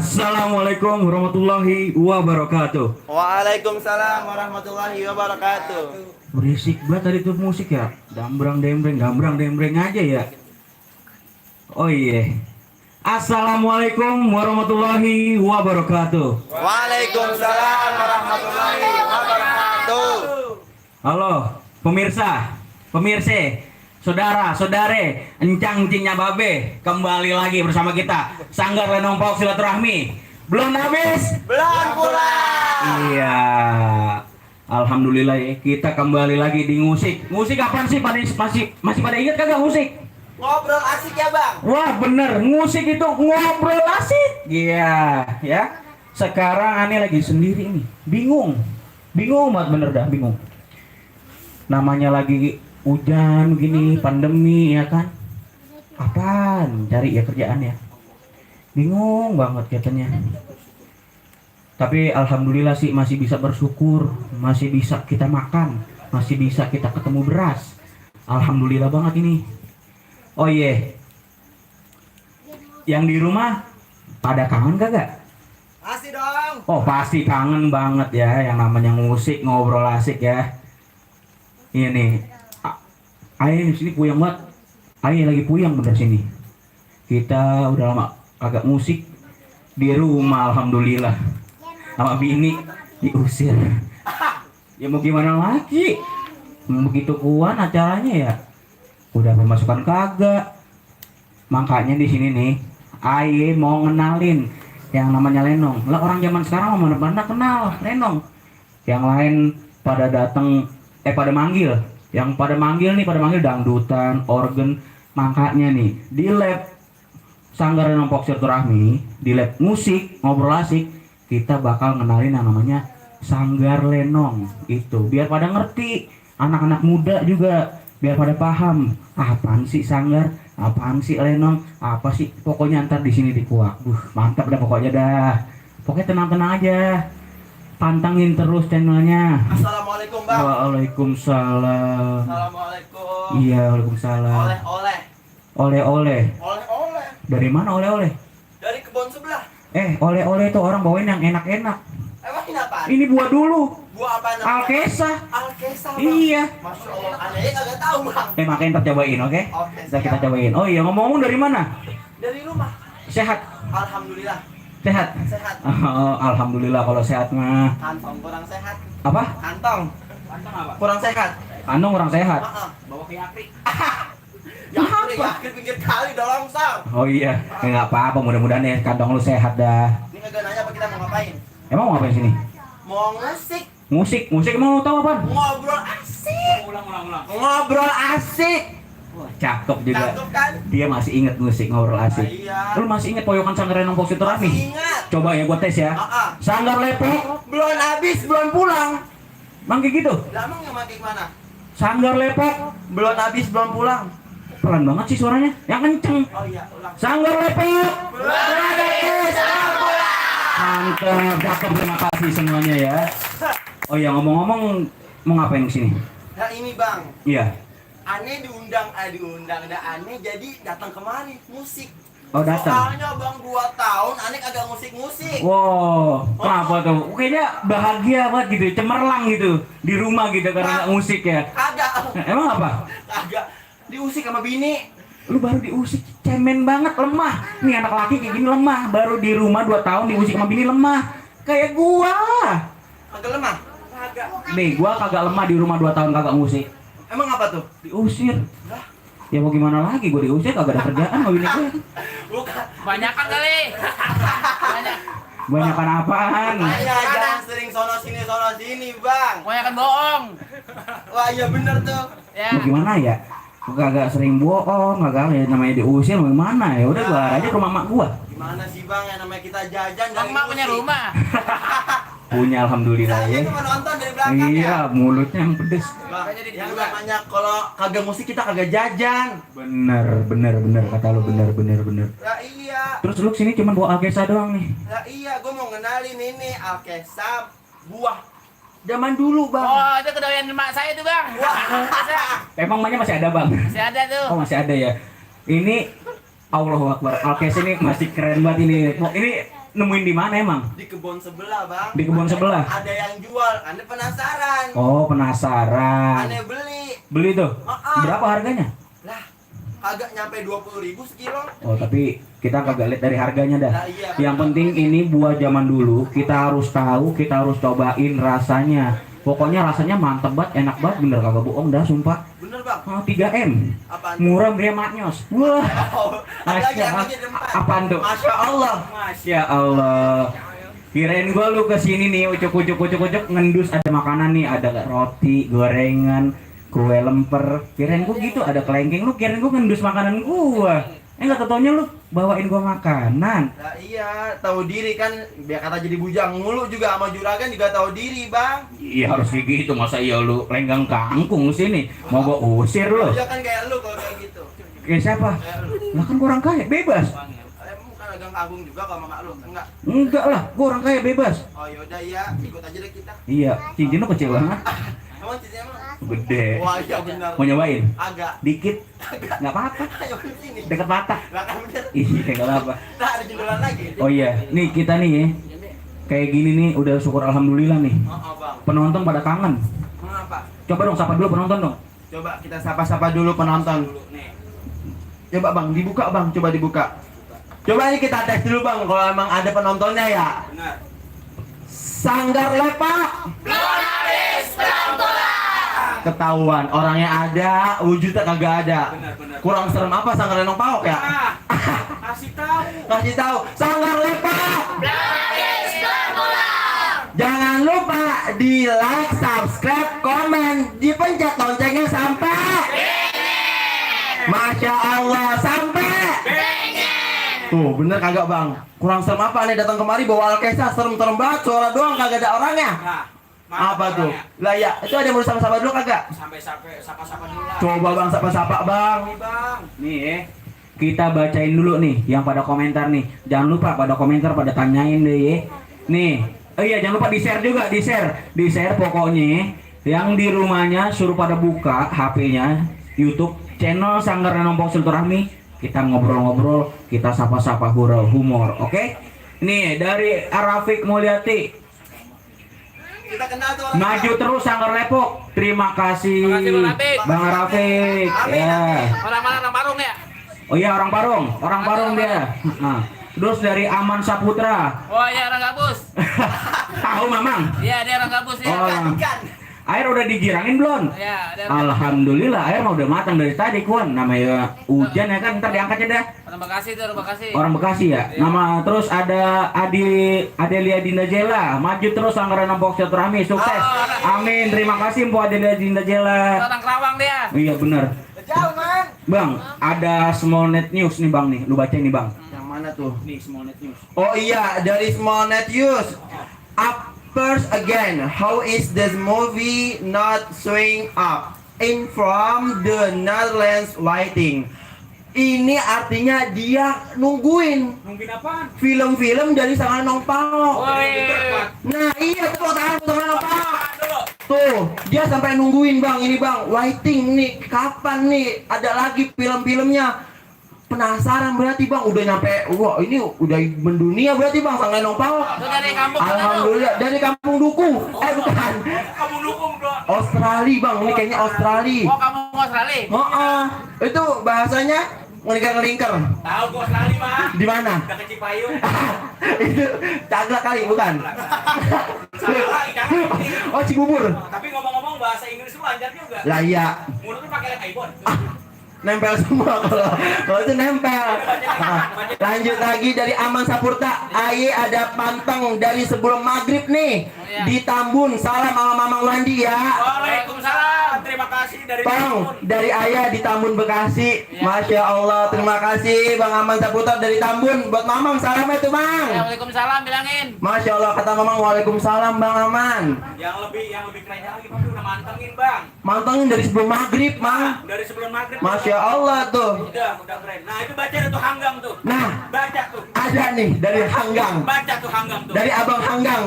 Assalamualaikum warahmatullahi wabarakatuh. Waalaikumsalam warahmatullahi wabarakatuh. Berisik banget tadi tuh musik ya. Gambrang dembreng aja ya. Oh iya. Assalamualaikum warahmatullahi wabarakatuh. Waalaikumsalam warahmatullahi wabarakatuh. Halo, pemirsa, saudara-saudare, encang-encingnya babe, kembali lagi bersama kita Sanggar Lenong Pauk Silaturahmi. Belum habis? Belum pulang. Iya. Alhamdulillah ya, kita kembali lagi di musik. Musik apaan sih? Masih pada ingat kagak musik? Ngobrol asik ya bang. Wah bener, musik itu ngobrol asik. Iya, ya. Sekarang aneh lagi sendiri nih, bingung banget, bener dah bingung. Namanya lagi hujan gini, pandemi ya kan. Apaan cari ya kerjaan ya? Bingung banget katanya. Tapi alhamdulillah sih masih bisa bersyukur, masih bisa kita makan, masih bisa kita ketemu beras. Alhamdulillah banget ini. Oh iya. Yang di rumah pada kangen kagak? Asik dong. Oh pasti kangen banget ya, yang namanya musik, ngobrol asik ya. Iya nih, Ayah di sini puyeng banget. Ayah lagi puyeng bener sini. Kita udah lama agak musik di rumah, alhamdulillah. Sama bini diusir. Ya mau gimana lagi? Begitu kuat acaranya ya. Udah pemasukan kagak. Makanya di sini nih, Ayah mau ngenalin yang namanya Lenong. Lah orang zaman sekarang mana kenal Lenong. Yang lain pada datang pada manggil. Yang pada manggil dangdutan, organ. Makanya nih di lab Sanggar Lenong Pauk Silaturahmi, di lab musik ngobrol asik, kita bakal ngenalin yang namanya Sanggar Lenong itu. Biar pada ngerti, anak-anak muda juga biar pada paham apaan sih sanggar, apaan sih lenong, apa sih pokoknya ntar di sini dikuak. Mantap dah pokoknya dah. Pokoknya tenang-tenang aja. Pantengin terus channelnya. Assalamualaikum bang. Waalaikumsalam. Assalamualaikum. Iya, waalaikumsalam. Oleh-oleh. Oleh-oleh. Dari mana oleh-oleh? Dari kebun sebelah. Oleh-oleh itu orang bawain yang enak-enak. Emang ini apaan? Ini buah dulu. Buah apa namanya? Alkesa. Alkesa bang. Iya. Masya Allah. Aneh kagak tahu bang. Makanya ntar cobain, oke? Oke, Ntar kita siap. cobain. Oh iya, ngomong-ngomong dari mana? Dari rumah. Sehat? Alhamdulillah. Sehat? Sehat. Oh, alhamdulillah kalau sehat mah. Kantong kurang sehat. Apa? Kantong. Kantong apa? Kurang sehat. Kandung orang sehat. Bawa ke Yakri. Yakri pinggir kali udah longsor. Oh iya, ya nggak apa-apa. Mudah-mudahan ya kantong lu sehat dah. Ini kagak nanya apa kita mau ngapain? Emang mau ngapain sini? Mau musik. Musik emang lu tahu apa? Ngobrol asik. Ulang. Ngobrol asik. Wah, cakep juga. Cakep kan? Dia masih inget musik ngobrol asik. Iya. Lu masih inget poyokan Sanggar Lenong Pauk Silaturahmi? Masih ingat. Coba ya gua tes ya. Sanggar Lepok Belum habis, belum pulang. Mang kayak gitu. Lah emang yang pakai mana? Sanggar Lepok Belum habis, belum pulang. pelan banget sih suaranya. Yang kenceng. Oh iya, ulang. Sanggar Lepok. Belum habis, belum pulang. Mantap, cakep, terima kasih semuanya ya. Oh ya, ngomong-ngomong mau ngapain di sini? Nah ini bang, Iya. aneh diundang, ada aneh jadi datang kemari musik. Oh, datang. Soalnya bang 2 tahun aneh kagak musik. Wow, kenapa tuh? Kayaknya bahagia banget gitu, cemerlang gitu di rumah gitu karena nggak musik ya. Kagak, Emang apa? kagak. Diusik sama bini. Lu baru diusik, cemen banget, lemah. Nih anak laki kayak gini lemah, baru di rumah 2 tahun diusik sama bini lemah. Kayak gua. Kagak lemah? Kagak. Nih, gua kagak lemah di rumah 2 tahun kagak musik. Emang apa tuh? Diusir. Ya mau gimana lagi, gua diusir kagak ada kerjaan sama bini gua. Bukan. Banyakan kali. Banyak. Banyakan apaan? Jangan sering sono sini bang. Banyakan bohong. Wah iya bener tuh. Ya. Mau gimana ya? Gua kagak sering bohong, kagak ya namanya diusir mau gimana ya? Udah gua aja ke rumah mak gua. Gimana sih bang yang namanya kita jajan dari Emak punya musik. rumah. Punya alhamdulillah Saya ya. cuma nonton dari belakang Iya, ya. mulutnya yang pedes. Bang, yang namanya kalau kagak musik kita kagak jajan. Bener kata lu bener. Lah iya. Terus lu sini cuma bawa Alkesa doang nih. Lah iya, gue mau ngenalin ini Alkesa buah zaman dulu bang. Oh, itu kedoyan emak saya tuh, Bang. Emang emaknya masih ada bang? Masih ada tuh. Oh masih ada ya. Ini Allahu Akbar. Alkesa ini masih keren banget ini. Ini nemuin di mana emang? Di kebun sebelah, Bang. Di kebun sebelah? Ada yang jual, Anda penasaran. Oh, penasaran. Anda beli. Beli tuh. Ah. Berapa harganya? Lah, kagak nyampe 20.000 sekilo. Oh, tapi kita kagak lihat dari harganya dah. Nah, iya. Yang penting ini buah zaman dulu, kita harus tahu, kita harus cobain rasanya. Pokoknya rasanya mantep banget, enak banget, bener kagak bohong dah, sumpah. Bener, Bang. Oh, 3M. Apaan? Murah meriah maknyos. Wah. Oh, ada lagi Masya, yang lagi di depan. apaan tuh? Masya Allah. Masya Allah. Kirain gua lu kesini nih, ucuk ngendus ada makanan nih, ada roti, gorengan, kue lemper. Kirain gua gitu, ada kelengking. Lu kirain gua ngendus makanan gua. Enggak taunya lu bawain gua makanan. Nah, iya, tahu diri kan, biar kata jadi bujang mulu juga sama juragan juga tahu diri, Bang. Iya harus kayak gitu, masa iya lu lenggang kangkung sini mau gua usir lu. Iya kan kayak lu kalau kayak gitu. Kayak siapa? Kayak lu. Lah kan gua orang kaya, bebas. Bukan agak kagum juga kalau mama lu, enggak. Enggak lah, gua orang kaya bebas. Oh yaudah ya, ikut aja deh kita. Iya, cincin lu kecil banget. Emang cincinnya emang? Gede. Wah iya benar. Mau nyobain? Agak. Dikit. Nggak apa-apa. Ayo sini. Deket mata. Lah kan bener. Iya, nggak apa-apa. Nah, ada jendelan lagi. Oh iya, nih kita nih ya. Kayak gini nih, udah syukur alhamdulillah nih. Bang. Penonton pada kangen. Mengapa? Coba dong, sapa dulu penonton dong. Coba kita sapa-sapa dulu penonton. Coba Bang, dibuka Bang, coba dibuka. Coba ini kita tes dulu Bang, kalau emang ada penontonnya ya. Benar. Sanggar Lepak. Belum habis pelan-pelan. Ketahuan, orangnya ada, wujudnya kagak ada. Benar. Kurang serem apa Sanggar Lenong Paok ya? Kasih tahu. Kasih tahu, Sanggar Lepak. Belum habis pelan-pelan. Jangan lupa di like, subscribe, komen, dipencet loncengnya sampai. Masya Allah, sampai. Tuh, bener kagak Bang? Kurang serem apa nih datang kemari bawa Alkesa, serem-serem banget, suara doang kagak ada orangnya. Apa tuh? Lah ya, itu ada yang mau sama-sama dulu kagak? Sampai sapa-sapa dulu lah. Coba Bang, sapa-sapa Bang. Bang. Nih ya. Kita bacain dulu nih yang pada komentar nih. Jangan lupa pada komentar pada tanyain deh ya. Nih. Oh iya, jangan lupa di-share juga, di-share. Di-share pokoknya yang di rumahnya suruh pada buka HP-nya YouTube channel Sanggar Nenompok Silaturahmi. Kita ngobrol-ngobrol, kita sapa-sapa gurau humor, oke? Nih dari Arafik Mulyati. Kita kenal tuh orang. Maju terus Sanggar Lepok. Terima kasih Terima kasih, Bang Arafik. Bang Arafik. Amin, Ya. amin. Orang mana orang Parung ya? Oh iya orang Parung dia. Nah, terus dari Aman Saputra. Oh iya orang gabus. Tahu Mamang? Iya dia orang gabus ya. Oh. Ikan. Air udah digirangin belum? Iya, ada. Alhamdulillah air mah udah matang dari tadi Kuan. Namanya hujan ya kan, ntar diangkatnya dah. Orang Bekasi tuh, orang Bekasi. Orang Bekasi ya. Iya. Nama terus ada Adelia Dinda Jela. Maju terus Sanggar Nenompok Silaturahmi, sukses. Oh, Amin. Terima kasih Mpok Adelia Dinda Jela. Orang Kerawang dia. Iya bener. Jauh man. Bang, ada Small Net News nih Bang nih. Lu bacain nih Bang. Yang mana tuh? Nih Small Net News. Oh iya, dari Small Net News. Up first again, how is this movie not showing up in from the Netherlands waiting? Ini artinya dia nungguin apaan? film-film dari Sanggar Lenong Paok. Woi. Nah iya tuh Sanggar Lenong Paok. Tuh, dia sampai nungguin Bang, ini Bang, waiting nih, kapan nih ada lagi film-filmnya. Penasaran berarti Bang, udah nyampe, wah ini udah mendunia berarti Bang, Sanggar Lenong Paok. Itu dari kampung mana tuh? Alhamdulillah, dari kampung Duku. Bukan. Kamu dukung bro. Australia Bang, ini kayaknya Australia. Oh kamu Australia? Oh, itu bahasanya ngelingkar-ngelingkar. Tahu gua Australia mah. Di mana? Udah ke Cipayung. Itu Cagak kali bukan? Salah ikan. Oh, Cibubur. Tapi ngomong-ngomong bahasa Inggris lu lancar juga. Lah iya, Mulut lu pakai lem iPhone. nempel semua kalau itu nempel. Nah, lanjut lagi dari Aman Sapurta. Aye ada panteng dari sebelum maghrib nih di Tambun. Salam sama Mamang Wandi ya. Waalaikumsalam. Terima kasih dari Bang, dari Ayah di Tambun Bekasi. Masya Allah, terima kasih Bang Aman Saputra dari Tambun. Buat Mamang, salam itu Bang. Waalaikumsalam bilangin. Masya Allah, kata Mamang, Waalaikumsalam Bang Aman. Yang lebih kerennya lagi Bang udah mantengin Bang. Mantengin dari sebelum maghrib, Mang. Dari sebelum maghrib. Masya Allah tuh. Udah keren. Nah itu baca tuh Hanggang tuh. Nah, Baca tuh. ada nih dari Hanggang. Baca tuh Hanggang tuh. Dari Abang Hanggang.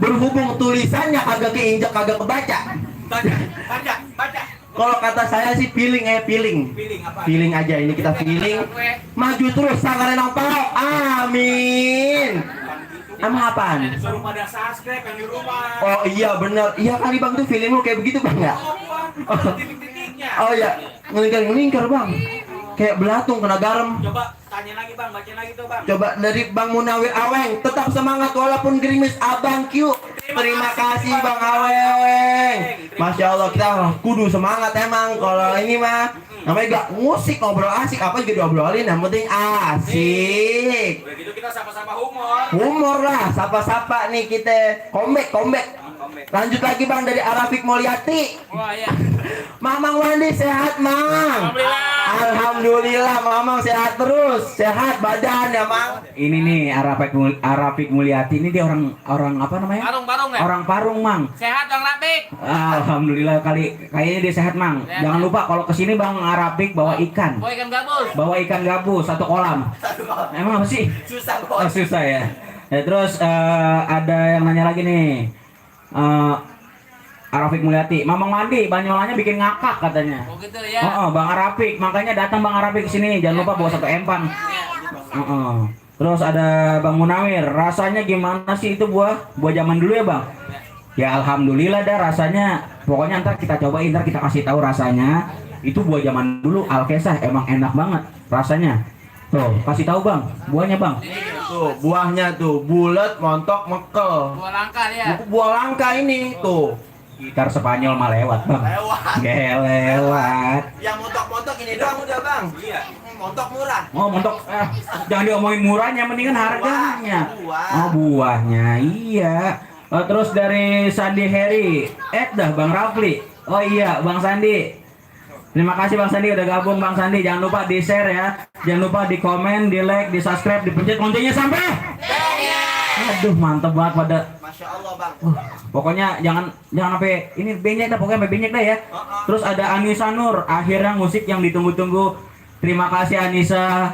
Berhubung tulisannya kagak keinjak, kagak kebaca. Baca. Kalau kata saya sih feeling. Feeling apa? Feeling aja, ini kita feeling. Maju terus Sanggar Lenong Paok. Amin. Sama apaan? Suruh pada subscribe yang di rumah. Oh iya bener. Iya kali bang tuh feeling lu kayak begitu bang ya? Oh, Bang. Ada titik-titiknya. Oh iya, ngelingkar bang. Kayak belatung kena garam. Coba tanya lagi Bang, bacain lagi tuh Bang. Coba dari Bang Munawir Aweng, tetap semangat walaupun gerimis Abang Q. Terima kasih Bang Aweng. Masya Allah kita kudu semangat emang. Kalau ini mah namanya gak musik ngobrol asik apa juga diobrolin, yang penting asik. Udah gitu kita sama-sama humor. Humor lah, sapa-sapa nih kita. Comeback. Komen. Lanjut lagi Bang dari Arafik Mulyati. Wah ya. Mamang Wandi sehat Mang. Alhamdulillah. Alhamdulillah Mamang sehat terus. Sehat badan ya Mang. Ini nih Arafik Mulyati ini dia orang apa namanya? Barung ya. Orang Parung, Mang. Sehat Bang Rapik. Alhamdulillah kayaknya dia sehat, Mang. Sehat. Jangan lupa kalau kesini Bang Arafik bawa ikan. Oh ikan gabus. Bawa ikan gabus satu kolam. Emang apa sih? Susah Oh, susah ya. Ya terus ada yang nanya lagi nih. Arafik Mulyati, Mamang Wandi Banyolanya bikin ngakak katanya. Oh gitu ya. Oh, Bang Arafik, makanya datang Bang Arafik ke sini. Jangan lupa bawa satu empang. Terus ada Bang Munawir, rasanya gimana sih itu buah zaman dulu ya Bang? Ya alhamdulillah dah rasanya. Pokoknya ntar kita cobain, ntar kita kasih tahu rasanya. Itu buah zaman dulu Alkesah emang enak banget rasanya. Tuh, kasih tahu Bang, buahnya Bang. Tuh buahnya tuh bulat, montok, mekel. Buah langka ya. Buah langka ini tuh. Gitar Spanyol mah lewat Bang. Lewat. Yang montok-montok ini doang udah Bang. Iya. Montok murah. Oh montok, jangan diomongin murahnya, mendingan harganya. Oh buahnya, iya. Terus dari Sandi Heri, dah Bang Rafli. Oh iya Bang Sandi. Terima kasih Bang Sandi udah gabung Bang Sandi. Jangan lupa di share ya, jangan lupa di komen, di like, di subscribe, dipencet loncengnya sampai. Aduh mantep banget pada. Masya Allah Bang. Pokoknya jangan sampai ini benyek dah, pokoknya sampai benyek dah ya. Terus ada Anissa Nur, akhirnya musik yang ditunggu-tunggu. Terima kasih Anissa.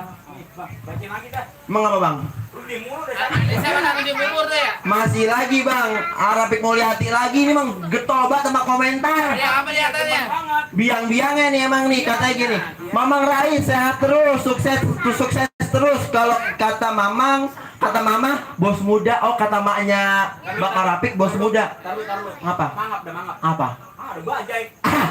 Bang, bacain lagi dah. Emang apa Bang? Rudi mulu deh. Saya mana di bubur tuh ya. Masih lagi Bang. Arafik Mulyati lagi nih Bang. Getol banget sama komentar. Ya apa di atasnya? Banget. Biang-biangnya nih emang nih katanya gini. Mamang Rais sehat terus, sukses terus. Kalau kata Mamang, kata Mama bos muda. Oh kata maknya Bang Arafik bos muda. Taruh. Ngapa? Mangap dah mangap. Apa? Ada bajai.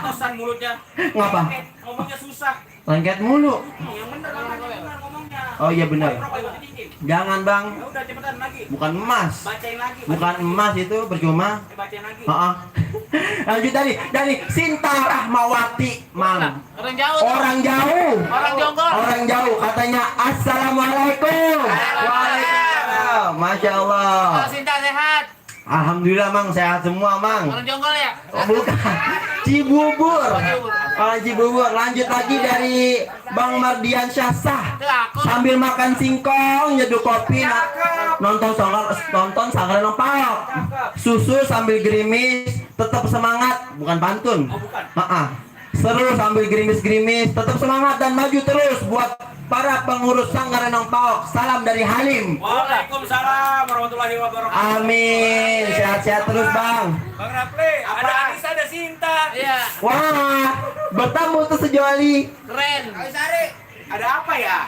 Tosan mulutnya. Ngapa? Ngomongnya susah. Lengket mulu. Yang bener ngomongnya. Oh iya benar. Rokok ikut dingin. Jangan Bang. Ya udah cepetan lagi. Bukan emas. Bacain lagi. Bukan emas itu percuma. Bacain lagi. Heeh. Lanjut dari Sinta Rahmawati, Mang. Orang jauh. Orang jauh. Orang jonggol. Orang jauh katanya Assalamualaikum. Waalaikumsalam. Masya Allah. Kalau Sinta sehat. Alhamdulillah Mang sehat semua Mang. Orang jonggol ya. Oh, bukan. Cibubur. Orang Cibubur. Lanjut lagi dari Bang Mardian Syasah. Itu aku. Sambil makan singkong, nyeduh kopi, nonton sanggar nopal. Susu sambil gerimis, tetap semangat, bukan pantun. Oh, bukan. Seru sambil gerimis-gerimis, tetap semangat dan maju terus buat para pengurus Sanggar Renong Paok. Salam dari Halim. Waalaikumsalam warahmatullahi wabarakatuh. Amin. Sehat-sehat terus Bang. Bang Rapli, ada Anissa, ada Sinta. Iya. Wah, bertemu tuh sejoli. Keren. Ada apa ya?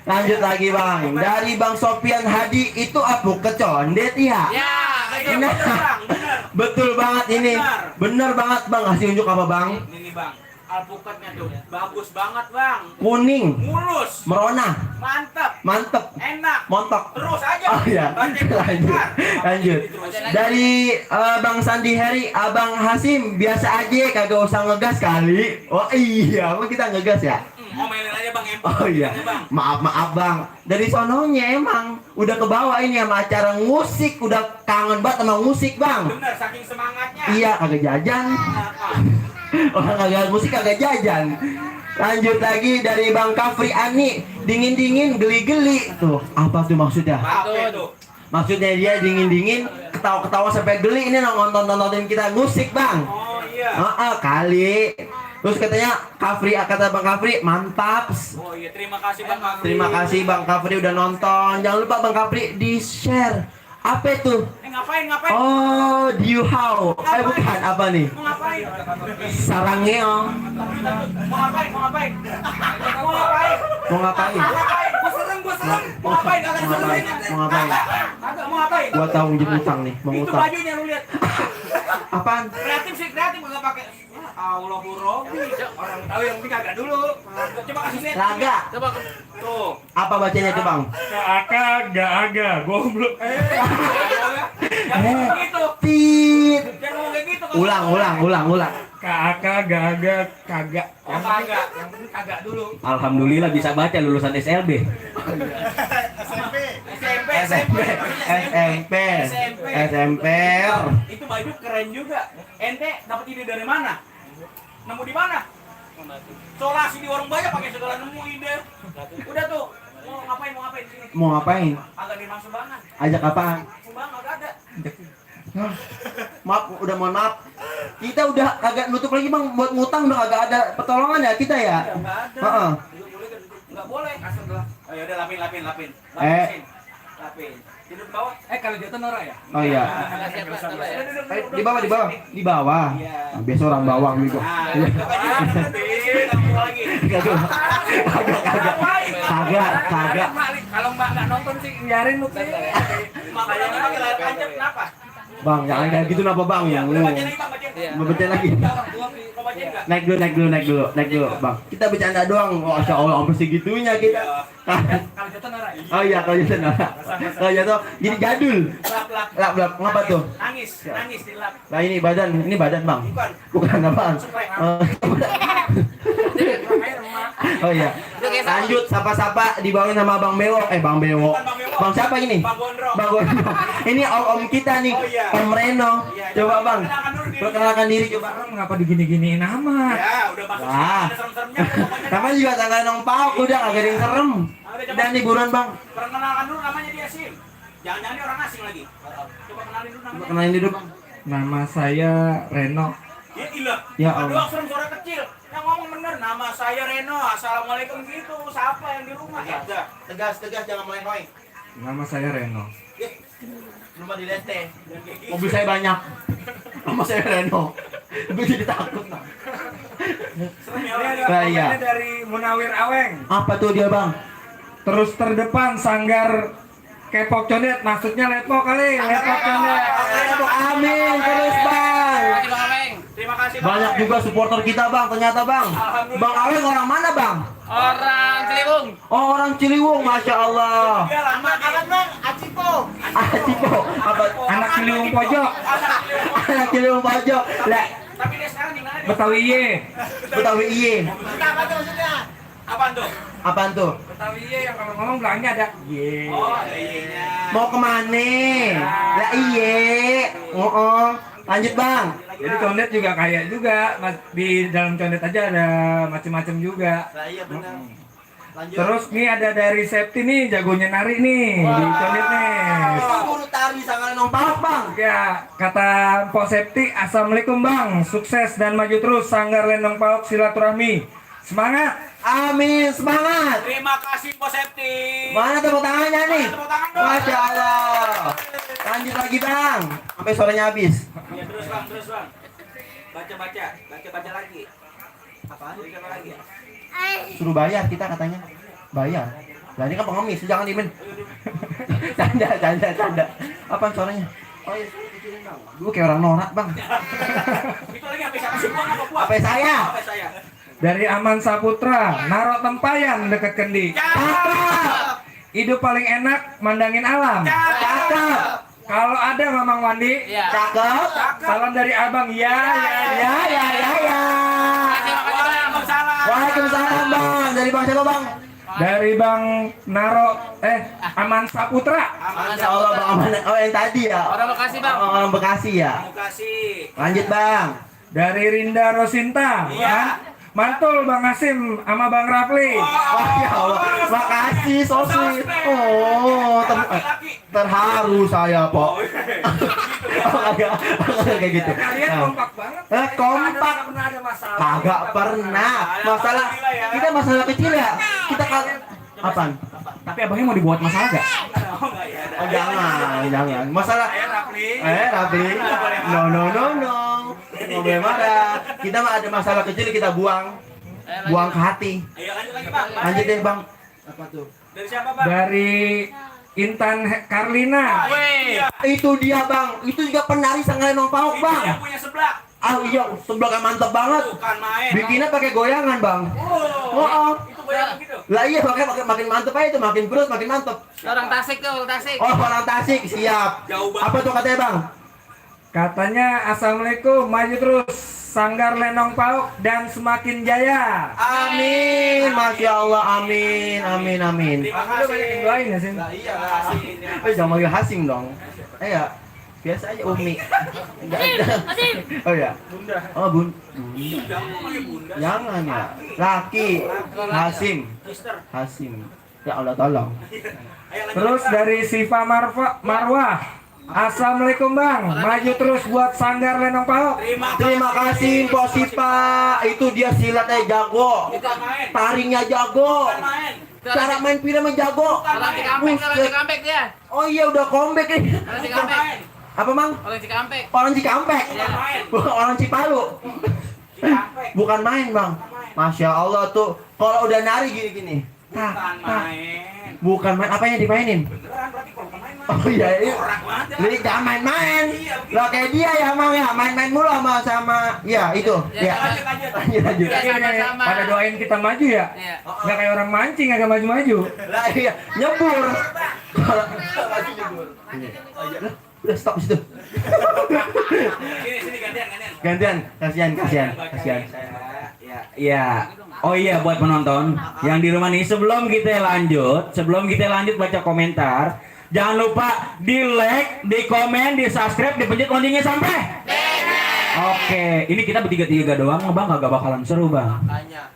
Lanjut lagi Bang. Dari Bang Sofian Hadi itu apu kecondet ya. Ya. Iya, Bener. bener, Bang, bener. Betul banget ini. Bener banget Bang. Kasih unjuk apa Bang? Ini nih, Bang. Alpukatnya tuh bagus banget, Bang. Kuning, Mulus, merona, mantep, mantep, enak. montok. Terus aja. Oh iya, Bacain lanjut, komentar. lanjut. Dari Bang Sandi Heri, Abang Hasim, biasa aja, kagak usah ngegas kali. Oh iya, emang kita ngegas ya? Ngomelin aja, Bang. Oh iya, Bang. maaf Bang. Dari sononya emang udah kebawa ini sama acara musik, udah kangen banget sama musik Bang. Bener, saking semangatnya. Iya, kagak jajan. Orang kagak musik kagak jajan. Lanjut lagi dari Bang Kafri Ani, dingin-dingin geli-geli. Tuh, apa tuh maksudnya? Apa tuh? Maksudnya dia dingin-dingin, ketawa-ketawa sampai geli. Ini nonton-nontonin kita musik Bang. Oh iya. Kali. Terus katanya kata Bang Kafri, mantap. Oh iya, terima kasih Bang Kafri. Terima kasih Bang Kafri udah nonton. Jangan lupa Bang Kafri di-share. Apa itu? Ngapain? Oh, Diuhau. Bukan apa nih? Mau ngapain? Sarangeong. Mau ngapain? Mau ngapain? Mau ngapain? Gua serem gua. gua serem. Mau ngapain? Kagak Mau ngapain? Mau ngapain? Kagak mau ngapain? Gua tahu minjem utang nih, mau Itu utang. bajunya lu lihat. Apaan? Kreatif sih, kreatif enggak pakai. Ya Allah, Bu Robi. Orang tahu yang penting kagak dulu. Coba kasih lihat. Laga. Coba. Tuh. Apa bacanya tuh, Bang? Agak agak goblok. Jangan ngomong gitu. Tit. Jangan ngomong kayak gitu. Ulang. Kakak agak kagak. Oh, kagak. Yang penting kagak dulu. Alhamdulillah bisa baca lulusan SLB. SMP. SMP. Itu baju keren juga. Ente dapat ide dari mana? Nemu di mana? Solasi di warung banyak pakai segala nemu ide. Udah tuh. Mau ngapain di sini? Mau ngapain? Agak dimang sumbangan. Ajak apaan? Sumbangan agak ada. Hah? Maaf, udah mohon maaf. Kita udah agak nutup lagi, Bang, buat ngutang udah agak ada pertolongan ya kita ya. Enggak ada. Heeh. Enggak boleh. Astagfirullah. Oh ya udah lapin. Lapin. Tidur di bawah. Kalau jatuh norak ya? Oh iya. Di bawah. Iya. Nah, biasa orang bawang juga. Nah, lagi. Kagak. Kalau Mbak nggak nonton sih biarin lu. Makanya lagi layar tancap kenapa? Bang, jangan kayak gitu napa, Bang? Iya, Lu. udah baca lagi, Bang, baca. Mau baca lagi. Mau baca enggak? Naik dulu, Bang. Kita bercanda doang. Masya Allah, sampai segitunya kita. Kalau jatuh norak. Oh iya, kalau jatuh nah. Kalau jatuh jadi jadul. Lap, ngapa tuh? Nangis dilap. Nah ini badan, Bang. Bukan. Bukan apaan? Oh iya. Lanjut sapa-sapa dibawain sama Bang Bewo. Bang Bewo. Bang siapa ini? Bang Gondrong. Bang Gondrong. Ini om kita nih. Oh, iya. Om Reno. Iya, Coba Bang. perkenalkan dulu diri. Perkenalkan diri coba. Ngapa digini-giniin amat? Ya, udah masuk sini Wah. ada serem-seremnya. Pokoknya. Namanya juga tanggal nong pauk udah kagak ada yang serem. Dan nih buruan Bang. Perkenalkan dulu namanya dia Sim. Jangan-jangan dia orang asing lagi. Coba kenalin dulu namanya. Kenalin dulu Bang. Nama saya Reno. Ya ilah. Ya Bukan Allah. doang serem suara kecil. Yang ngomong bener, nama saya Reno. Assalamualaikum gitu. Siapa yang di rumah? Ya udah. Tegas jangan meleng-meleng. Nama saya Reno. Rumah di Lente. Jangan kayak gitu. Mobil saya banyak. Nama saya Reno. Gue jadi takut Bang. Serem ya. Ini ada Nah, iya. komennya dari Munawir Aweng. Apa tuh dia Bang? Terus terdepan sanggar Kepok Condet, maksudnya Lepok kali, Lepok Condet. Amin terus Bang. Terima kasih Bang. Banyak juga supporter kita Bang, ternyata Bang. Bang Aweng orang mana Bang? Orang Ciliwung. Oh orang Ciliwung, Masya Allah. Dia lama dia. Acipo. Apa? Anak Ciliwung pojok, Anak Ciliwung pojok. Lah, Tapi dia sekarang di mana dia? Betawi Iye. Betawi iye. Apaan tuh? Apaan tuh? Betawi Iye yang kalau ngomong belakangnya ada Iye. Oh, ada iyenya. Mau kemana? Lah iye. Oh. Lanjut Bang. Jadi condet juga kayak juga, di dalam condet aja ada macam-macam juga. Lah iya benar. Lanjut. Terus nih ada dari Septi nih, jagonya nari nih di condet nih. Guru tari sangat nong pauk Bang. Ya, kata Mpok Septi, Assalamualaikum Bang, sukses dan maju terus Sanggar Lendong Pauk Silaturahmi. Semangat. Amin, semangat. Terima kasih Bos Septi. Mana tepuk tangannya nih? Tepuk tangan dong. Masya Allah. Lanjut lagi Bang. Sampai sorenya habis. Ya terus Bang. Baca lagi. Apaan? Baca lagi. Suruh bayar kita katanya. Bayar. Lah ini kan pengemis, jangan dimin. Canda. Apaan suaranya? Oh iya, kecilin Bang. Lu kayak orang norak Bang. Itu lagi apa saya kasih uang apa buah? Apa saya? Apa saya? Dari Aman Saputra, Narok Tempayan deket Kendi. Cakep. Hidup paling enak mandangin alam. Cakep. Kalau ada Mamang Wandi, Iya. Cakep. salam dari Abang. Ya. Ya. Waalaikumsalam. Waalaikumsalam Bang. Dari Bang siapa Bang? Dari Bang Aman Saputra. Masya Allah Bang Aman. Oh yang tadi ya. Orang Bekasi, Bang. Orang Bekasi ya. Terima kasih. Lanjut Bang. Dari Rinda Rosinta. Iya. Mantul Bang Asim sama Bang Rafli. Masya Allah. Makasih Sosi. Oh, terharu saya Pok. Kayak gitu. Kalian Nah. kompak banget. Kompak. Nggak pernah ada masalah. Kagak pernah. Masalah kita masalah kecil ya. Kita apaan? Tapi abangnya mau dibuat masalah gak? Oh, jangan. Masalah Rafli. Rapi. No. Nggak boleh marah. Kita mah ada masalah kecil kita buang ke hati. Ayo lanjut lagi Bang. Lanjut deh Bang. Apa tuh? Dari siapa bang? Dari Intan Karlina. Weh. Itu dia bang, itu juga penari Sanggar Lenong Paok Itu bang. yang punya sebelah. Ah iya, sebelahnya mantep banget. Bukan main. Bikinnya pakai goyangan bang. Oh. Itu goyang gitu. Lah iya makin mantep aja itu, makin perut makin mantep. Orang Tasik tuh, orang Tasik. Oh orang Tasik siap. Jauh banget. Apa tuh katanya bang? Katanya assalamualaikum, maju terus Sanggar Lenong Paok dan semakin jaya. Amin, masya Allah, amin, amin, amin. Terima Aku udah banyak yang kasih. doain ya Sin. Iya kasih. Oh jangan manggil Hasim dong. Ya biasa aja Umi. Enggak ada. Oh ya. Bunda. Oh bun. Jangan panggil bunda. Jangan ya. Laki. Hasim. Sister. Hasim. Ya Allah tolong. Ayo lanjut. Terus dari Siva Marwah. Assalamualaikum bang, maju terus buat Sanggar Lenong Paok. Terima kasih Mpok Sipa. Itu dia silatnya jago. Bukan main. Tarinya jago. Bukan main. Cara main filmnya jago. Orang Cikampek, orang Cikampek dia. Oh iya udah comeback nih. Orang Bukan Cikampek. main. Apa mang? Orang Cikampek. Orang Cikampek. Bukan main. Bukan orang Cipalu. Cikampek. Bukan main bang. Masya Allah tuh. Kalau udah nari gini-gini. Bukan main. Bukan main. Apanya dimainin? Beneran berarti kalau bukan main mah. Oh iya. Orang banget ya. Jadi jangan main-main. Lah kayak dia ya mang ya. Main-main mulu sama. Ya itu. Ya, Ya. Lanjut. Lanjut. Ya, Ini sama-sama. pada doain kita maju ya. Iya. Nggak kayak orang mancing agak maju-maju. Lah iya. Nyebur. Lah, udah stop situ. Sini gantian. Gantian. Kasihan. Ya. Oh iya buat penonton yang di rumah nih sebelum kita lanjut baca komentar, jangan lupa di like, di komen, di subscribe, dipencet loncengnya sampai. Oke, ini kita bertiga-tiga doang bang, kagak bakalan seru bang.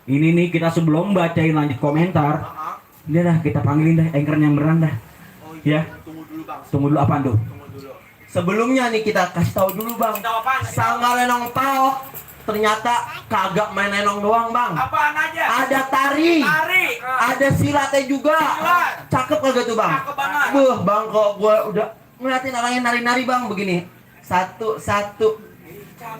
Ini nih kita sebelum bacain lanjut komentar, udah dah kita panggilin dah anchornya yang beneran dah. Ya. Tunggu dulu apaan tuh? Sebelumnya nih kita kasih tahu dulu bang. Tahu apaan? Sanggar Lenong Paok ternyata kagak main lenong doang bang. Apaan aja? Ada tari. Tari. Ada silatnya juga. Silat. Cakep kagak tuh bang? Cakep banget. Buh bang kok gua udah ngeliatin orang yang nari-nari bang begini. Satu.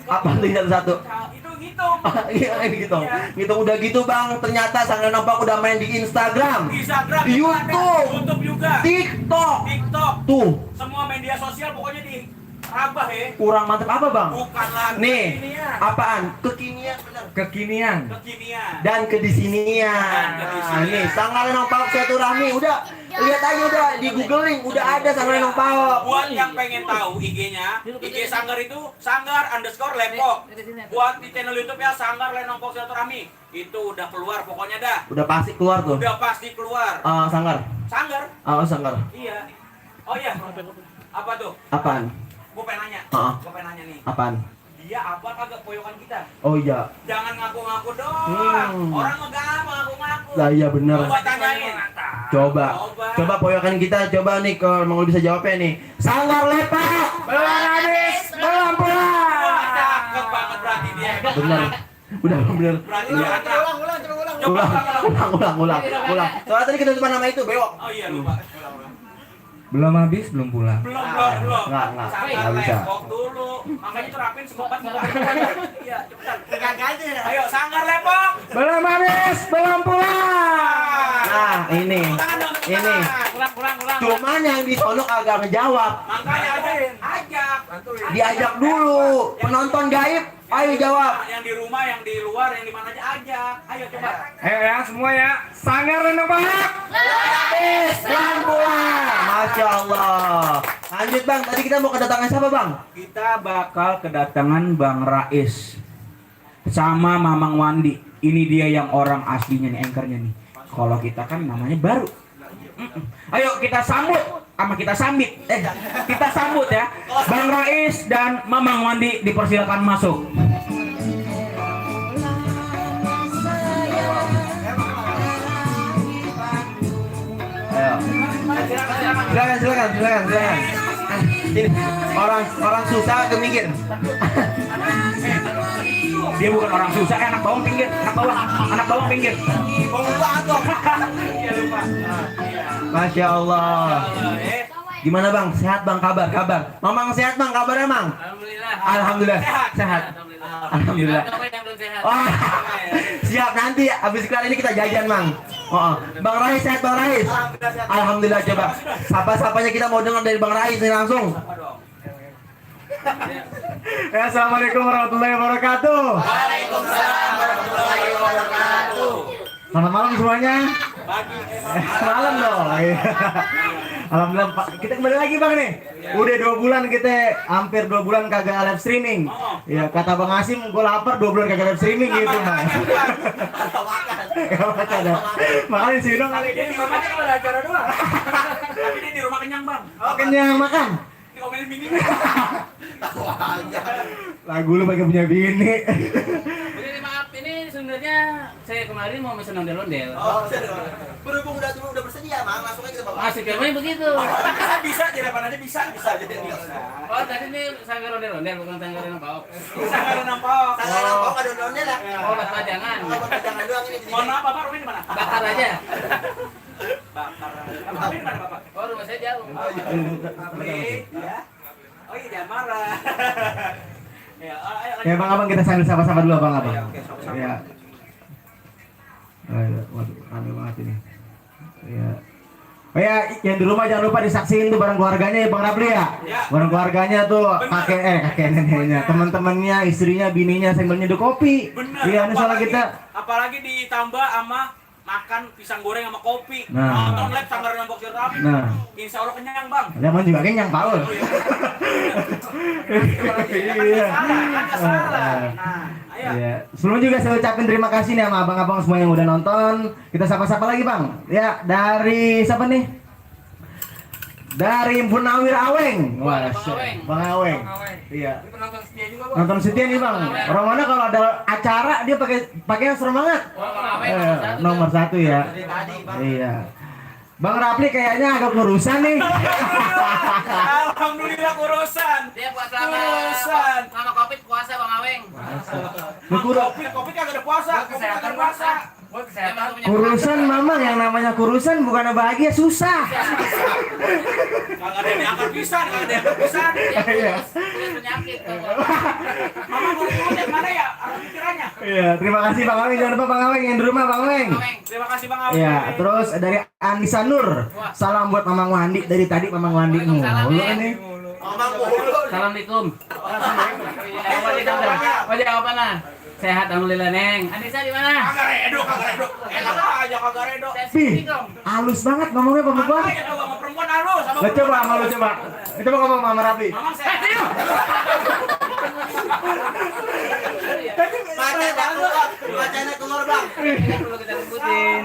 Apa tuh satu? Itu gitu. Iya gitu. Gitu udah gitu bang. Ternyata Sanggar Lenong Paok udah main di Instagram, Instagram, di YouTube, YouTube juga. TikTok. TikTok. Tuh Semua media sosial pokoknya di rabah ya. kurang mantep apa bang? Bukan lagi Nih kekinian. apaan? Kekinian bener. Kekinian. Kekinian. Dan kedisinian. Dan kedisinian. Nih Sanggar Lenong Paok Silaturahmi udah lihat aja udah di googling udah ada Sanggar Lenong Paok. Buat yang pengen tahu IG-nya, IG Sanggar itu Sanggar_Lepok. Buat di channel YouTube ya Sanggar Lenong Paok Silaturahmi. Itu udah keluar pokoknya dah. Udah pasti keluar tuh. Udah pasti keluar. Sanggar. Sanggar. Oh Sanggar. Iya. Oh iya. Apa tuh? Apaan? Gue pengen nanya. Ah. Gue pengen nanya nih. Apaan? Dia apa kagak poyokan kita? Oh iya. Jangan ngaku-ngaku doang. Hmm. Orang mah gampang ngaku-ngaku. Lah iya bener. Coba tanyain. Coba. Poyokan kita coba nih kalau mau bisa jawabnya nih. Sanggar Lepok. Belum habis, belum pulang. Wah, cakep banget berarti dia. Bener. Udah bener. Berarti dia anak. Ulang. Soalnya tadi ketutupan nama itu bewok. Oh iya lupa. Belum habis, belum pulang. Belum. Nggak Sanggar bisa. Lepok dulu. Makanya terapin semoga kita. Iya, cepetan. Ayo Sanggar Lepok. Belum habis, belum pulang. Nah ini. Tangan dong, tepuk Ini. tangan. Kurang. Cuman yang di sono agak ngejawab. Makanya ajak. Diajak dulu. Penonton gaib, ayo jawab. Yang di rumah, yang di luar, yang di mana aja ajak. Ayo coba. Ayo ya semua ya, Sanggar Lenong Paok. Pelan pulang. Masya Allah. Lanjut bang, tadi kita mau kedatangan siapa bang? Kita bakal kedatangan Bang Rais sama Mamang Wandi. Ini dia yang orang aslinya nih, anchornya nih. Kalau kita kan namanya baru. Ayo kita sambut kita sambut ya Bang Rais dan Mamang Wandi, dipersilakan masuk. Ayo. Silakan. Ini orang susah ke minggir. Dia bukan orang susah, anak bawang pinggir, anak bawang pinggir. Iya lupa. Masya Allah. Gimana bang? Sehat bang, kabar. Mamang sehat bang, kabarnya bang? Alhamdulillah. Alhamdulillah, sehat. Alhamdulillah. Coba yang belum sehat. Oh, siap nanti abis kelar ini kita jajan bang. Oh, Bang Rais sehat Bang Rais. Alhamdulillah coba. Sapa-sapanya kita mau dengar dari Bang Rais nih langsung. Ya, assalamualaikum warahmatullahi wabarakatuh. Waalaikumsalam warahmatullahi wabarakatuh. Selamat malam semuanya. Pagi. Malam dong. Iya. Alhamdulillah Pak. Kita kembali lagi Bang nih. Udah 2 bulan kita, hampir 2 bulan kagak live streaming. Ya kata Bang Asim, gue lapar 2 bulan kagak live streaming gitu Bang. Gak baca dah. Makanya si Dong kali Dia ini. mamanya kalau ada acara doang. Tapi dia di rumah kenyang bang. Oh, kenyang makan. Diomelin bini. Lagu lu pakai punya bini. Jadi maaf, ini sebenarnya saya kemarin mau mesen ondel-ondel. Berhubung udah bersedia bang, langsung aja kita bawa. Masih kemarin begitu. Bisa di depan aja bisa. Oh, tadi ini sanggar ondel-ondel bukan sanggar yang paok. Bisa nggak ada nampok. Kalau ada daunnya lah. Oh, bakar jangan. Jangan doang ini. Mohon maaf bapak rumahnya di mana? Bakar aja. Bakar. Bapak di mana bapak? Oh, rumah saya jauh. Ya. Oh iya jangan marah. Ya, ayo lanjut. Ya Bang Abang kita sambil sapa-sapa dulu Bang Abang. Oke, sama-sama. Ya. Ayo, waduh, rame banget ini. Ya. Oh ya, yang di rumah jangan lupa disaksiin tuh bareng keluarganya ya Bang Rapli ya. Ya. Bareng keluarganya tuh kakek neneknya, teman-temannya, istrinya, bininya sambil nyeduh kopi. Bener. Iya, ini soalnya kita apalagi ditambah sama makan pisang goreng sama kopi. Nah. Nonton live sanggar nambok jerami. Nah. Insya Allah kenyang bang. Lemon juga kenyang Paul. Iya. Nggak salah. Nah, ayo. Iya. Sebelumnya juga saya ucapin terima kasih nih sama abang-abang semua yang udah nonton. Kita sapa-sapa lagi Bang. Ya, dari siapa nih? Dari Punawir Aweng. Wah, Bang Aweng. Iya. Penonton setia juga, Bang. Nonton setia nih Bang. Orang mana kalau ada acara dia pakai yang serem banget. Nomor 1 ya. Iya. Bang Rapli kayaknya agak urusan nih. Alhamdulillah urusan. Dia puasa Urusan. sama Covid puasa Bang Aweng. Kopi kagak ada puasa. Kopi kagak ada puasa. Buat kesehatan. Kurusan Mamang yang namanya kurusan bukan bahagia susah. Kagak ada yang diangkat pisan, kagak ada yang diangkat pisan. Iya. Dia penyakit. Mama mau yang mana ya? Arah pikirannya. Iya, terima kasih Bang Aweng. Jangan lupa Bang Aweng yang di rumah Bang Aweng. Aweng. Terima kasih Bang Aweng. Iya, terus dari Anissa Nur. Salam buat Mamang Wandi dari tadi Mamang Wandi Waalaikumsalam, mulu ya. ini. Assalamualaikum. Wajah apa nah? Sehat alhamdulillah Neng. Anissa di mana? Kagak redo. Enak aja kagak redo. Pi, halus banget ngomongnya perempuan. Makanya kalau sama perempuan halus sama Lo coba sama lu coba. Itu mau ngomong sama Rapi. Mamang sehat. Bacanya keluar bang. Perlu kita lembutin.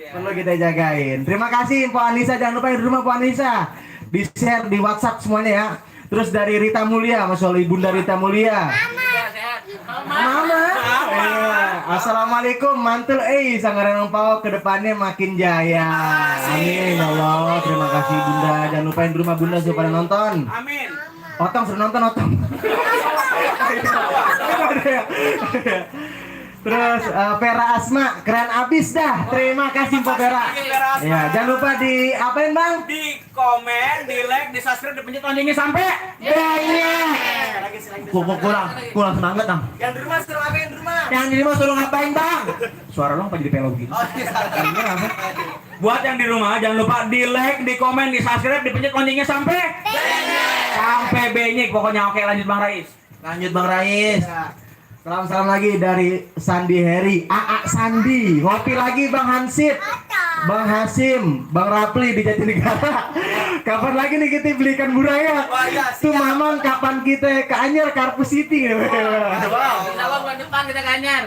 Perlu kita jagain. Terima kasih Info Anissa, jangan lupa yang di rumah Bu Anissa. Di share di WhatsApp semuanya ya. Terus dari Rita Mulia, Mas Oli Bunda Rita Mulia. Sehat. Mama. Iya. Assalamualaikum mantul Sanggarenong Pau kedepannya makin jaya. Amin ya Allah. Terima kasih Bunda. Jangan lupa yang di rumah Bunda supaya pada nonton. Amin. Otong suruh nonton Otong. Terus Vera Asma keren abis dah. Terima kasih Pak Vera. Ya, jangan lupa di apain Bang? Di komen, di like, di subscribe, dipencet loncengnya sampai. Kurang semangat Bang. Yang di rumah suruh apa yang di rumah? Yang di rumah suruh ngapain Bang? Suara lo apa jadi pelo begini? Buat yang di rumah jangan lupa di like, di komen, di subscribe, dipencet loncengnya sampai. Sampai benyek pokoknya. Oke, lanjut Bang Rais. Lanjut Bang Rais. Salam lagi dari Sandi Heri, AA Sandi, ngopi lagi Bang Hansip, Bang Hasim, Bang Rapli di Jatinegara. Kapan lagi nih kita belikan buraya? Wah, ya, Tuh siap. Mamang kapan kita ke Anyar Karpus City? Insya Allah bulan depan kita ke Anyar.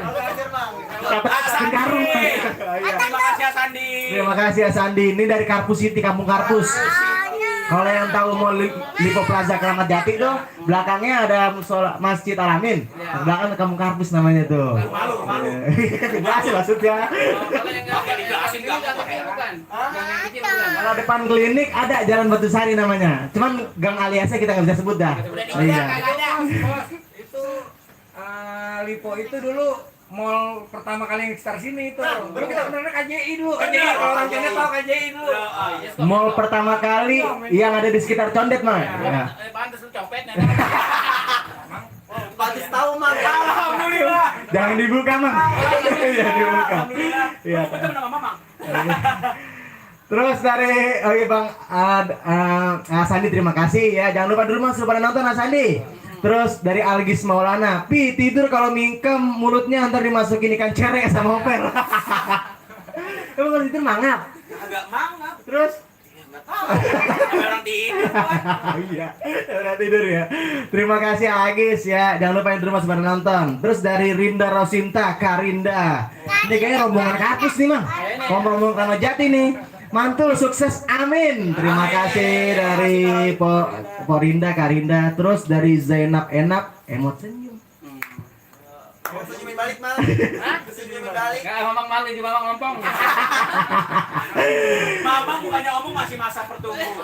Karung. Terima kasih ya Sandi. Terima kasih ya Sandi. Ini dari Karpus City, Kampung Karpus. Kalau yang tahu mau Lipo Plaza Keramat Jati tuh, belakangnya ada Masjid Al-Amin. Belakang Kampung Karpus namanya tuh. Malu. Dikasih maksudnya. Kalau yang nggak Dijelasin nggak apa-apa. kecil bukan. Yang kecil bukan. Kalau depan klinik ada Jalan Batusari namanya. Cuman gang aliasnya kita nggak bisa sebut dah. Iya. Kagak ada. Itu Lipo itu dulu mall pertama kali yang sekitar sini itu. Dulu kita benar KJI dulu. Bener. KJI kalau orang Condet tahu KJI dulu. Mall pertama kali yang ada di sekitar Condet, Mang. Ya. Pantes lu copetnya. Pantes tahu Mang. Alhamdulillah. Jangan dibuka, Mang. Iya, dibuka. Alhamdulillah. Iya. Betul nama Mamang. Terus dari Bang Sandi, terima kasih ya. Jangan lupa dulu Mas, lupa nonton Sandi. Terus dari Algis Maulana, Pi tidur kalau mingkem mulutnya ntar dimasukin ikan cere sama opel. Emang kalau tidur mangap. Agak mangap. Terus Enggak tahu. Orang tidur. iya, udah tidur ya. Terima kasih Agis ya. Jangan lupa yang di rumah sebarang nonton. Terus dari Rinda Rosinta, Karinda. Ini kayaknya rombongan kapus nih, Mang. Rombongan Kramat Jati nih. Mantul sukses, amin. Terima kasih dari Porinda, Karinda. Terus dari Zainab Enap, emot senyum. Senyumin balik Mang. Hah? Senyumin balik. Enggak mamang malu di mamang ngompong. Mamang bukannya ngomong masih masa pertumbuhan.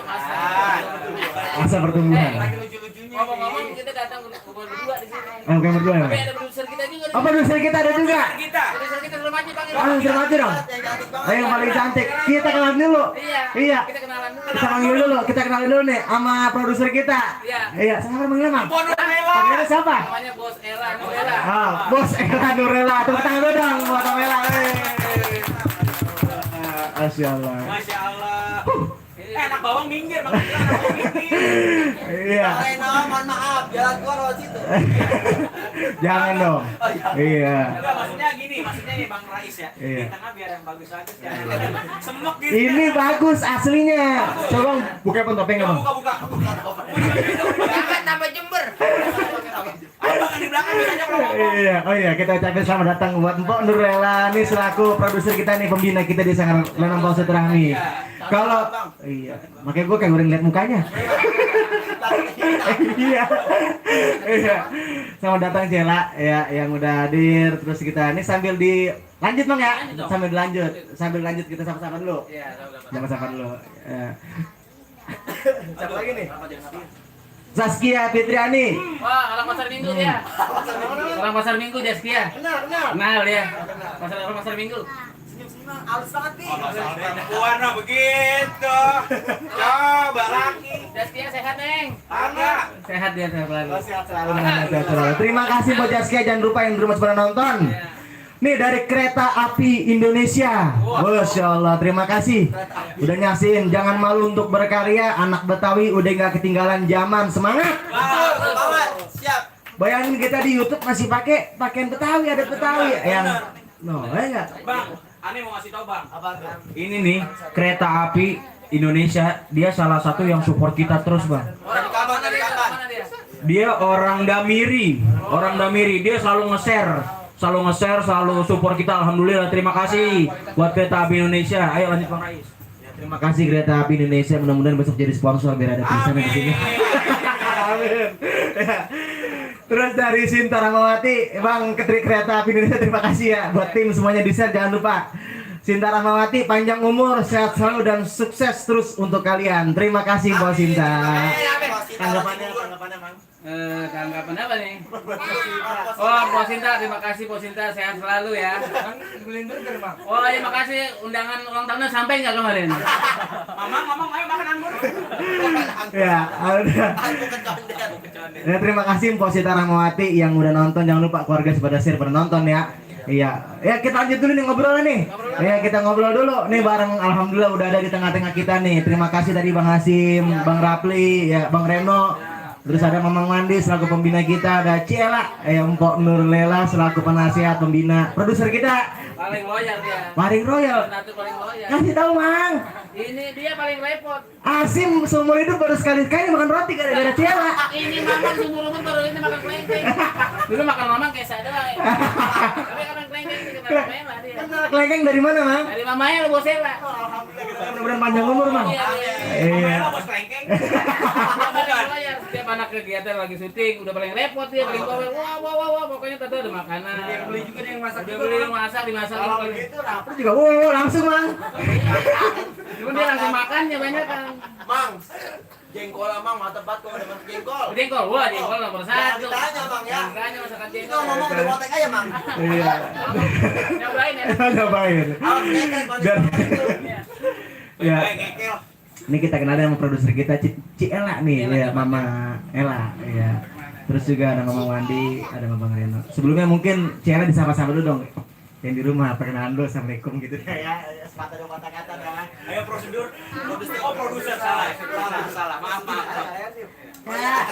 Masa pertumbuhan. Lagi lucu-lucunya. Ngomong-ngomong kita datang ke berdua di sini. Oh, kamu berdua ya? Tapi ada produser kita juga. Oh, produser kita ada juga. Kita. Produser kita belum maju panggil. Ah, suruh maju dong. Yang cantik banget. Ayo yang paling cantik. Kita kenalan dulu. Iya. Iya. Kita kenalan dulu. Kita panggil dulu. Kita kenalin dulu nih sama produser kita. Iya. Iya, siapa manggilnya, Mang? Bono Nela. Panggilnya siapa? Namanya Bos Ella, Nurela. Ah, Bos Ella Nurela. Tepuk tangan dulu dong buat Om Ella. Masya Allah. Masya Allah. Enak bawang minggir, Bang. Enak bawang minggir. Iya. Reno, mohon maaf, jalan keluar lewat situ. Jangan dong. Iya. Enggak, maksudnya gini, maksudnya nih Bang Rais ya. Iya. Di tengah biar yang bagus aja jangan semek gitu. Ini bagus aslinya. Coba buka topengnya, Bang. Buka. Jangan tambah Jember. Ayo Bang di belakang bisa aja kalau ngomong. Iya, oh iya, kita ucapin selamat datang buat Mpok Nurlela nih selaku produser kita nih, pembina kita di Sanggar Lenong Pausat Rahmi. Kalau iya, makanya gue kayak goreng liat mukanya. Iya, iya. Selamat datang Cela ya yang udah hadir. Terus kita ini sambil lanjut Bang ya, sambil lanjut kita sapa-sapa dulu. Iya, Sapa-sapa dulu. Ya. Siapa lagi nih? Saskia Fitriani. Wah, orang pasar minggu dia. Orang pasar minggu Jaskia. Kenal dia. Orang pasar minggu. Senyum-senyum, halus banget nih. Perempuan mah begitu. Coba laki. Jaskia sehat, Neng. Enggak. Sehat dia sehat selalu. Sehat selalu. Terima kasih buat Jaskia, jangan lupa yang di rumah pada nonton. Nih dari Kereta Api Indonesia. Masya Allah, terima kasih. Udah nyaksiin, jangan malu untuk berkarya. Anak Betawi udah nggak ketinggalan zaman. Semangat. Betul banget, siap. Bayangin kita di YouTube masih pakai pakaian Betawi, adat Betawi. Yang, no, enggak. Bang, Ani mau ngasih tau Bang. Apa tuh? Ini nih Kereta Api Indonesia, dia salah satu yang support kita terus, Bang. Dari kapan? Dari kapan? Mana dia? Dia orang Damiri, dia selalu nge-share, selalu support kita. Alhamdulillah, terima kasih buat Kereta Api Indonesia. Ayo lanjut Bang Rais. Terima kasih Kereta Api Indonesia, mudah-mudahan besok jadi sponsor biar ada tulisannya di sini. Amin. Ya. Terus dari Sinta Rahmawati, Bang Ketrik Kereta Api Indonesia, terima kasih ya buat tim semuanya di share, jangan lupa. Sinta Rahmawati, panjang umur, sehat selalu dan sukses terus untuk kalian. Terima kasih Bos Sinta. Tanggapannya Mang? Tanggapan apa nih? Oh, Bos Sinta, terima kasih Bos Sinta, sehat selalu ya. Beliin burger, Bang. Oh, iya makasih undangan ulang tahunnya sampai nggak kemarin? Mamang, ayo makan anggur. Ya, udah. Ya, terima kasih Mpok Sinta Rahmawati yang udah nonton. Jangan lupa keluarga pada share pada nonton ya. Iya, ya kita lanjut dulu nih ngobrol nih. Ya kita ngobrol dulu nih bareng. Alhamdulillah udah ada di tengah-tengah kita nih. Terima kasih tadi Bang Hasim, Bang Rapli, ya Bang Reno. Terus ada Mamang Mandi selaku pembina kita, ada Cela, Mpok Nurlela selaku penasihat pembina, produser kita Paling loyal dia. Paling Royal. Satu paling loyal. Kasih tahu Mang, Ini dia paling repot. Asim seumur hidup baru sekali-sekali makan roti gara-gara Cela. Ini mamang seumur umur baru ini makan kelengkeng. Dulu makan mamang kayak saya doang. Tapi makan kelengkeng itu kita mela dia. Kenal kelengkeng dari mana Mang? Dari mamanya lo bosela. Mudah-mudahan panjang umur Mang. Iya. Iya. Bos kelengkeng. Setiap anak kegiatan lagi syuting udah paling repot dia paling bawel. Wah pokoknya tadi ada makanan. Dia beli juga dia yang masak. Udah beli yang masak dimasak. Kalau begitu Terus juga wow langsung Mang. Cuma dia langsung makannya banyak kan. Mang, jengkol Mang, mantep banget kalau ada jengkol. Jengkol, wah jengkol nomor satu. Jangan ditanya, Bang, ya. Makanya masakan lagi. Itu ngomong udah kontak aja, Mang. Iya. Nyobain ya. Ngapain? Dan ya, Baik, ngekel. ini kita kenal sama produser kita Ci Ella nih, ya Mama Ella, ya. Terus juga ada Mama Wandi, ada Mama Reno. Sebelumnya mungkin Ci Ella disapa-sapa dulu dong. Yang di rumah perkenalan dulu, assalamualaikum gitu. Ya, sepatah dua kata-kata dah. Ayo prosedur. Oh, produser salah. Maaf.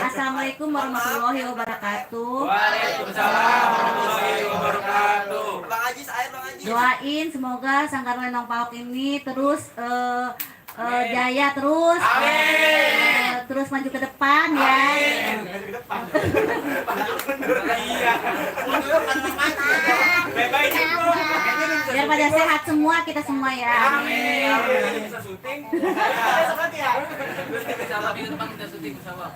Assalamualaikum warahmatullahi wabarakatuh. Waalaikumsalam warahmatullahi wabarakatuh. Bang Ajis, air Bang Ajis. Doain semoga Sanggar Lenong Paok ini terus jaya terus. Terus maju ke depan ya. Iya. Baik-baik bro. Biar pada sehat semua kita semua ya. Amin. Bisa syuting. Insyaallah minggu depan kita syuting bersama.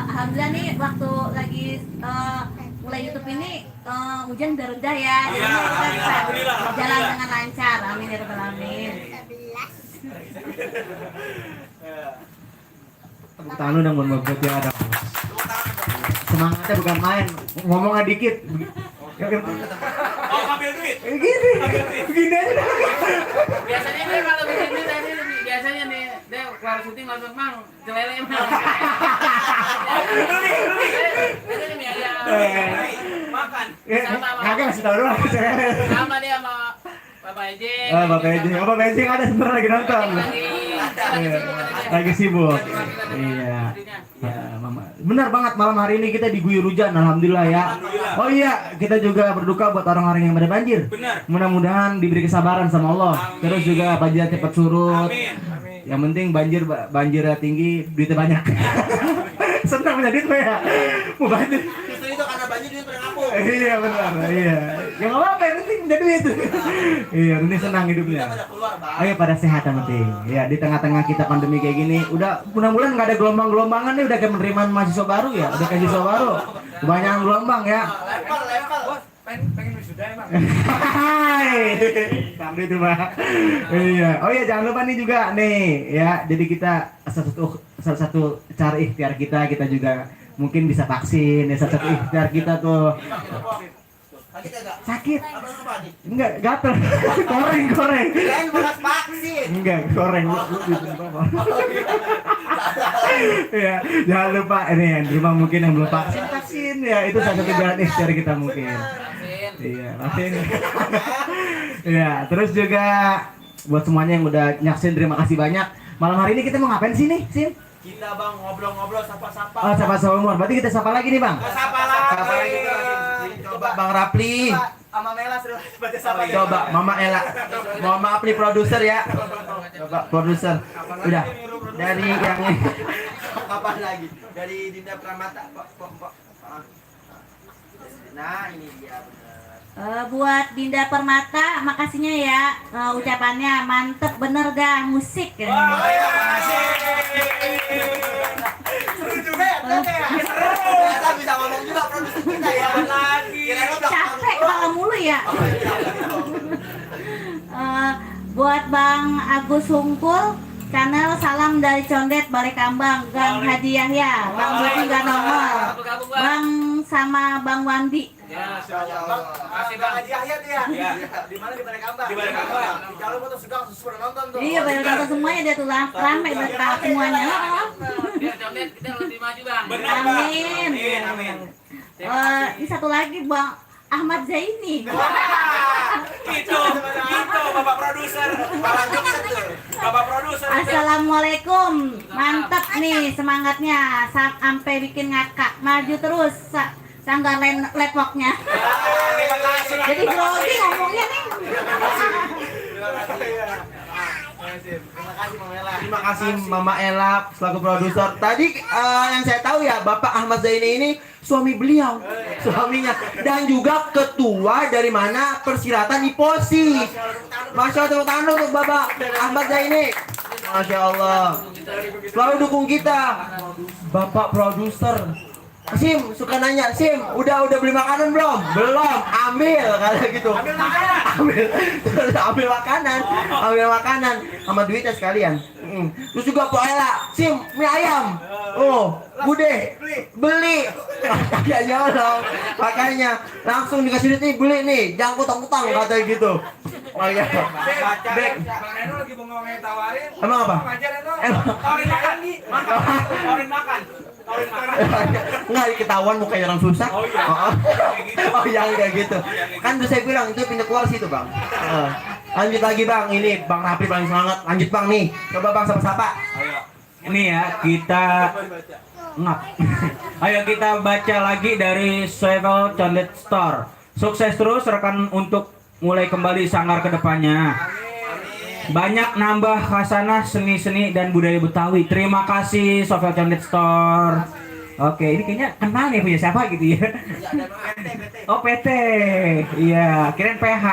Alhamdulillah nih waktu lagi mulai YouTube ini hujan udah reda ya. Iya, Jadi kita bisa alhamdulillah. jalan dengan lancar. Amin ya rabbal alamin. Tepuk tangan lu dong buat dia ada. Semangatnya bukan main, ngomongnya dikit. Oh, ngambil duit. Begini aja. Biasanya nih kalau begini tadi biasanya nih dia keluar syuting langsung mang celele mang. Ini nih ya. Makan. Kagak kasih tau doang. Sama dia sama Bapak Eji. Bapak Ejing ada sebenarnya lagi nonton. Lagi sibuk. Iya. Ya, Mama. Benar banget malam hari ini kita diguyur hujan, alhamdulillah ya. Oh iya, kita juga berduka buat orang-orang yang pada banjir. Benar. Mudah-mudahan diberi kesabaran sama Allah. Terus juga banjir cepat surut. Amin. Yang penting banjirnya tinggi, duitnya banyak. Senang punya duit ya. Mau banjir. Justru itu karena banjir dia pernah ngapung. Iya benar, iya. Ya nggak apa-apa, yang penting punya duit. Iya, ini senang hidupnya. Pada keluar, Bang. Ayo pada sehat yang penting. Ya di tengah-tengah kita pandemi kayak gini, udah mudah-mudahan nggak ada gelombang-gelombangan nih, udah kayak penerimaan mahasiswa baru ya, udah kayak mahasiswa baru. Kebanyakan gelombang ya. Level. Pengen wisuda emang. Hai, sampai itu Pak. Iya. Oh iya jangan lupa nih juga nih ya. Jadi kita salah satu cara ikhtiar kita juga mungkin bisa vaksin ya, salah satu ikhtiar kita tuh. Sakit enggak? Sakit? Apa apa nih? Enggak, gatel. Goreng. Kirain bahas vaksin. Enggak, goreng. Iya, jangan lupa ini yang di rumah mungkin yang belum vaksin ya, itu salah satu jalan ikhtiar kita mungkin. Iya, vaksin. Iya, terus juga buat semuanya yang udah nyaksin terima kasih banyak. Malam hari ini kita mau ngapain sih nih, Sin? Kita Bang ngobrol-ngobrol sapa-sapa. Oh, sapa umur. Berarti kita sapa lagi nih, Bang. Sapa Sapa lagi. lagi. Coba Bang Rapli. Sama Mela suruh baca sapa. Coba Mama Ella. Mohon maaf nih produser ya. Coba produser. Udah. Dari yang kapan lagi? Dari Dinda Pramata. Nah, ini dia benar. Buat Dinda Permata, makasihnya ya ucapannya mantep bener dah musik ya. Seru juga ya, Ternyata bisa ngomong juga produser kita ya. lagi. Capek kepala mulu ya. Buat Bang Agus Hungkul, channel salam dari Condet Balekambang, Gang Haji Yahya, Bang Buki Ganomol, Bang sama Bang Wandi. Ya, Masih Bang Haji Yahya tuh ya. Iya. Di mana di Balekambang? Di Balekambang. Kalau mau tuh sudah nonton tuh. Iya, banyak nonton semuanya dia tuh rame berkah semuanya. biar condet kita lebih maju bang. Benar, Bang. Amin. Amin. Ini satu lagi Bang Ahmad Zaini. Gitu, Bapak produser. Bapak produser. Assalamualaikum, mantap nih semangatnya sampai bikin ngakak, maju terus Sanggar Letwalknya. Terima kasih. Jadi grogi ngomongnya nih. Terima kasih Mama Ella selaku produser. Tadi yang saya tahu ya Bapak Ahmad Zaini ini suami beliau, suaminya dan juga ketua dari mana persilatan IPOSI. Masya Allah, tepuk tangan untuk Bapak Ahmad Zaini. Masya Allah, selalu dukung kita. Bapak produser Sim suka nanya, Sim udah beli makanan belum? Belum, ambil kata gitu. Ambil makanan. ambil makanan sama duitnya sekalian. Terus juga Po Ella, Sim mie ayam. Oh, Bude beli. Kagak nyolong. Makanya langsung dikasih duit nih, beli nih, jangan utang-utang katanya gitu. Oh iya. Dek. Bang Reno lagi mau ngomongin tawarin. Emang apa? Ngajar Reno. Tawarin makan nih. Tawarin makan. Enggak ketahuan mukanya orang susah. Oh iya. Oh iya kayak gitu. Kan udah saya bilang itu pintu keluar situ, Bang. Lanjut lagi, Bang. Ini Bang Rapi paling semangat. Lanjut, Bang nih. Coba Bang sapa-sapa. Ini ya kita ngap. Ayo kita baca lagi dari Swivel Condet Store. Sukses terus rekan untuk mulai kembali sanggar ke depannya. Banyak nambah khasanah seni-seni dan budaya Betawi. Terima kasih Swivel Condet Store. Oke, ini kayaknya kenal nih punya siapa gitu ya. Oh PT, iya, kirain PH.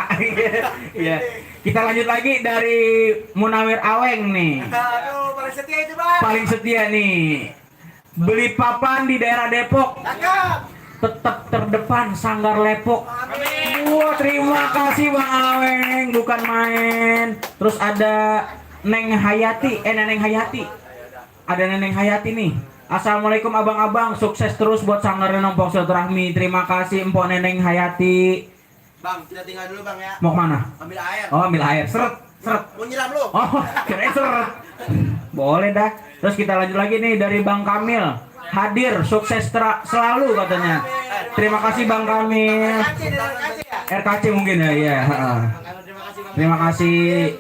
Iya. Kita lanjut lagi dari Munawir Aweng nih. Aduh, paling setia itu, Bang. Paling setia nih. Beli papan di daerah Depok. Cakep. Tetap terdepan Sanggar Lepok. Wah, terima kasih Bang Aweng, bukan main. Terus ada Neng Hayati, Neneng Hayati. Ada Neneng Hayati nih. Assalamualaikum abang-abang, sukses terus buat Sanggar Nongpong Silaturahmi. Terima kasih Empok Neneng Hayati. Bang, kita tinggal dulu, Bang ya. Mau kemana? Ambil air. Oh, ambil air. Seret. Mau nyiram lu? Oh, kirain seret. Boleh dah. Terus kita lanjut lagi nih dari Bang Kamil. Hadir, sukses selalu katanya. Terima kasih Bang Kamil. RKC mungkin ya, iya. Terima kasih.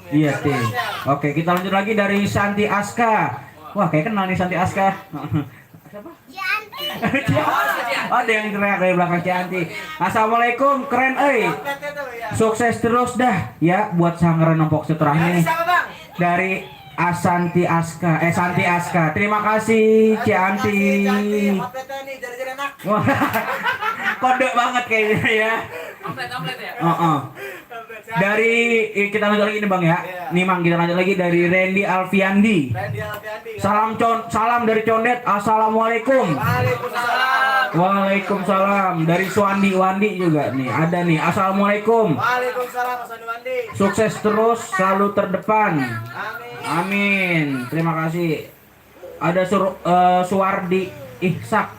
Iya, tim. Oke, kita lanjut lagi dari Santi Aska. Wah, kayak kenal nih Santi Aska. Siapa? Oh, ada yang teriak dari belakang Cianti. Assalamualaikum, keren sukses terus dah ya buat Sanggar Nongpong Silaturahmi. Dari Santi Aska. Terima kasih Cianti. Wah, kode banget kayaknya ya. Komplit ya. Dari kita lanjut lagi nih Bang ya. Nih Mang, kita lanjut lagi dari Randy Alfiandi. Salam dari Condet. Assalamualaikum. Waalaikumsalam. Dari Suwandi Wandi juga nih. Ada nih. Assalamualaikum. Waalaikumsalam, Mas Wandi. Sukses terus, selalu terdepan. Amin. Terima kasih. Ada Suwardi Ishak.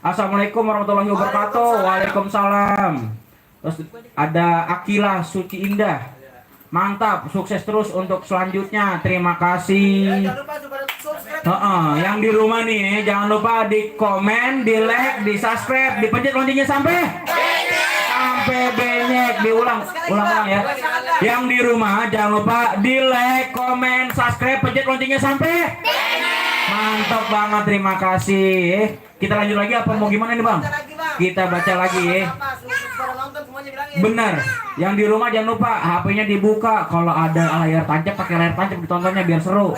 Assalamualaikum warahmatullahi wabarakatuh. Waalaikumsalam. Terus ada Akila Suci Indah. Mantap, sukses terus untuk selanjutnya. Terima kasih. Jangan lupa subscribe. Yang di rumah nih, jangan lupa di komen, di like, di subscribe, dipencet loncengnya sampai banyak. Diulang ya. Yang di rumah jangan lupa di like, komen, subscribe, pencet loncengnya sampai. Mantap banget, terima kasih. Kita lanjut lagi apa mau gimana nih Bang? Kita baca lagi ya. Benar. Yang di rumah jangan lupa HP-nya dibuka. Kalau ada layar tancap pakai layar tancap ditontonnya biar seru.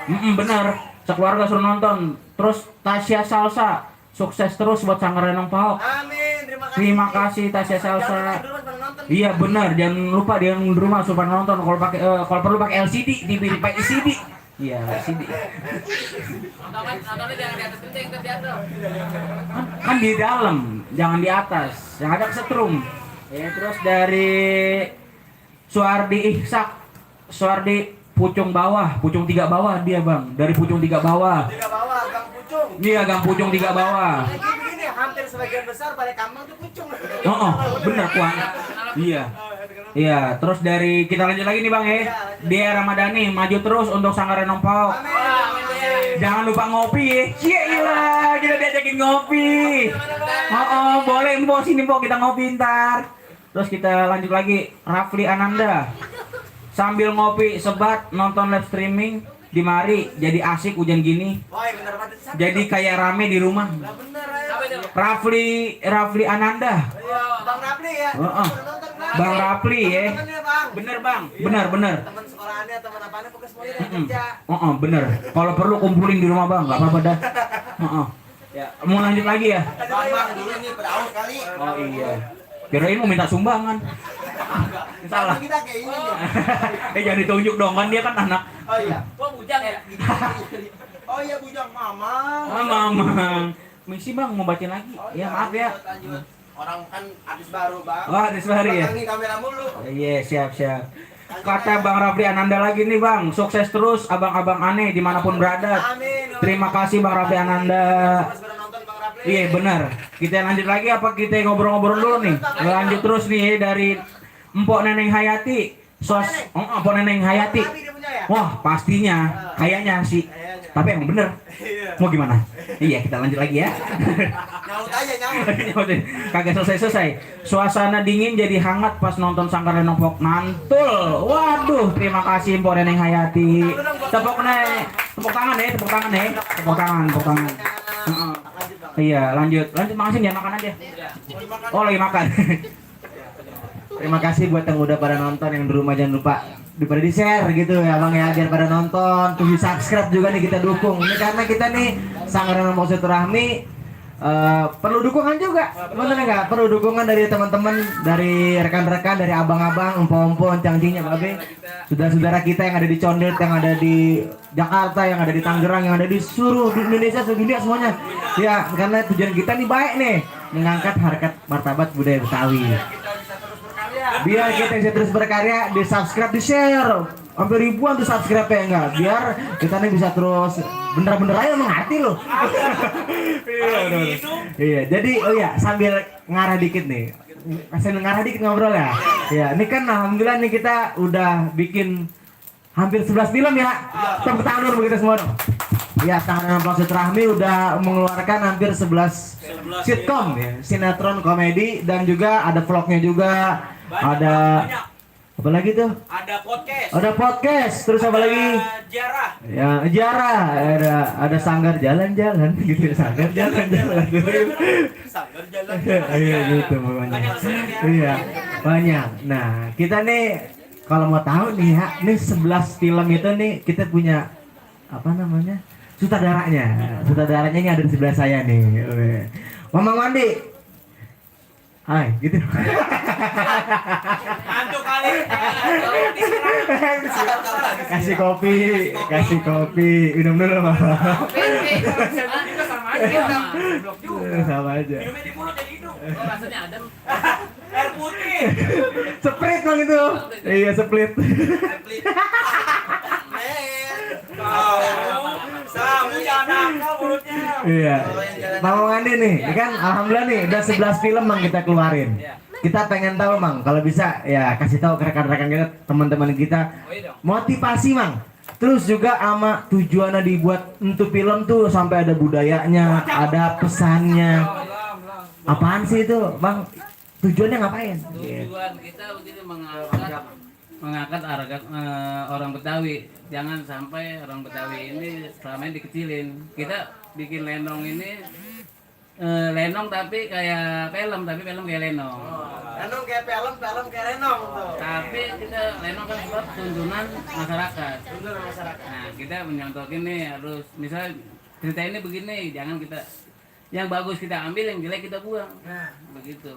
Benar. Sekeluarga suruh nonton. Terus Tasya Salsa, sukses terus buat Sanggar Nongpong. Amin. Terima kasih Tasya Salsa. Iya benar. Jangan lupa dia yang di rumah supaya nonton. Kalau perlu pakai LCD, TV pakai LCD. Iya, LCD. Nontonnya jangan di atas kencing, di atas. Kan di dalam, jangan di atas. Yang ada kesetrum. Ya, terus dari Suardi Ihsak, Suardi Pucung bawah, Pucung 3 bawah dia Bang. Dari Pucung 3 bawah. Tiga bawah, Gang Pucung. Iya, Gang Pucung 3 bawah. Begini, hampir sebagian besar pada kambang tuh pucung. Bener Kuang. Iya. Iya, terus dari kita lanjut lagi nih Bang ya. Dia Ramadhani, maju terus untuk Sanggar Nongpong. Jangan lupa ngopi ya. Iya, kita diajakin ngopi. Boleh Mbok sini Mbok kita ngopi ntar. Terus kita lanjut lagi Rafli Ananda. Sambil ngopi sebat nonton live streaming di mari jadi asik hujan gini. Jadi kayak rame di rumah. Rafli Ananda. Bang Rapli ya. Bang Rapli ya. Bener Bang. Bener. Teman sekolahannya, teman apanya pokoknya semuanya udah kerja. Bener. Kalau perlu kumpulin di rumah Bang, nggak apa-apa dah. Ya, mau lanjut lagi ya? Bang, dulu nih pada aus kali. Oh iya. Kirain mau minta sumbangan. Salah. Kita kayak ini. Jangan ditunjuk dong kan dia kan anak. Oh iya. Kok bujang ya? Oh iya bujang mama. Ah, Mamang. Misi bang, mau baca lagi? Ya maaf ya. Lanjut. Orang kan artis baru bang. Oh, ada suara ya? Pegangin kamera mulu. Iya, siap. Kata Bang Rafli Ananda lagi nih bang, sukses terus abang-abang aneh dimanapun berada. Amin. Terima kasih Bang Rafli Ananda. Terus pada nonton Bang Rafli. Iya benar. Kita lanjut lagi apa kita ngobrol-ngobrol dulu nih? Lanjut terus nih dari Empok Neneng Hayati. Empok Neneng Hayati. Tapi dia punya ya. Wah pastinya, kayaknya sih. Tapi emang bener. Mau gimana? Iya kita lanjut lagi ya. Nyaut aja nyaut. Kagak selesai. Suasana dingin jadi hangat pas nonton Sanggar Lenopok Mantul. Waduh, terima kasih Empok Neneng Hayati. Tepuk tangan ya. Tepuk tangan. Heeh. Iya, lanjut makasih ya makan aja. Oh, lagi makan. Terima kasih buat yang udah pada nonton, yang di rumah jangan lupa daripada di share gitu ya bang ya, biar pada nonton, terus di subscribe juga nih, kita dukung ini karena kita nih Sanggar Lenopok Silaturahmi perlu dukungan juga, bener nggak? Perlu dukungan dari teman-teman, dari rekan-rekan, dari abang-abang, empo-empo, encang-encingnya, babe, saudara-saudara kita yang ada di Condet, yang ada di Jakarta, yang ada di Tangerang, yang ada di seluruh Indonesia, seluruh dunia semuanya. Ya, karena tujuan kita nih baik nih, mengangkat harkat martabat budaya Betawi. Biar kita bisa terus berkarya, di subscribe, di share, hampir ribuan tuh subscribe ya enggak, biar kita nih bisa terus bener-bener aja menghati loh. Iya, jadi oh ya sambil ngarah dikit nih, ngobrol ya. Ya, ini kan alhamdulillah nih kita udah bikin hampir 11 film ya. Tepuk tangan dulu begitu semua dong. Ya, Sanggar Lenopok Silaturahmi udah mengeluarkan hampir 11 sitkom ya, sinetron komedi, dan juga ada vlognya juga. Ada apa lagi tuh? Ada podcast. Terus apa lagi? Jarah. Ya, Jarah. Ada Sanggar Jalan-Jalan gitu, Sanggar Jalan-Jalan. Sanggar jalan. Iya gitu pokoknya. Iya, banyak. Nah, kita nih kalau mau tahu nih ya, nih 11 film itu nih kita punya apa namanya? Sutradaranya ini ada di sebelah saya nih. Mamang Wandi. Hai, gitu. Antuk kali. Kasih kopi. Minum dulu, Bang. Sama aja. Minumnya di mulut jadi hidung. Rasanya adem. Air putih. Split Bang itu. Iya, split. Kamu jangan nakal mulutnya. Iya. Bang Andi nih, ini kan alhamdulillah nih udah 11 film Bang kita keluarin. Kita pengen tahu Bang, kalau bisa ya kasih tahu ke rekan-rekan kita, teman-teman kita, motivasi Bang. Terus juga ama tujuannya dibuat untuk film tuh sampai ada budayanya, ada pesannya. Apaan sih itu Bang? Tujuannya ngapain? Tujuan kita begini mengangkat harga orang Betawi. Jangan sampai orang Betawi ini selama ini dikecilin. Kita bikin lenong ini lenong tapi kayak film kayak lenong. Lenong kayak film kayak lenong tuh. Tapi kita lenong kan sebab tuntunan masyarakat. Nah, kita menyontokin nih harus misalnya cerita ini begini, jangan kita yang bagus kita ambil, yang jelek kita buang. Nah, Begitu.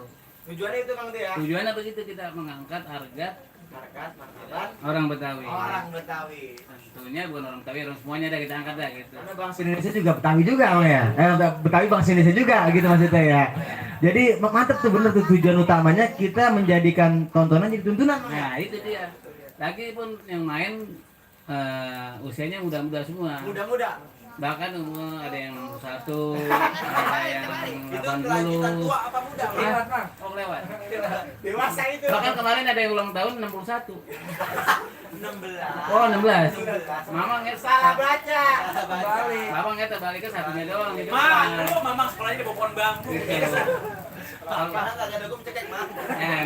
tujuannya itu Bang tuh ya. Tujuannya begitu, kita mengangkat harga Martabat orang Betawi. orang Betawi. Tentunya bukan orang Betawi, orang semuanya ada kita angkat dah gitu. Karena bangsa Indonesia juga Betawi juga Bang ya. Betawi bangsa Indonesia juga gitu maksudnya ya. Jadi mantep tuh, bener tuh, tujuan utamanya kita menjadikan tontonan jadi tuntunan. Nah itu dia. Lagi pun yang main usianya muda-muda semua. Muda-muda. Bahkan umur ada yang 1, ada yang Itu 80. lanjutan tua apa muda? Bang? Oh lewat. Dewasa itu. Bahkan kemarin ada yang ulang tahun 61. 16. Oh 16. Mama nggak Salah baca. Balik. Mama nggak terbalik ke satunya doang gitu. Mamang sekolahnya di pohon bambu. Apaan kagak ada gua cekek Mang.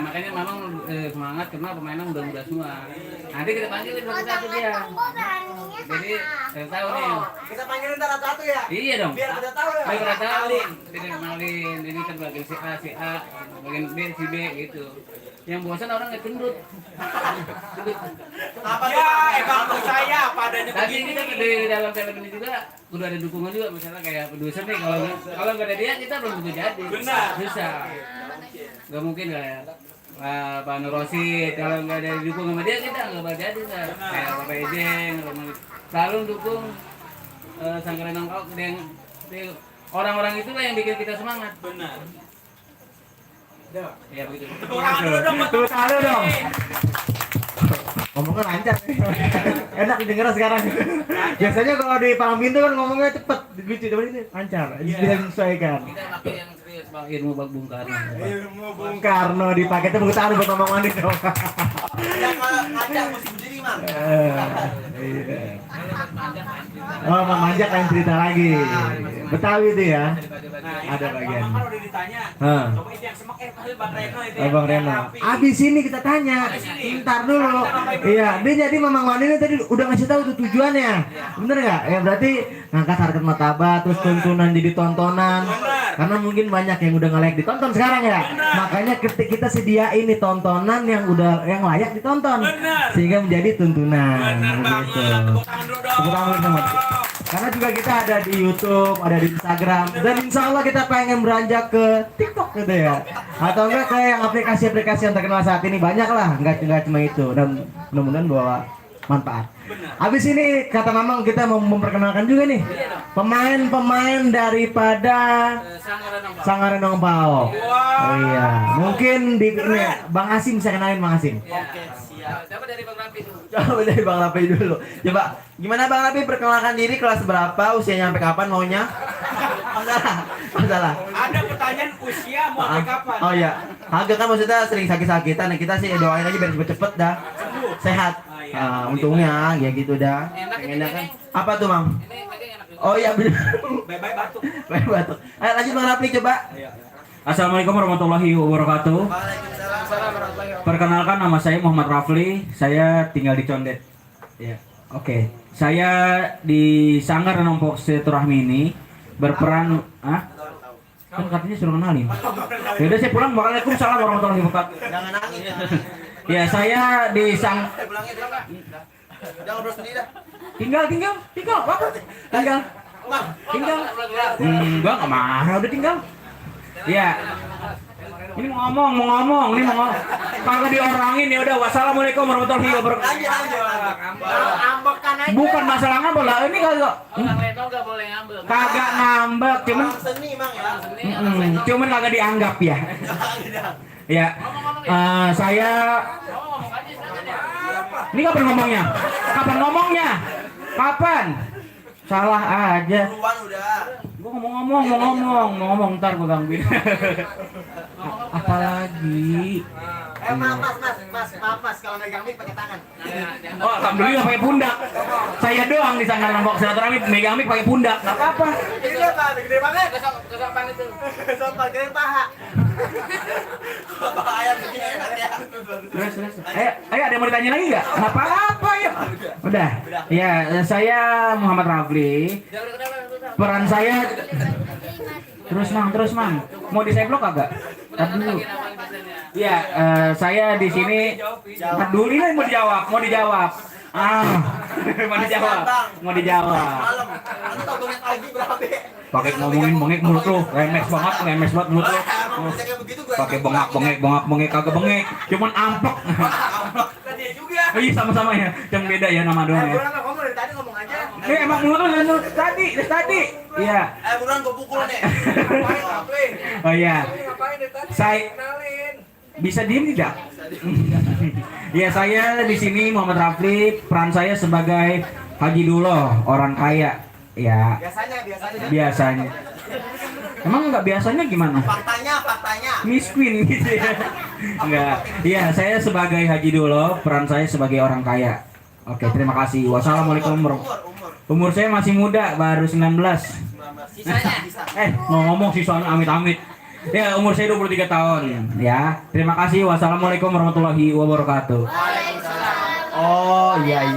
Makanya Mamang semangat karena pemainnya muda-muda semua. Nanti kita panggil satu-satu dia. Jadi saya tahu nih. Kita panggilin ntar satu ya. Iya dong. Biar kita tahu ya. Biar kita tahu. Kita kenalin. Ini kan bagian si A, bagian B, si B gitu. Yang bosan orang nggak gendut. Apa Ya, emang percaya padanya Tadi begini. kita di dalam film ini juga udah ada dukungan juga, misalnya kayak produser nih, kalau nggak ada dia kita belum tentu jadi. Benar. Susah. Nggak mungkin kayak Pak Nur Rosid, kalau nggak ada dukung sama dia kita nggak bakal jadi kan. Kayak Bapak Ejeng selalu dukung Sanggar Renong Kau orang-orang itulah yang bikin kita semangat. Benar. Ya begitu. Tepuk tangan dulu dong. Tepuk tangan dulu dong. Ngomongnya lancar. Enak didengar sekarang. Biasanya kalau di Palang Pintu kan ngomongnya cepet, lucu, tapi ini lancar, bisa disesuaikan. Kita pakai yang serius Bang, ilmu Bang Bung Karno. Ilmu Bung Karno dipakai, tepuk tangan buat omongan ini dong. Yang ngajak mesti berdiri, Mang. Iya. Oh, memanjak lain cerita lagi. Betawi itu ya. Nah, ini Ada kan bagian. Bang kan udah ditanya. Hah. Coba itu yang semak kali Bang Reno itu. Oh, Bang Reno. Abis ini kita tanya. Ntar dulu. Iya, dia jadi Mamang Wani ini tadi udah ngasih tahu tuh tujuannya. Bener nggak? Ya berarti ngangkat harkat martabat, terus tuntunan jadi tontonan. Karena mungkin banyak yang udah nge-like ditonton sekarang ya. Makanya kita sediain nih tontonan yang udah yang layak ditonton. Sehingga menjadi tuntunan. Benar Gitu. banget. Tepuk tangan dulu dong. Tepuk tangan dulu, teman. Karena juga kita ada di YouTube, ada di Instagram, dan insya Allah kita pengen beranjak ke TikTok gitu ya, atau enggak ke yang aplikasi-aplikasi yang terkenal saat ini, banyak lah, enggak cuma itu, dan mudah-mudahan bawa manfaat. Habis ini kata Mamang kita mau memperkenalkan juga nih pemain-pemain daripada Sanggar Renong Pao. Oh iya, mungkin di ini Bang Asim bisa kenalin Bang Asim. Coba dari Bang Rapi dulu. Coba dari Bang Rapi dulu. Coba, gimana Bang Rapi, perkenalkan diri, kelas berapa, usianya sampai kapan maunya? Masalah. Ada pertanyaan usia mau sampai kapan? Oh iya, Haga kan maksudnya sering sakit-sakitan, nah kita sih doain aja biar cepet-cepet dah sehat. Untungnya ya gitu dah. Enak kan? Apa tuh, Mang? Ini pakai enak juga. Oh iya benar. Bye-bye batuk. Baik batuk. Ayo lanjut Bang Rapi coba. Assalamualaikum warahmatullahi wabarakatuh. Perkenalkan, nama saya Muhammad Rafli. Saya tinggal di Condet. Ya. Oke. Saya di Sanggar Renong Pao Silaturahmi ini berperan. Kan katanya suruh kenalin. Ya udah saya pulang. Waalaikumsalam warahmatullahi wabarakatuh. Jangan nangis. Ya, saya di Pulangnya dulu. Jangan ngobrol sendiri dah. tinggal apa? Tinggal. Enggak marah, udah tinggal. Ya. Ini mau ngomong, kagak diorangin. Ya udah, wassalamualaikum warahmatullahi wabarakatuh. Bukan masalah ngambek lah, ini kagak Orang Renong nggak boleh ngambil. kagak ngambek, cuman Seni, Mang ya. cuman kagak dianggap ya. Ya, saya ini kapan ngomongnya? Kapan? Salah aja. Duluan udah. Gua mau ngomong, ntar gua gangguin. Apalagi? Mas, kalau megang mic pakai tangan. Oh, alhamdulillah pakai pundak. Saya doang di Sanggar Renong Pao Silaturahmi megang mic pakai pundak. Enggak apa-apa. Ini apa? Gede banget. Kesopan itu. Sopan keren paha. Bahaya begini ya. Terus. Ayo ada yang mau ditanya lagi nggak? Apa-apa ya. Udah. Ya, saya Muhammad Rafli. Peran saya terus mang. Mau diseblok kagak? Tadi dulu. Iya, saya di sini. Peduli lah mau dijawab. Mau dijawab. Malam. Nanti tau gue lagi berapa? Pakai ngomongin bengek mulut lu, lemes banget mulut lu. Kayak begitu gue. Pakai bengek kagak bengek, cuman ampek. Tadi juga. Oh iya sama-sama ya, yang beda ya nama doang ya. Buruan ngomong dari tadi ngomong aja. Ini emang mulut lu dari tadi. Iya. Buruan gue pukul nih. Oh iya. Ngapain dari tadi? Saya Kenalin. bisa diem tidak? Ya, saya di sini Muhammad Rafli, peran saya sebagai Haji Duloh, orang kaya. Ya, biasanya. Emang nggak biasanya gimana? Faktanya. Miskin gitu ya. Enggak. Iya, saya sebagai Haji Duloh, peran saya sebagai orang kaya. Oke, terima kasih. Wassalamualaikum warahmatullahi. Umur saya masih muda, baru 19. Mau ngomong sisanya amit-amit. Ya, umur saya 23 tahun. Ya, terima kasih. Wassalamualaikum warahmatullahi wabarakatuh. Oh iya.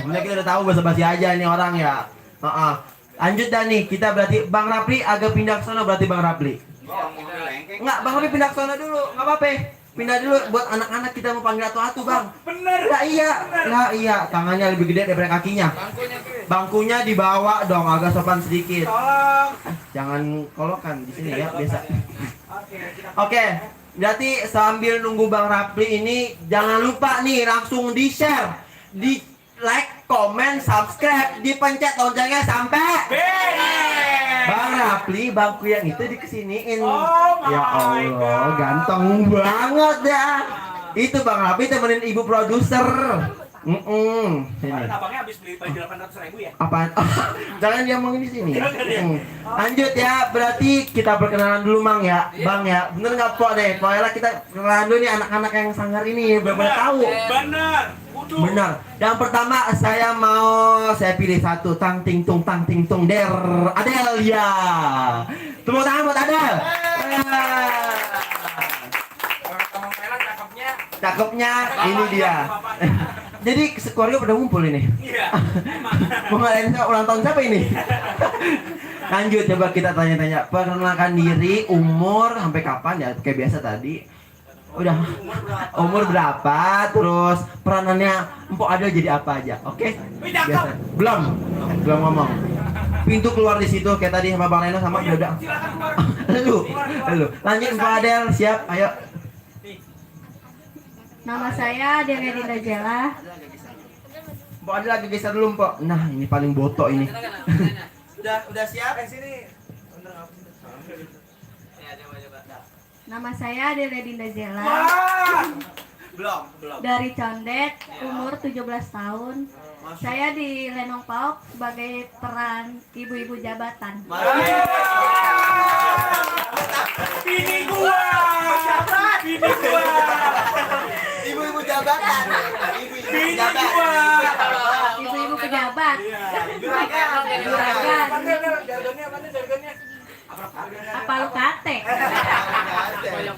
Sebenarnya kita udah tahu basa-basi aja nih orang ya. Lanjut dah nih, kita berarti Bang Rapli agak pindah ke sana, berarti Bang Rapli. Enggak, Bang Rapli pindah ke sana dulu, enggak apa-apa. Pindah dulu buat anak-anak kita mau panggil atu-atu, Bang. Bener. Lah iya, tangannya lebih gede daripada kakinya. Bangkunya dibawa dong, agak sopan sedikit. Tolong. Jangan kolokan di sini ya, biasa. Oke, berarti sambil nunggu Bang Rapli ini jangan lupa nih langsung di-share, di like, komen, subscribe, dipencet loncengnya sampai. Bang Rapli, bangku yang itu dikesiniin. Oh my Ya Allah, God. ganteng banget dah. Itu Bang Rapli temenin ibu produser. Kemarin Sini. abangnya habis beli baju 800.000 ya? Apaan? Jangan dia ngomongin di sini. Lanjut ya, berarti kita perkenalan dulu Mang ya, Bang ya. Bener nggak Po deh? Pokoknya kita perkenalan dulu nih anak-anak yang sanggar ini benar tahu. Bener. Kudu. Benar. Yang pertama saya pilih satu tang ting tung der Adelia. Tepuk tangan buat Adel. Teman Mela cakepnya. Cakepnya ini dia. Jadi keluarga pada ngumpul ini. Iya. Emang. Mau ngadain ulang tahun siapa ini? Lanjut coba kita tanya-tanya. Perkenalkan diri, umur sampai kapan ya? Kayak biasa tadi. Udah. Umur berapa? Terus peranannya Empok Adel jadi apa aja? Oke? Biasa. Belum ngomong. Pintu keluar di situ kayak tadi sama Bang Reno sama Doda. Silakan keluar. Lu. Lanjut Empok Adel, siap. Ayo. Nama saya Delia Dinda Jela. Empok Adel lagi geser dulu, Empok. Nah, ini paling botok ini. Udah siap? Sini. Ya, coba. Nama saya Delia Dinda Jela. Wah. Belum. Dari Condet, umur 17 tahun. Saya di Lenong Paok sebagai peran ibu-ibu jabatan. Bini gua. Bini gua. Ibu-ibu jabatan. Bini gua. Ibu-ibu pejabat. Juragan. Juragan. Jargonnya. Apa lu kate?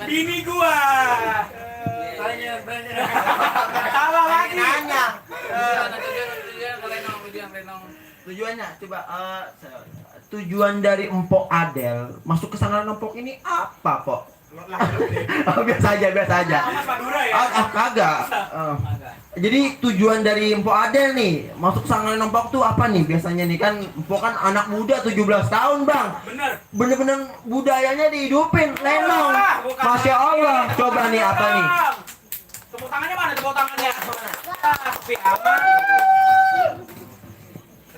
Bini gua. Salah lagi. Nanya. Renong. Tujuannya coba tujuan dari Empok Adel masuk ke sanggaran Empok ini apa, Pok? biasa aja. Mas Madura ya? Kagak. Jadi tujuan dari Empok Adel nih masuk sanggaran Empok tuh apa nih biasanya nih kan Empok kan anak muda 17 tahun, Bang. Bener. Bener-bener budayanya dihidupin, lenong. Bukan Masya Allah. Coba nih apa nih? Tepuk tangannya mana? Tepuk tangannya. Tapi aman.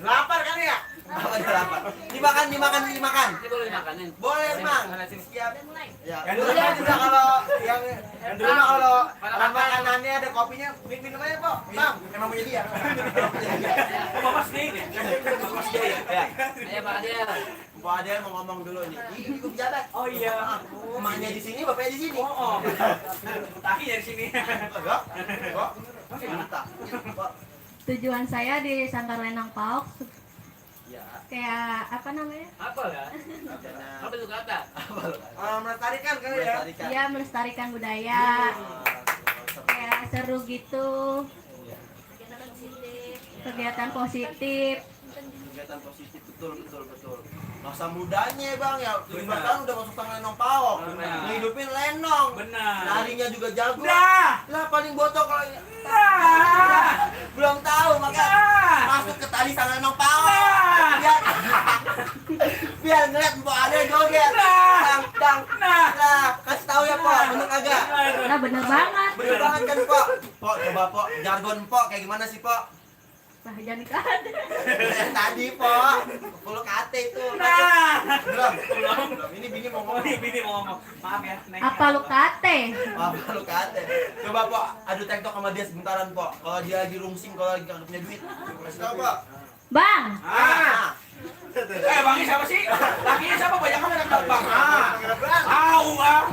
Lapar kan ya? Lapar. Dimakan. Ini boleh dimakanin. Boleh, Mang. Siap. Ya. Yang dulu mah juga kalau yang dulu mah kalau makanannya ada kopinya minum aja, Pak. Bang, emang punya dia. Bapak sendiri. Bapak sendiri ya? Ayo Pak Adel. Pak Adel mau ngomong dulu nih. Ini gue pejabat. Oh iya. Emaknya di sini, bapaknya di sini. Oh. Taki dari sini. Mantap. Tujuan saya di Sanggar Lenong Paok kayak apa namanya? Apa ya? Apa itu kata? Melestarikan kali ya. Iya, melestarikan budaya. Kayak seru gitu. Kegiatan positif. Kegiatan positif betul. Masa mudanya Bang ya, 15 tahun udah masuk sang Lenong Paok. Benar. Ngehidupin Lenong. Benar. Larinya juga jago. Dah. Lah paling botok kalau Nah. belum tahu maka masuk ke tali sang Lenong Paok. Biar ngeliat Mbak Ade joget. Dang. Nah, kasih tahu ya, Pok. Bener kagak? Nah, bener banget. Bener banget kan, Pok? Pok, coba Pok, jargon Pok kayak gimana sih, Pok? Nah, jadi kan. Tadi, Pok. Full kate itu. Belum. Ini bini mau ngomong. Bini mau ngomong. Maaf ya. Neng. Apa lu kate? Apa lu kate? Coba, Pok, adu tektok sama dia sebentaran, Pok. Kalau dia lagi rungsing, kalau lagi kagak punya duit. Kasih tahu, Pok. Bang, Bangnya siapa sih? Lakinya siapa? Banyak kan ada bang. Tahu ah.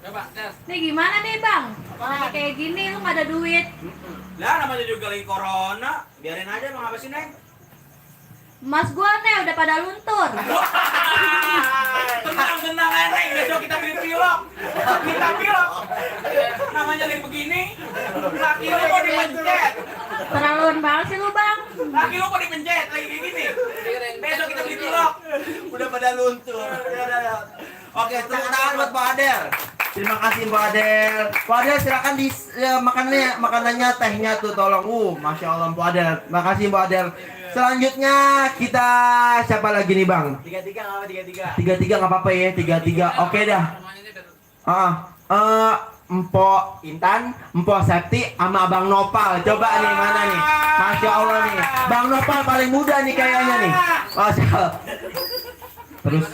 Coba, tes. nih gimana nih Bang? Lagi kayak gini lu gak ada duit. Lah namanya juga lagi corona. Biarin aja emang apa sih, Neng? Mas gua nih udah pada luntur. Tenang Neng, besok kita beli pilok. Namanya lagi begini. Laki lu kok dipencet? Terlaluan banget sih lu Bang. Laki lu kok dipencet lagi kayak gini? Besok kita beli pilok. Udah pada luntur. Oke, tepuk tangan buat Pak Adel. Terima kasih Pak Adel. Pak Adel silakan di makanannya tehnya tuh tolong. Masya Allah Pak Adel. Makasih Pak Adel. Selanjutnya kita siapa lagi nih Bang? 3-3 apa 3-3? 3-3 nggak apa-apa ya 3-3. Oke dah. Empok Intan, Empok Septi, sama Abang Nopal. Coba nih mana nih? Masya Allah nih. Bang Nopal paling muda nih kayaknya nih. Masya Allah. Terus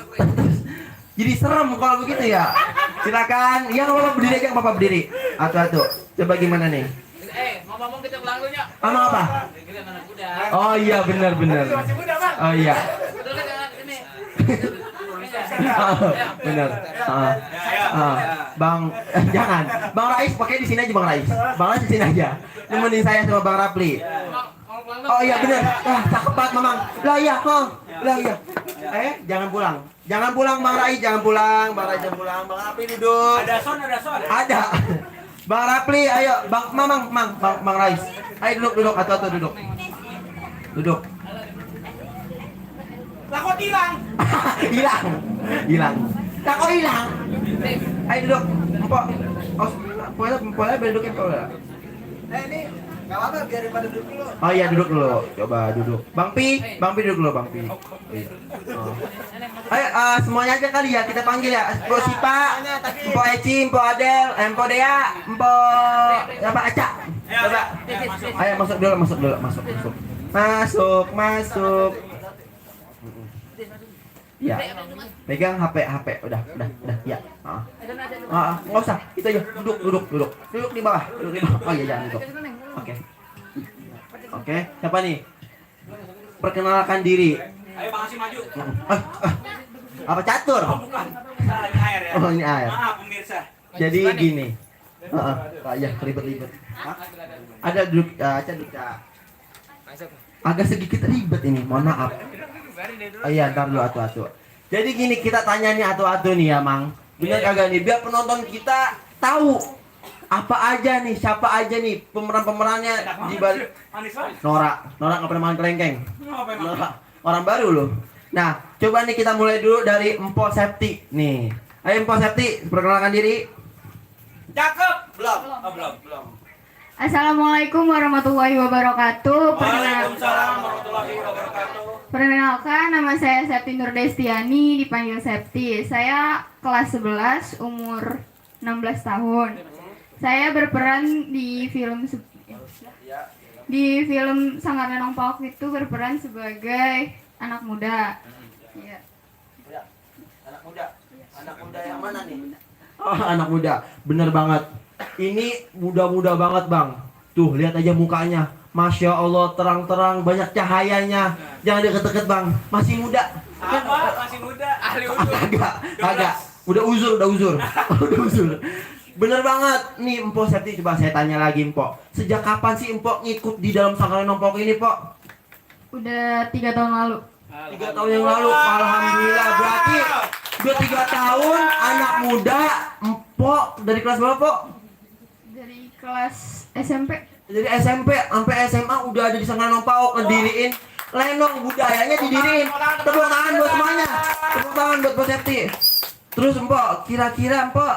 jadi serem kalau begitu ya. Silakan. Ya Bapak berdiri aja, Bapak berdiri. Atu-atu. Coba gimana nih? Ngomong kita pulang dulu ya. Sama apa? Kita mana kuda. Oh iya benar. Oh iya. Betul kan ini. Benar. Bang jangan. Bang Rais pakai di sini aja Bang Rais. Bang Rais di sini aja. Nemenin saya sama Bang Rapli. Oh iya benar. Cakep banget Mamang. Lah iya, Lah iya. Jangan pulang. Jangan pulang Bang Rais, jangan pulang. Bang Rais jangan pulang. Bang Rapli duduk. Ada son. Ada. Bang Rapli, ayo. Bang Bang Rais. Ayo duduk. Atu-atu duduk. Duduk. Lah kok hilang? Hilang. Tak kok hilang. Ayo duduk. Empok. Oh, boleh dudukin kau lah. Ini nggak apa-apa, biarin pada duduk dulu. Oh iya duduk dulu. Coba duduk. Bang Pi duduk dulu Bang Pi. Iya. Oh. Ayo semuanya aja kali ya kita panggil ya. Empok Sipa, Empok Eci, Empok Adel, Empok Dea, Empok apa Aca. Coba. Ayo masuk dulu. Masuk. Ya. Pegang HP. Udah. Ya. Nggak usah. Itu aja. Duduk di bawah. Oh iya jangan duduk. Oke. Siapa nih? Perkenalkan diri. Ayo Bang Hasim maju. Apa catur? Oh bukan. Salah ini air ya. Oh ini air. Maaf pemirsa. Jadi gini. Ya ribet. Ada duduk. Aca duduk. Agak sedikit ribet ini. Mohon maaf. Oh iya, ntar dulu atu-atu. Jadi gini kita tanya nih atu-atu nih ya, Mang. Bener kagak nih? Biar penonton kita tahu apa aja nih, siapa aja nih pemeran-pemerannya di balik Manis banget. Nora nggak pernah main kelengkeng. Kenapa emang? Nora, orang baru loh. Nah, coba nih kita mulai dulu dari Empok Septi nih. Ayo Empok Septi, perkenalkan diri. Cakep. Belum. Assalamualaikum warahmatullahi wabarakatuh. Waalaikumsalam warahmatullahi wabarakatuh. Perkenalkan, nama saya Septi Nurdestiani, dipanggil Septi. Saya kelas 11, umur 16 tahun. Saya berperan di film Sanggar Lenong Paok itu berperan sebagai anak muda. Iya. Anak muda yang mana nih? Oh, anak muda. Bener banget. Ini muda-muda banget, Bang. Tuh, lihat aja mukanya. Masya Allah, terang-terang, banyak cahayanya. Jangan deket-deket, Bang. Masih muda. Apa? Masih muda. Ahli utuh. Agak. Udah uzur. Udah uzur. Bener banget. Nih, Empok Septi, coba saya tanya lagi, Empok. Sejak kapan sih Empok ngikut di dalam Sanggar Lenong Paok ini, Pok? Udah 3 tahun lalu. 3 tahun yang lalu. Alhamdulillah. Berarti udah 3 tahun, anak muda, Empok. Dari kelas berapa, Pok? Dari kelas SMP. Dari SMP sampai SMA udah ada di Sanggar Lenong Paok, ngediriin lenong, budayanya didiriin. Tepuk tangan buat semuanya. Tepuk tangan buat Empok Septi. Terus Empok, kira-kira Empok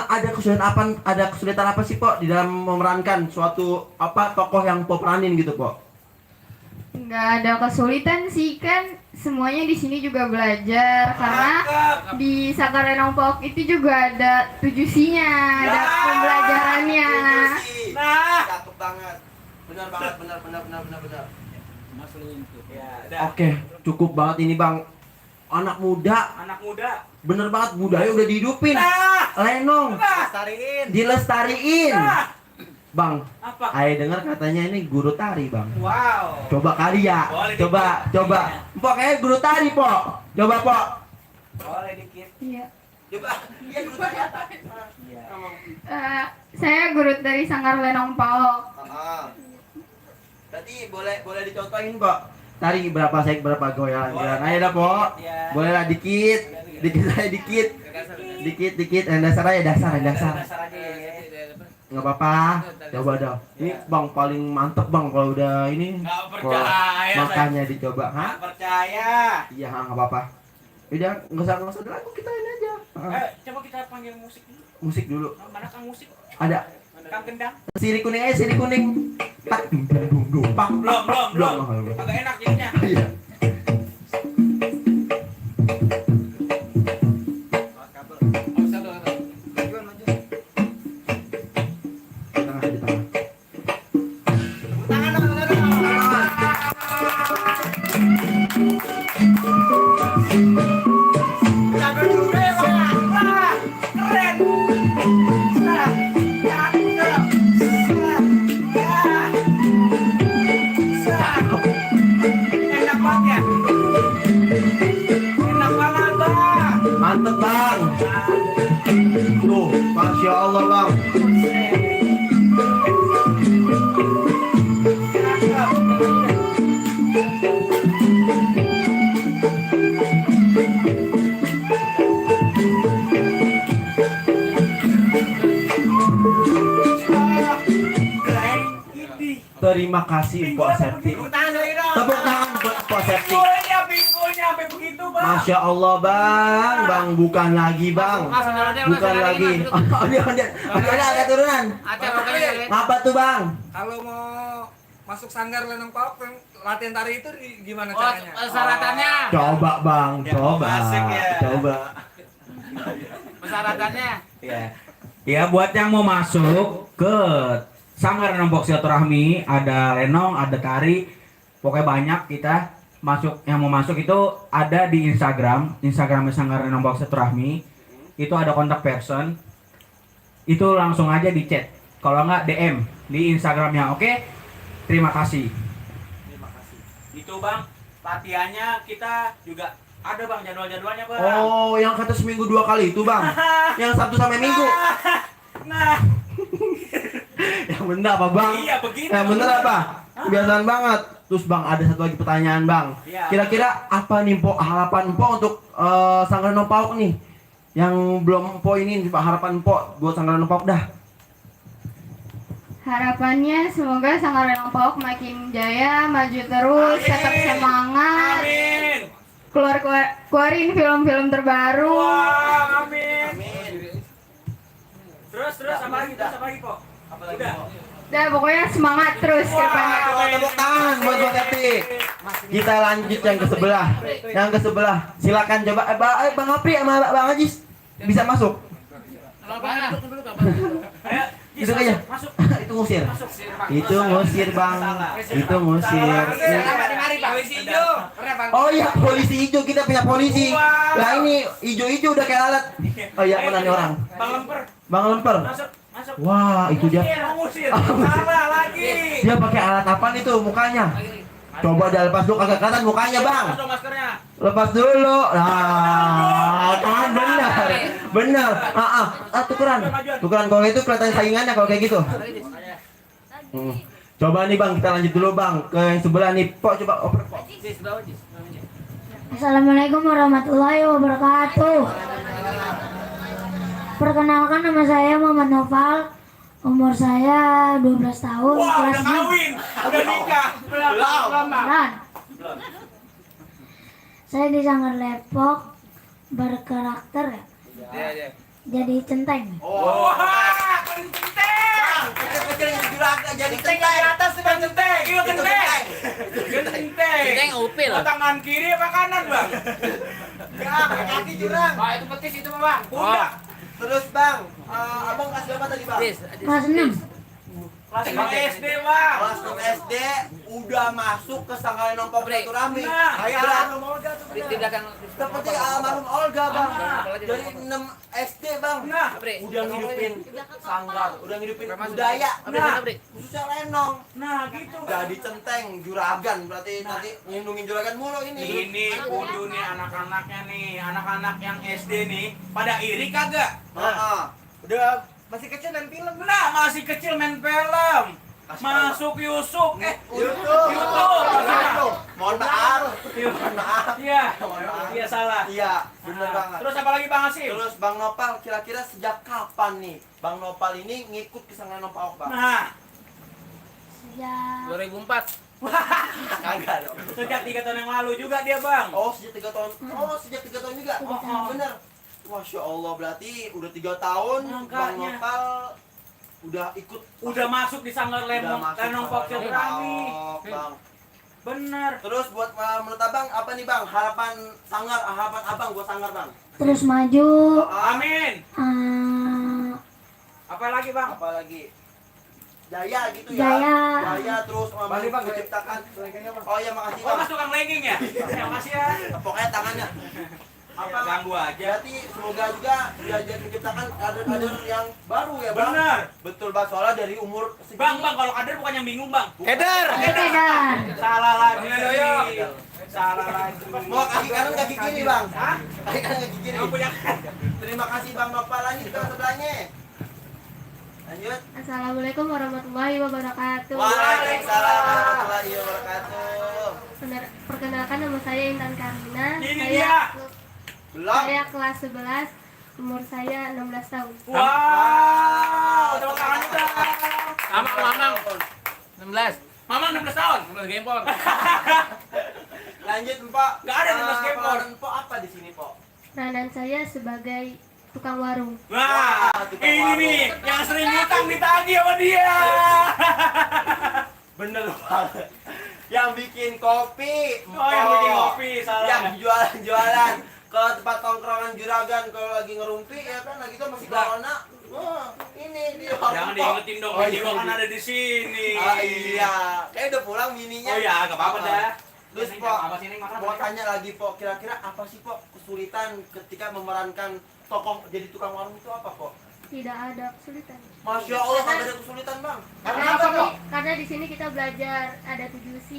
ada kesulitan apa sih Pok di dalam memerankan suatu tokoh yang Pok peranin gitu Pok? Nggak ada kesulitan sih, kan semuanya di sini juga belajar karena di Sanggar Lenong Paok itu juga ada tujusinya, ada pembelajarannya. Nah. Cakep banget. Benar banget, benar. Ya, Oke, cukup banget ini Bang. Anak muda, bener banget, budaya udah dihidupin. Lenong, dilestariin. Bang, Apa? Ayo dengar katanya ini guru tari Bang. Wow. Coba kali ya. Boleh Coba. Pok, kayak guru tari Pok. Coba Pok. Boleh dikit. Iya. Coba. Iya guru tari apa? Saya guru dari Sanggar Lenong Paok. Berarti boleh dicontohin Pok. Tari berapa goyang. Ayo dah Pok. Boleh lah dikit. Dikit. Dasar aja. Dasar aja ya. Nggak apa-apa. Coba dah. Ini Bang paling mantep Bang kalau udah ini. Nggak percaya. Makanya dicoba. Hah? Nggak percaya. Iya, nggak apa-apa. Udah, nggak usah lagu, kita ini aja. Coba kita panggil musik dulu. Musik dulu. Mana Kang musik? Ada. Kang Gendang. Siri kuning. Tak dung pak. Belum. Agak enak jadinya. Iya. Mantep bang. Tuh, masya Allah bang. Terima kasih Mpok Septi. Tepuk tangan lagi dong. Tepuk tangan buat Mpok Septi. Pinggulnya sampai begitu bang. Masya Allah bang, bukan lagi bang, bukan lagi. Ada turunan. Apa tuh bang? Kalau mau masuk sanggar Lenong Pauk, latihan tari itu gimana Oh, caranya? persyaratannya. Coba bang, coba, asik ya. coba. Persyaratannya. Ya. Ya buat yang mau masuk ke Sanggar Lenong Pauk Silaturahmi, ada lenong, ada tari, pokoknya banyak kita masuk. Yang mau masuk itu ada di Instagram Sanggar Lenong Pauk Silaturahmi. Itu ada kontak person. Itu langsung aja di chat. Kalau nggak DM di Instagramnya. Oke? Terima kasih. Terima kasih. Itu bang, latihannya kita juga ada bang jadwal-jadwalnya bang. Oh, yang kata seminggu 2 kali itu bang, yang Sabtu sampai Minggu. Nah, Yang bener apa bang? iya begitu. Yang bener apa? Kebiasaan banget. Terus bang, ada satu lagi pertanyaan bang. Iya. Kira-kira apa nih Mpok, harapan Mpok untuk Sanggar Lenong Pauk nih? Yang belum Mpok ini, harapan Mpok buat Sanggar Lenong Pauk dah. Harapannya semoga Sanggar Lenong Pauk makin jaya, maju terus, tetap semangat, Amin. keluarin film-film terbaru. Wah, amin. Terus apa lagi? Terus apa lagi kok? Udah. Dan pokoknya semangat terus ke depannya. Tepuk tangan buat Mpok Septi. Kita lanjut yang ke sebelah. Yang ke sebelah. Silakan coba Bang Apri sama Bang Ajis bisa masuk. Ayo, Itu aja. masuk. Itu ngusir. Masuk. Itu ngusir bang. Itu ngusir. Oh iya, polisi hijau, kita punya polisi. Lah ini hijau-hijau udah kayak alat. Oh iya, mana nih orang? Bang Lemper. Bang Lemper. Masuk. Wah, itu dia. Ngusir. Salah lagi. Dia pakai alat apa itu mukanya? Coba dah lepas dulu, kagak kelihatan mukanya bang. Masuk maskernya. Lepas dulu. Nah, kan benar. Benar. Tukeran. Tukeran kalau itu kelihatan saingannya kalau kayak gitu. Coba nih bang, kita lanjut dulu bang ke yang sebelah nih. Pok coba oper. Pok. Assalamualaikum warahmatullahi wabarakatuh. Perkenalkan, nama saya Muhammad Noval. Umur saya 12 tahun, Wah, kelas udah kawin. Udah nikah. Belum. 9. Saya di Sanggar Lepok berkarakter ya. Jadi centeng. Wah, kenteng. Kecil-kecil juragan jadi Kenteng di atas tuh bang kenteng. Iya kenteng. Kenteng. Kenteng upil. Tangan kiri apa kanan bang? pakai kaki jurang. Wah itu petis itu bang. Udah. Terus bang, abang kelas berapa tadi bang? Kelas 6. Kelas 5 SD bang. Kelas 6 SD udah masuk ke Sanggar Lenong Pauk Silaturahmi. Nah, Kayak almarhum Olga tuh Di bener. belakang. Seperti almarhum Olga bang. Nah. Dari 6 SD bang. Nah, Udah ngidupin sanggar, udah ngidupin budaya. Nah. Khususnya lenong. nah gitu. Jadi centeng, juragan, berarti nanti ngelindungin juragan mulu ini. Ini kudu nih anak-anaknya nih, anak-anak yang SD nih, pada iri kagak? Udah masih kecil dan film. Nah, masih kecil main film. Masuk Yusuf. YouTube. YouTube. Mohon maaf. Mohon maaf. Iya. Iya salah. Iya, bener banget. Terus apa lagi Bang Hasim? Terus Bang Nopal, kira-kira sejak kapan nih Bang Nopal ini ngikut ke Sanggar Lenong Pauk bang? Nah, Sejak 2004. Kagak dong. sejak 3 tahun yang lalu juga dia Bang. Oh sejak 3 tahun. Oh sejak 3 tahun juga. 3 tahun. Bener. Masya Allah, berarti udah 3 tahun Bang Angkanya. Nopal udah ikut. Udah masuk di Sanggar Lenong Pauk Silaturahmi. Bang. Bener. Terus buat menurut abang apa nih bang? Harapan sanggar, harapan abang buat sanggar bang? terus maju. Amin. Apa lagi Bang? Apa lagi? Jaya gitu ya. Jaya. Jaya terus Balik, Bang. menciptakan. Oh iya makasih Oh, bang. Mas tukang legging ya? Ya, makasih ya. Pokoknya tangannya. Apa ganggu aja? Berarti semoga juga dia menciptakan kader-kader yang baru ya bang. Bener. Betul bang, soalnya dari umur Bang, kalau kader bukan yang bingung, Bang. Edan. Salah lagi. Salah lagi. Mau kaki kanan kaki kiri bang. Hah? Kaki kanan kaki kiri. Yang punya Terima kasih bang Nopal, lanjut ke sebelahnya. Lanjut. Assalamualaikum warahmatullahi wabarakatuh. Waalaikumsalam warahmatullahi wabarakatuh. Perkenalkan nama saya Intan Karina. Ini Saya dia. Belum. saya kelas 11. Umur saya 16 tahun. Wow, tepuk tangan dong. Mamang 16. Mamang 16 tahun. 16 gempor. Lanjut Mpok. Nggak ada 16 gempor. Peranan Mpok apa di sini Pok? Peranan saya sebagai tukang warung. Wah, tukang ini warung. nih yang sering ngutang ditagih sama dia. Bener banget. Yang bikin kopi. Oh, yang bikin kopi, salah. Yang jualan-jualan ke tempat tongkrongan juragan kalau lagi ngerumpi ya kan lagi itu masih corona. Wah, ini dia. Jangan diingetin dong, Oh, ini iya. kan ada di sini. Ah iya. Kayak udah pulang bininya. Oh iya, enggak apa-apa dah. Terus Ini Pok, apa sih ini makan? mau tanya lagi Pok, kira-kira apa sih Pok kesulitan ketika memerankan tokoh jadi tukang warung itu apa Pok? Tidak ada kesulitan. Masya Allah, nggak ada kesulitan bang. Karena di sini kita belajar ada 7 C.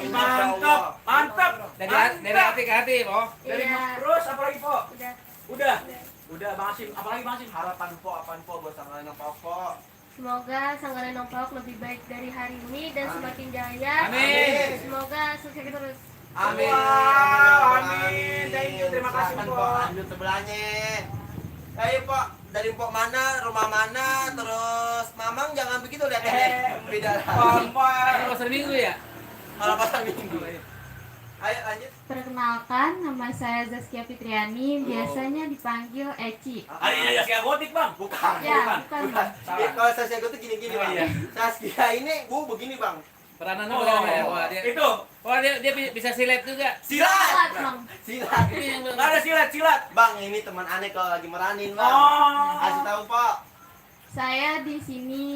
Mantap, mantap. Dari hati ke hati, Po. Dari Iya. terus apa lagi, Po? Udah. Udah. Udah, Bang Asim. Apalagi Bang Asim? Harapan Pok, apaan Pok buat sang lain Pok? Semoga Sanggaran Nongpok lebih baik dari hari ini dan semakin jaya. Amin. Semoga sukses terus. Amin. Wow, amin. Thank you, terima kasih, Silakan, Pok. Lanjut sebelahnya. Ayo Pok, dari Pok mana, rumah mana, terus Mamang jangan begitu lihatnya. Beda lagi. Kompak. Kalau seminggu ya? Malah pasang minggu. Ayo lanjut. Perkenalkan, nama saya Zaskia Fitriani, biasanya dipanggil Eci. Adiknya Zaskia Gotik, Bang. Bukan. Ya, bukan. Bukan. Salah. Kalau Saskia itu gini-gini Oh, bang. iya. Saskia ini begini bang. Peranannya Oh, bagaimana ya? Wah, dia itu. dia bisa silet juga. Silat. Bang. Silat. Ini yang Nggak ada silat. Bang, ini teman aneh kalau lagi meranin bang. Oh. Kasih tahu Pak. Saya di sini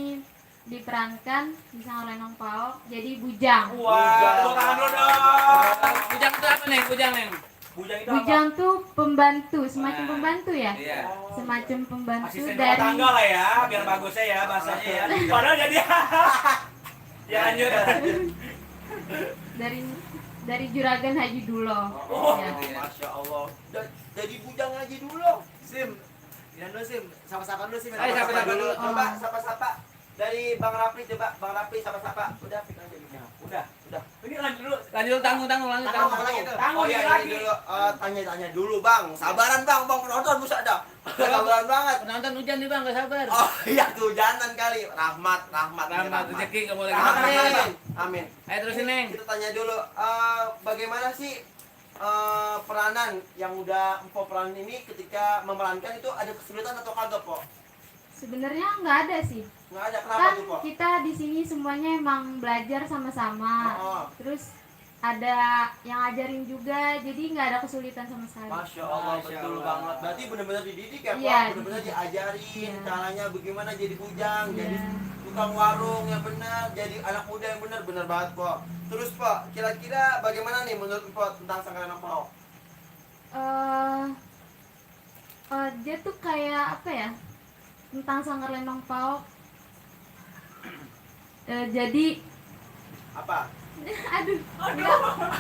diperankan di Sanggaran Nongpok jadi bujang. Wah, tepuk tangan dulu dong. Bujang itu apa nih? Bujang nih. Bujang itu apa? Bujang tuh pembantu, semacam pembantu ya? Iya. Semacam pembantu Asisten rumah dari tangga lah ya, biar bagusnya ya bahasanya ya. Padahal jadi ya lanjut. dari Juragan Haji Dulo. Oh. Ya. Masya Allah. Jadi bujang aja dulu. Sim. Ini dulu Sim. Sama-sama dulu Sim. Ayo, sapa-sapa dulu. Coba sapa-sapa. Dari Bang Rapli coba. Bang Rapli sapa-sapa. Udah, pik aja gitu. Udah. Ini lanjut dulu. Lanjut tanggung lanjut Tanggung tanggung. lagi tuh. Tanggung Oh iya, lagi. ini dulu. Tanya-tanya dulu Bang. Sabaran Bang, penonton busa dah. Sabaran banget. Penonton hujan nih Bang, enggak sabar. Oh iya, kehujanan kali. Rahmat. Rahmat rezeki enggak boleh Amin. Amin. Ayo terusin, Neng. Kita tanya dulu, bagaimana sih peranan yang udah Empok peranan ini ketika memerankan itu ada kesulitan atau kagak, Pok? Sebenarnya nggak ada sih. Nggak ada, kenapa Kan tuh, Pok? kita di sini semuanya emang belajar sama-sama. Oh. Terus ada yang ajarin juga, jadi nggak ada kesulitan sama sekali. Masya Allah, Masya betul Allah. banget. Berarti benar-benar dididik ya, Pok? Iya, Benar-benar dididik. diajarin Iya. caranya bagaimana jadi bujang, Iya. jadi tukang warung yang benar, jadi anak muda yang benar, benar banget, Pok. Terus, Pok, kira-kira bagaimana nih menurut Pok tentang Sanggaran Nongpok? Dia tuh kayak apa ya, tentang Sanggar Lenong Paok. Jadi Apa? aduh,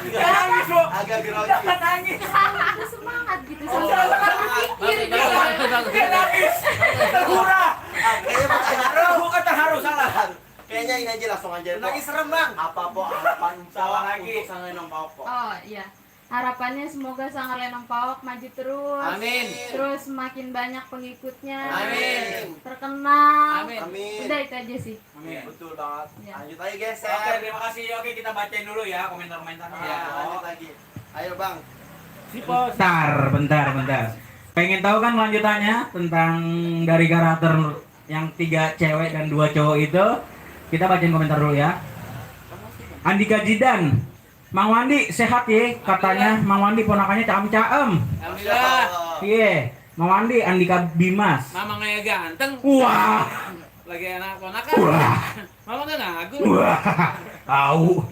Jangan nangis, Bu. Agak grogi. Jangan nangis. ada semangat gitu, Oh, mikir gitu. Jangan nangis. Terhura. Kayaknya Pok Terharu, bukan terharu, salah. Kayaknya ini aja langsung aja. Pok. Lagi serem Bang. Apa Pok harapan Salah Pok lagi. untuk Sanggaran Nongpok, Pok? Oh iya, harapannya semoga Sanggar Lenong Paok maju terus. Amin. Terus makin banyak pengikutnya. Amin. Terkenal. Amin. Amin. Udah itu aja sih. Amin. Betul banget. Ya. Lanjut aja guys. Oke, terima kasih. Oke, kita bacain dulu ya komentar-komentarnya. Ya, lanjut lagi. Ayo Bang. Bentar. Pengen tahu kan lanjutannya tentang dari karakter yang 3 cewek dan 2 cowok itu? Kita bacain komentar dulu ya. Andika Jidan, Mang Wandi sehat ya katanya. Mang Wandi ponakannya caem-caem. Alhamdulillah. Iya, Mang Wandi Andika Bimas. Mama kayak ganteng. Wah, Lagi anak ponakan. wah, Mama kan ngaku. wah, tahu.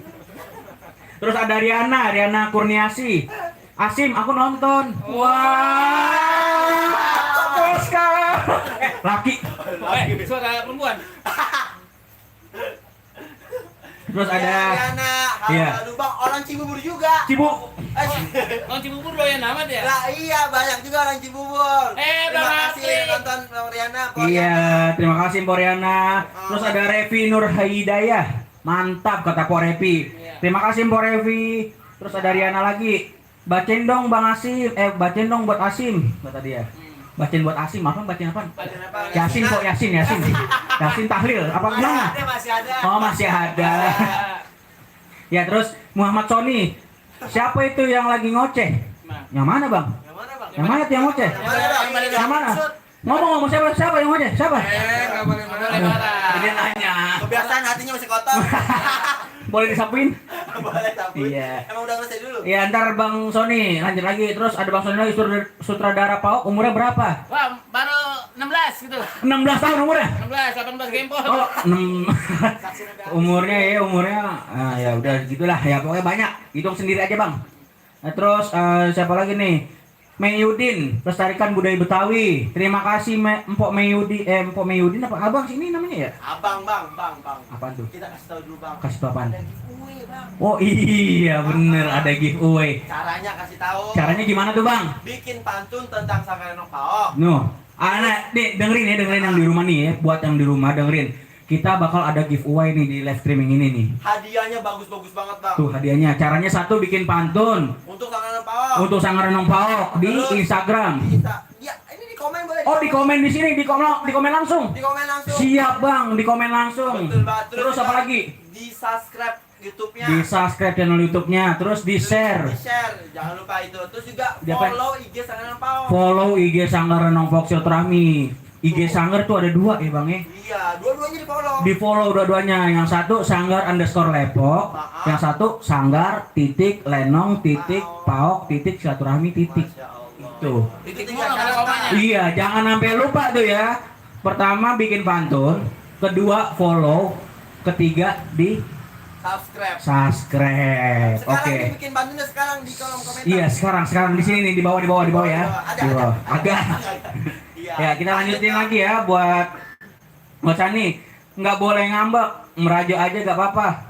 Terus ada Riana Kurniasi. Asim, aku nonton. Wah, Oscar. Laki. Suara perempuan. Terus ada Riana, Iya. Aduh bang, orang Cibubur juga. Cibu. Kalau Cibubur doyan amat ya? Lah iya, banyak juga orang Cibubur. Bang Terima kasih Apri. udah nonton Bang Riana. Iya, terima kasih Mpok Riana. Terus ada Revi Nur Hidayah. Mantap kata Mpok Revi. Terima kasih Mpok Revi. Terus ada Riana lagi. Bacain dong Bang Asim. Bacain dong buat Asim kata dia. Bacain buat Asim, apa bacain apa? Yasin kok, Yasin. Yasin tahlil, apa gimana? Masih ada. Oh masih ada. Ya terus Muhammad Sony. Siapa itu yang lagi ngoceh? Yang mana bang? Yang mana bang? Yang mana tuh yang ngoceh? Yang mana? Ngomong siapa yang ngoceh? Siapa? Nggak boleh marah. Dia nanya. Kebiasaan hatinya masih kotor. Boleh disapuin? Boleh tapi. Iya. Emang udah selesai dulu. Ya ntar Bang Sony lanjut lagi. Terus ada Bang Sony lagi sutradara PAOK, umurnya berapa? Wah, baru 16 gitu. 16 tahun umurnya? 16, 18 gempol. Oh, 6. umurnya ya udah gitulah ya, pokoknya banyak. Hitung sendiri aja bang. Nah, terus siapa lagi nih? Meyudin, Pelestarikan Budaya Betawi. Terima kasih Mpok Meyudin. Mpok Meyudin apa abang sini namanya ya? Abang bang. Apaan tuh? Kita kasih tahu dulu bang. Kasih tau apaan? Ada giveaway bang. Oh iya bener, ada giveaway. Caranya kasih tahu. Caranya gimana tuh bang? Bikin pantun tentang Sanggar Lenong PAOK. Anak, nih dengerin yang di rumah nih ya, buat yang di rumah dengerin. Kita bakal ada giveaway nih di live streaming ini nih. Hadiahnya bagus-bagus banget bang. Tuh hadiahnya. Caranya satu bikin pantun Untuk Sanggar Lenong PAOK. untuk Sanggar Lenong PAOK di Terus, Instagram. Bisa. Ya ini di komen boleh. Oh di komen di sini, di komen langsung. Di komen langsung. Siap bang, di komen langsung. Betul banget. Terus apa lagi? Di subscribe YouTube-nya. Di subscribe channel YouTube-nya, terus di share. Di share, jangan lupa itu. Terus juga Diapain? follow IG Sanggar Lenong PAOK. Follow IG Sanggar Lenong PAOK Silaturahmi. IG Sanggar tuh ada 2 ya bang ya. Iya, dua-duanya di follow. Di follow dua-duanya. Yang satu Sanggar_Lepok, yang satu Sanggar_Lenong_PAOK Silaturahmi. Masya Allah. Tuh. Itu Mulu nggak ada komanya. Iya, jangan sampai lupa tuh ya. Pertama bikin pantun, kedua follow, ketiga di subscribe. subscribe. Sekarang Oke. ini bikin bantunya sekarang di kolom komentar. Iya, sekarang di sini nih, di bawah ya. Ada. Di bawah. Agak. Iya. Ya, kita lanjutin lagi ya buat Sani. Nggak boleh ngambek, merajuk aja gak apa-apa.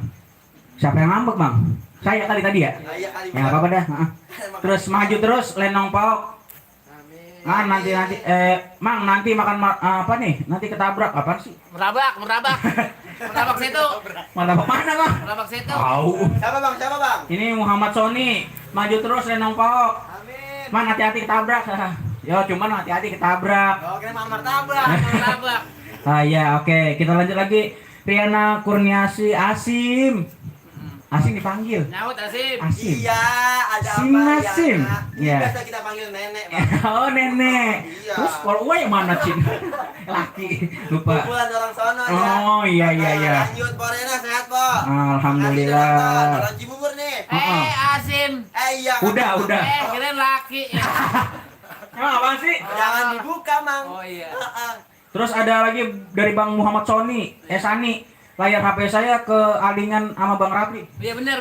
Siapa yang ngambek, Bang? Saya kali tadi ya? Iya kali. Ya nggak apa-apa dah. Terus maju terus Lenong PAOK. Amin. Nanti Mang nanti makan apa nih? Nanti ketabrak apa sih? Merabak situ. Martabak mana, Bang? Merabak situ. Tahu. Siapa bang? Ini Muhammad Sony. Maju terus Lenong PAOK. Amin. Mang hati-hati ketabrak. Yo, cuman hati-hati ketabrak. Oke, Mamar tabrak. Merabak. Ya, oke. Kita lanjut lagi. Riana Kurniasi Asim. Asim dipanggil. Nyaut Asim. Asim. Iya, ada Sim apa Nasim. ya? Ini Iya. biasa kita panggil nenek, Bang. Oh, nenek. Iya. Terus kalau gue yang mana, Cin? Laki. Lupa. Kumpulan orang sono ya. Oh, iya. Lanjut, Po Rena sehat, Po. Alhamdulillah. Orang Cibubur nih. Asim. Iya. Udah. Kirain laki. Emang apaan sih? Jangan dibuka, Mang. Oh iya. Terus ada lagi dari Bang Muhammad Sony, Sani. Layar HP saya ke alingan sama Bang Rapli. Iya benar.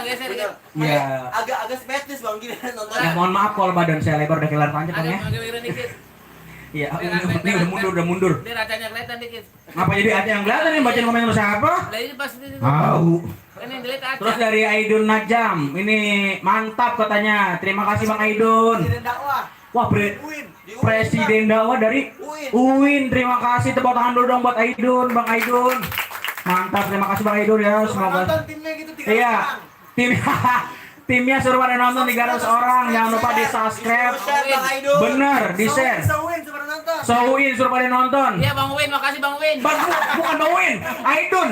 Geser dikit. Iya. Agak spetis, Bang, gini nonton. Ya mohon maaf kalau badan saya lebar udah kelar panjang Bang ya. Agak mikirin dikit. Iya, ini udah mundur. Dia racanya kelihatan dikit. Apa jadi ada yang kelihatan nih bacain komen siapa? Lah ini pas itu. Tahu. Ini delete aja. Terus dari Aidun Najam, ini mantap katanya. Terima kasih Bang Aidun. Presiden dakwah. Wah, Presiden dakwah dari UIN. Terima kasih, tepuk tangan dulu dong buat Aidun, Bang Aidun. Mantap, terima kasih Bang Aidun ya. Semoga. Nonton timnya gitu 3 Iya. orang. Timnya suruh pada nonton 300 orang. Jangan lupa di subscribe. Share, Bang Aidun. Bener, di share. Sewin suruh nonton. So UIN suruh pada nonton. Iya Bang Win, makasih Bang Win. Bukan Bang Win, Aidun.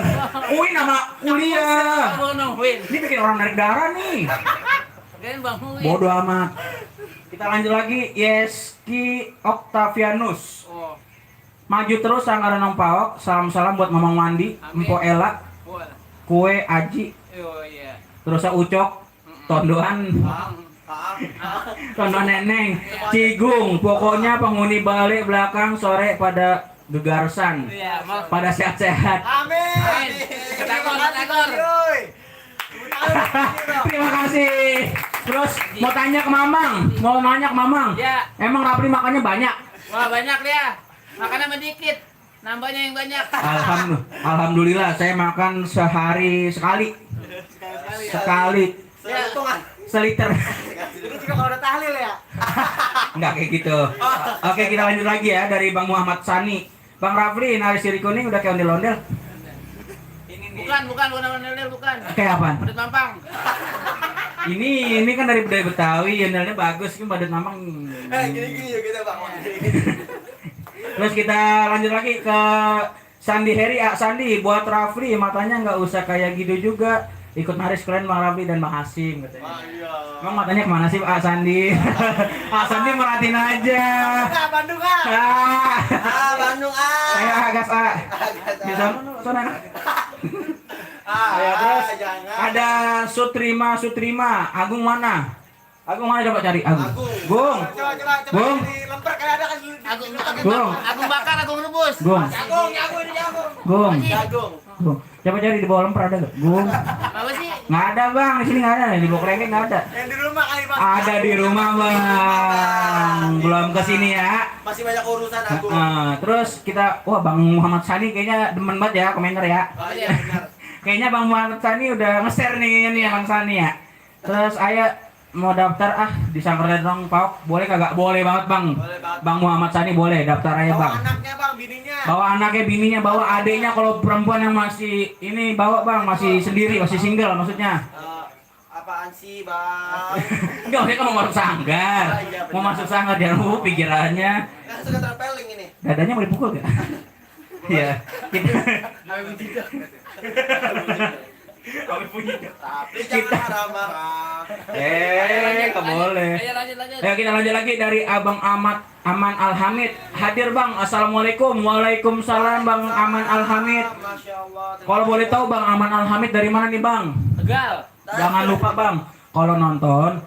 UIN nama kuliah. Bang Win. Ini bikin orang narik darah nih. Kirain Bang Win. Bodoh amat. Kita lanjut lagi. Yeski Octavianus. Oh. Maju terus Sanggar Lenong PAOK. Salam-salam buat Mamang Wandi, Amin. Mpo Ela, Boleh. Kue Aji, Oh iya. terus Ucok, Tondoan, Tondoan Neneng, Cigung. Pokoknya penghuni balik belakang sore pada gegarsan, Iya, mau. pada sehat-sehat. Amin. Ketakor. Terima kasih. Terus mau tanya ke Mamang, mau nanya ke Mamang. Ya. Emang Rapli makannya banyak? Wah banyak dia. Makannya sedikit. Nambahnya yang banyak. Alhamdulillah, saya makan sehari sekali. Sekali. Ya, hitungan. Seliter. Itu juga kalau udah tahlil ya. Enggak kayak gitu. Oke, kita lanjut lagi ya dari Bang Muhammad Sani. Bang Rafli, nari siri kuning udah kayak ondel-ondel. Bukan ondel-ondel bukan. Kayak apaan? Badut mampang. Ini kan dari budaya Betawi, ondelnya bagus, kan badut mampang. Gini-gini yuk kita bang. Terus kita lanjut lagi ke Sandi Heri. Sandi, buat Rafli matanya nggak usah kayak gitu juga. Ikut nari sekalian Bang Rafli dan Bang Hasim katanya. Emang matanya kemana sih Pak Sandi? Pak Sandi merhatiin aja. Bandung ah. Bandung ah. Saya Agas A. Di sana. Ya, terus ada Sutrima. Agung mana? Agung mana coba cari? Agung. Gung. Coba Gung. di lemper kayak ada kan. Gung. Agung bakar, agung rebus. Gung. Jagung ini jagung. Gung. Jagung. Gung. Coba cari di bawah lemper ada gak? Gung. Apa sih? Nggak ada bang, di sini nggak ada. Di bawah kerengkeng nggak ada. Yang di rumah kali bang. Ada di rumah bang. Belum kesini ya. Masih banyak urusan aku. Terus kita, wah Bang Muhammad Sani kayaknya demen banget ya komentar ya. Oh iya benar. Kayaknya Bang Muhammad Sani udah nge-share nih ya Bang Sani ya. Terus ayah mau daftar di Sanggar Lenong Paok, boleh kagak? Boleh banget bang. Boleh banget. Bang Muhammad Sani boleh daftar aja Bawa bang. anaknya bang, bininya. Bawa anaknya, bininya, bawa adiknya kalau perempuan yang masih ini bawa bang, masih sendiri, masih single maksudnya. Apaan sih bang? Enggak, dia kan mau masuk sanggar. Oh, iya, benar. Mau masuk sanggar dia pikirannya. Kan suka traveling ini. Dadanya mau dipukul gak? Iya. Tapi jangan marah-marah. Nggak boleh. Ayo lanjut. Ayo kita lanjut lagi dari Abang Aman Alhamid. Hadir bang. Assalamualaikum. Waalaikumsalam Bang Aman Alhamid. Masya Allah. Kalau boleh tahu Bang Aman Alhamid dari mana nih bang? Tegal. Jangan lupa bang, kalau nonton,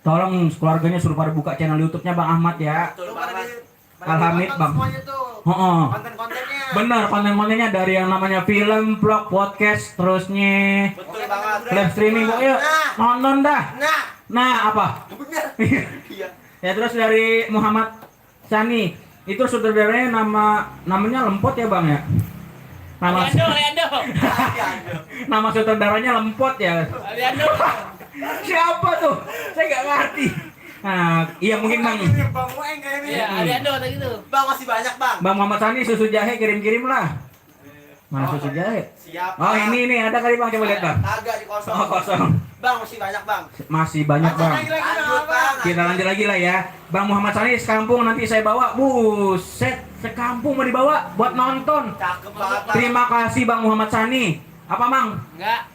tolong keluarganya suruh pada buka channel YouTube-nya Bang Ahmad ya. Betul banget. Alhamid bang. Semuanya tuh. Oh, Konten-kontennya. bener, konten-kontennya dari yang namanya film, vlog, podcast, terusnya Betul banget. live streaming. Yuk nonton dah. Nah apa? Bener. Iya. Ya terus dari Muhammad Sani, itu saudaranya namanya Lempot ya bang ya? Aliando. Nama saudaranya Lempot ya. Aliando. Siapa tuh? Saya nggak ngerti. Nah, iya mungkin bang. Bang Mueng kayak ini. Iya, Aliando tadi gitu. Bang masih banyak bang. Bang Muhammad Sani susu jahe kirim lah. Mana susu jahe? Siap. Oh ini ada kali bang, coba lihat bang. Agak di kosong. Oh kosong. Bang masih banyak bang. Masih banyak bang. Lanjut bang. Kita lanjut lagi lah ya. Bang Muhammad Sani sekampung nanti saya bawa. Buset, sekampung mau dibawa buat nonton. Cakep banget. Bang. Terima kasih Bang Muhammad Sani. Apa Bang? Enggak.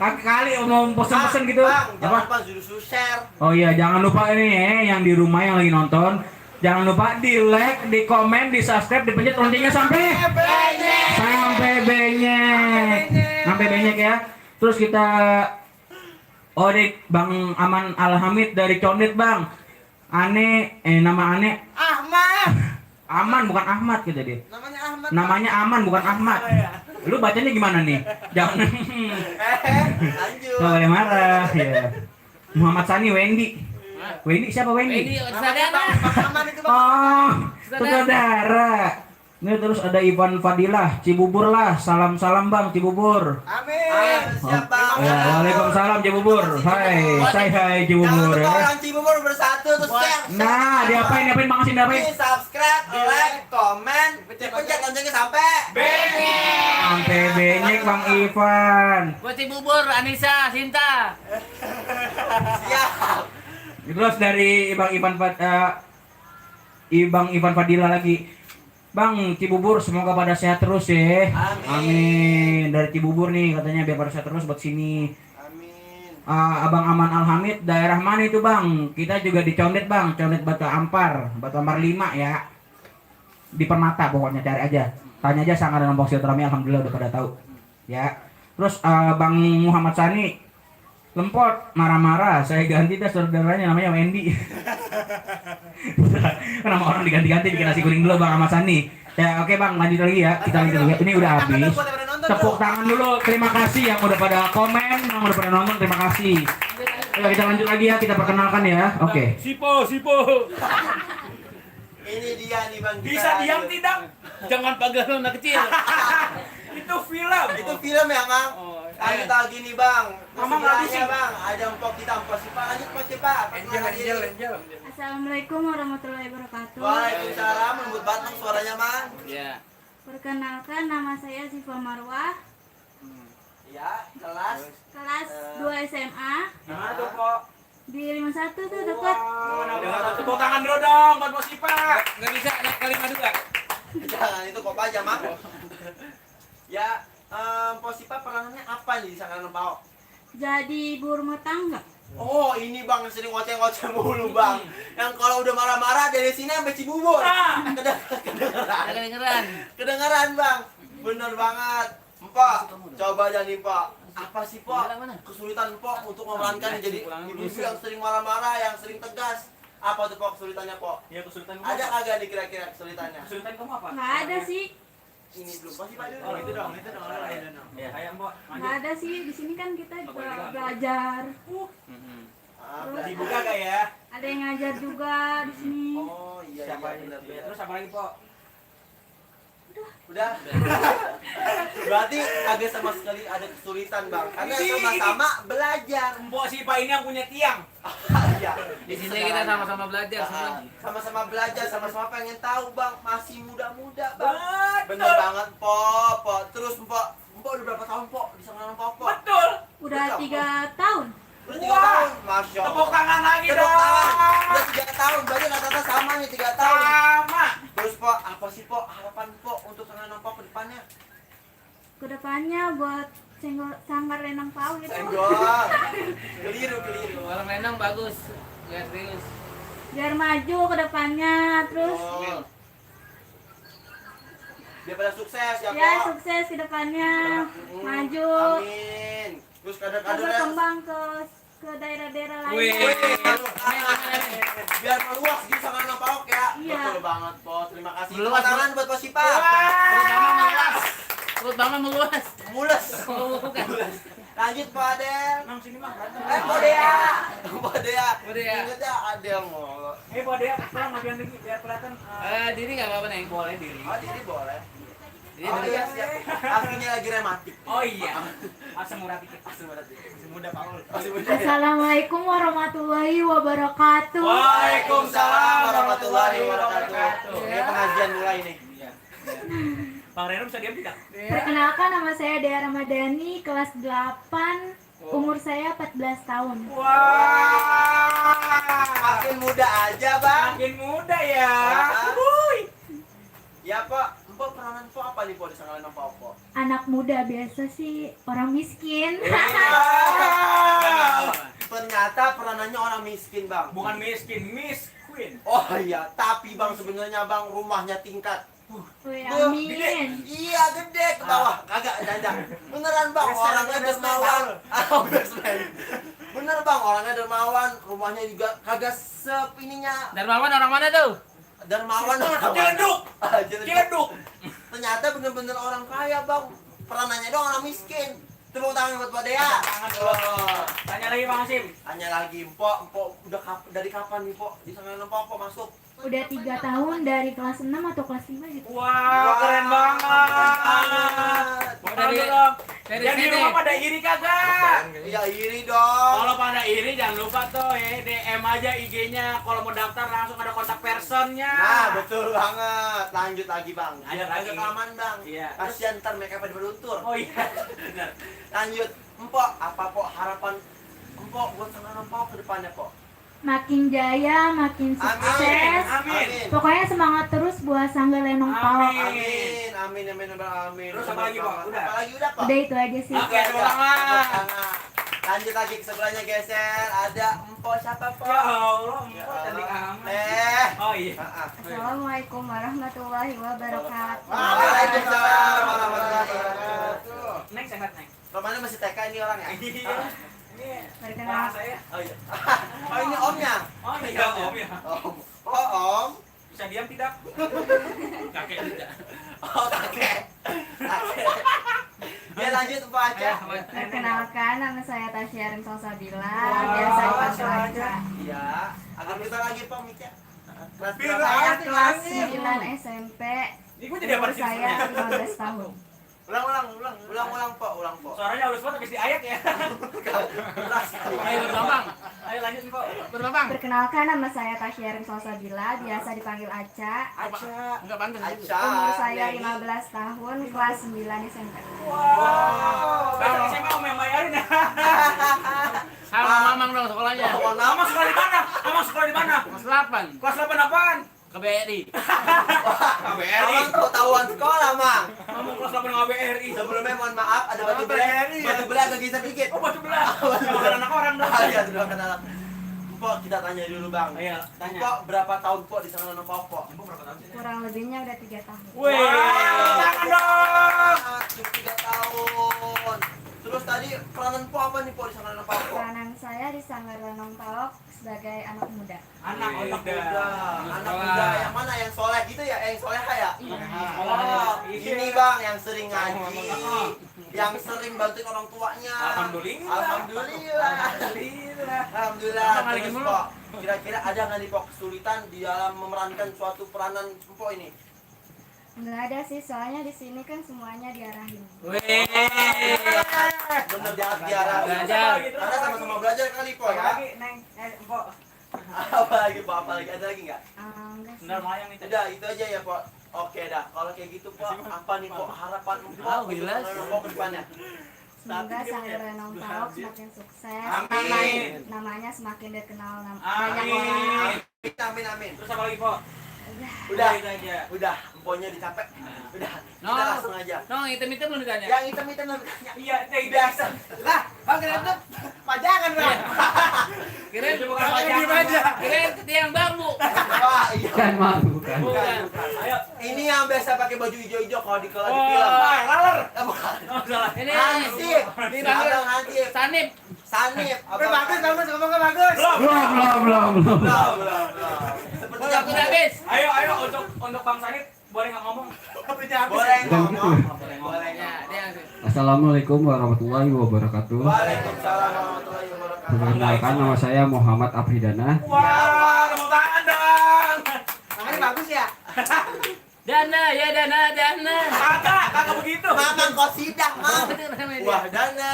Kali mau pesen-pesen gitu. Bang, jangan Apa? lupa suruh share. Oh iya, jangan lupa ini ya, yang di rumah yang lagi nonton. Jangan lupa di like, di komen, di subscribe, dipencet loncengnya sampai benyek ya. Terus kita Bang Aman Alhamid dari Condet bang. Nama aneh Ahmad. Aman bukan Ahmad gitu deh. Namanya Ahmad. Namanya Aman bukan Ahmad. Lu bacanya gimana nih? Jangan. Lanjut. Nggak boleh marah ya. Muhammad Sani Wendy. Wendy siapa Wendy? Ini saudara. Aman itu bang. Oh, saudara. Ini terus ada Ivan Fadilah, Cibubur lah. Salam-salam Bang Cibubur. Amin. Siap bang. Ya, waalaikumsalam Cibubur. Hai Cibubur Jangan lupa ya. orang Cibubur bersatu terus share. Nah, diapain Bang Hasim Di subscribe, di like, komen, dipencet loncengnya sampai Sampai benyek Bang Ivan. Buat Cibubur, Anissa, Sinta. siap. Terus dari Ibang Ivan Fadila lagi. Bang Cibubur semoga pada sehat terus ya. Amin. Dari Cibubur nih katanya biar pada sehat terus buat sini. Amin. Abang Aman Alhamid daerah mana itu bang? Kita juga di Condet bang, Condet Batu Ampar 5 ya. Di Permata pokoknya cari aja. Tanya aja Sanggar Lenong Paok Silaturahmi, alhamdulillah udah pada tahu. Ya. Terus Bang Muhammad Sani Lempot marah-marah, saya ganti dah saudaranya namanya Wendy. Nama orang diganti-ganti bikin nasi kuning dulu Bang Ahmad Sani. Ya oke Bang, lanjut lagi ya. Kita lanjut lagi. Ini udah habis. Tepuk tangan dulu. Terima kasih yang udah pada komen, yang udah pada nonton. Terima kasih. Ya, kita lanjut lagi ya. Kita perkenalkan ya. Oke. Sipo. Ini dia nih bang. Bisa diam tidak? Jangan pagar anak kecil. Itu film. Itu film ya bang. Lanjut lagi nih bang. Mama nggak Sebelahnya bising. bang, ada empok kita empok si Pak. Lanjut Pak si Pak. Angel. Assalamualaikum warahmatullahi wabarakatuh. Waalaikumsalam, lembut banget suaranya man. Ya. Perkenalkan, nama saya Siva Marwah, Ya, kelas. kelas 2 SMA Gimana tuh, Pok? di 51 tuh dekat. Tepuk tangan dulu dong buat Bos Ipa. Nggak bisa naik kali madu nggak? Jangan itu kok aja mak. Ya, Posipa peranannya apa nih di Sanggar Pao? Jadi ibu rumah tangga. Oh ini bang sering ngoceh-ngoceh mulu bang. Yang kalau udah marah-marah dari sini sampai Cibubur. Kedengeran. Kedengeran. Kedengeran bang. Bener banget. Mpok, coba aja nih Pak. Apa sih Pak kesulitan Pak untuk memerankan jadi ibu-ibu yang sering marah-marah, yang sering tegas? Apa tuh Pak kesulitannya Pak? Ya kesulitan kamu. Ada kagak nih kira-kira kesulitannya? Kesulitan kamu apa? Nggak ada sih, Ini belum pasti Pak dulu. Oh, itu dong. Ya, ayo, Mbok. nggak ada sih. Di sini kan kita juga belajar. Dibuka gak ya? Ada yang ngajar juga di sini. Oh iya Siapa iya aja? benar Ya, benar. terus apa lagi, Pok? Udah. Berarti agak sama sekali ada kesulitan bang. Karena sama-sama belajar. Mbok si Pak ini yang punya tiang. Iya. Di sini kita sama-sama belajar semua. Sama-sama belajar, sama-sama pengen tahu bang. Masih muda-muda bang. Betul. Bener banget po. Terus Mpok udah berapa tahun po di Sanggar Pao po? Betul. Udah 3 tahun. Udah 3 tahun. Masya Allah. Tepuk tangan lagi Tepuk dong. tangan. Udah 3 tahun. Berarti rata-rata sama nih 3 tahun. Sama. Terus po, apa sih po harapan po untuk Sanggar Pao ke depannya? Kedepannya buat Sanggar Lenong Pau gitu. Senggol. Keliru. Orang Lenong bagus. Nggak serius. Biar maju ke depannya, terus Oh. Biar pada sukses ya, ya Pak. sukses ke depannya, maju, Amin. Terus terus kader-kadernya berkembang ke daerah-daerah Wih. lainnya. biar meluas di Sanggar Pao ya. Iya. Betul banget, Po. Terima kasih. Meluas, Tepuk tangan buat Posipa. Perut mama meluas. Mules. Oh, bukan. Lanjut, Pak Adel. Nang sini mah. Pak Dea. Pak Dea. Pak Dea. Ingat ya Adel mulu. Pak Dea, pulang majuan lagi biar kelihatan. Diri nggak apa-apa nih. Boleh diri. Oh, ini boleh. Diri Oh dulu. iya, siap. Akhirnya lagi rematik. Oh iya. Asam urat dikit. Muda Paul. Masih muda. Assalamualaikum warahmatullahi wabarakatuh. Waalaikumsalam warahmatullahi wabarakatuh. Ini pengajian mulai nih. Bang Reno bisa diam tidak? Perkenalkan, nama saya Dea Ramadhani, kelas 8, umur saya 14 tahun. Wah. Makin muda aja, Bang. Makin muda ya. Ah. Wuih. Ya, Pak. Empok peranan Empok apa nih, Po, di Sanggar Pao, Po? Anak muda biasa sih, orang miskin. Wow. Ternyata peranannya orang miskin, Bang. Bukan miskin, Miss Queen. Oh iya, tapi Bang sebenarnya Bang rumahnya tingkat. Wih, Tuh, amin. Iya, gede ke bawah. Kagak dandan. Beneran Bang, orangnya dermawan. Oh, basement. Bener Bang, orangnya dermawan, rumahnya juga kagak sepininya. Darmawan orang mana tuh? Dermawan. Ciledug. Ciledug. Ternyata bener-bener orang kaya Bang. Peranannya dong orang miskin. Tepuk tangan buat Pak Dea. Tanya lagi Bang Hasim. Tanya lagi, Empok udah dari kapan nih, Pok? Di Sanggar Pao masuk? Udah 3 tahun dari kelas 6 atau kelas 5 gitu. Wow, keren banget. Dari Yang di sini. rumah pada iri kagak? Ya iri dong. Kalau pada iri jangan lupa tuh ya DM aja IG-nya. Kalau mau daftar langsung ada kontak personnya. Nah, betul banget. Lanjut lagi, Bang. Lanjut Agak lagi. kelamaan, Bang. Iya. Kasihan ntar mereka pada beruntur. Oh iya, benar. Lanjut. Empok, apa Pok harapan Empok buat Sanggar Pao ke depannya, Pok? Makin jaya, makin sukses. Amin. Pokoknya semangat terus buat Sanggar Lenong Pau. Amin. Amin. Terus apa lagi, Pok? Udah? Apa lagi udah, Pok? Udah itu aja sih. Oke, tepuk tangan. Lanjut lagi ke sebelahnya geser. Ada Empok siapa, Pok? Ya Allah, Ya Empok cantik Allah. amat. Oh iya. Assalamualaikum warahmatullahi wabarakatuh. Waalaikumsalam warahmatullahi wabarakatuh. Neng sehat, Neng. Romana masih TK ini orang ya? Iya. Ini Perkenalkan. saya. Oh iya. Oh ini omnya? Oh iya, Om ya. Om. Oh om. Bisa diam tidak? Kakek tidak. Oh kakek. Ya lanjut Pak Aca. Perkenalkan, nama saya Tasya Ring Salsabila, Wow, biasa dipanggil Tasya. Aca. Iya. Agar kita lagi Pak Mika. Kelas Bila berapa? Saya Aca. kelas 9 SMP, Ini gue jadi apa umur di sini? saya 15 tahun. Ulang, Pak. Suaranya halus banget habis di ayat ya. Ayo berbang. Ayo lanjut Pak. Berbang. Perkenalkan, nama saya Tasyarin Salsabila, biasa dipanggil Aca. Enggak pantas. Umur saya 15 tahun, kelas 9 SMP. Besok saya mau bayarin ya. Sama Mamang dong sekolahnya. Mama sekolah di mana? Mama sekolah di mana? Kelas 8. Kelas 8 apaan? KBRI. KBRI. Abang tuh tahuan sekolah, Mang. Kamu kelas 8 KBRI. Sebelumnya mohon maaf, ada batu belah agak geser dikit. Oh, batu belah. Bukan anak orang dong. Iya, sudah kenal. Pok, kita tanya dulu, Bang. Iya, tanya. Pok, berapa tahun Pok di sana nonton Pok? Kurang lebihnya udah 3 tahun. Wih, tangan dong. 3 tahun. Terus tadi peranan Pok apa nih Pok di sana nonton Pok? Peranan saya di Sanggar Lenong Paok sebagai anak muda. Anak muda. Anak muda yang mana? Yang soleh gitu ya? Yang soleha ya? Iya. Oh, ini Bang yang sering ngaji, yang sering bantuin orang tuanya. Alhamdulillah. Alhamdulillah. Terus Pok, kira-kira ada nggak nih Pok kesulitan di dalam memerankan suatu peranan Pok ini? Enggak ada sih, soalnya di sini kan semuanya diarahin. Wih. Bener jangan diarah. Belajar. Karena sama-sama belajar kali Pok ya. Neng, Pok. Apa lagi Pok? Apa lagi? Ada lagi nggak? Enggak sih. Benar mayang itu. Udah itu aja ya Pok. Oke dah. Kalau kayak gitu Pok, apa nih Pok harapan Pok untuk Pok ke depannya? Semoga Sanggar Lenong Paok semakin sukses. Amin. Namanya semakin dikenal banyak Amin. orang. Amin. Terus apa lagi, Pok? Udah. Itu aja. Udah, emponya dicapek. Udah. No. Kita langsung aja. No, item-item belum ditanya. Yang hitam-hitam nanti tanya. Iya, itu Biasa. Lah, Bang kira itu pajangan Bang. Kirain Itu bukan pajangan. pajangan aja. Kirain tiang bambu. Wah, iya. Kan malu kan. Bukan. Ayo. Ini yang biasa pakai baju hijau-hijau kalau di film. Laler. Bukan. Oh, salah. Ini Hansip. Ini Abang Hansip. Sanip. Sanip. Bagus, ngomongnya bagus. Belum. Belum. Sepertinya Waktu habis. Ayo untuk Bang Sanit boleh nggak ngomong? boleh ngomong. Boleh. Ya, dia ngasih. Assalamualaikum warahmatullahi wabarakatuh. Waalaikumsalam warahmatullahi wabarakatuh. Perkenalkan, nama saya Muhammad Afridana. Wah, tepuk tangan dong. Tangannya bagus ya? Dana, ya dana. Kakak begitu. Mamang kosidah, Mam. Wah, dana.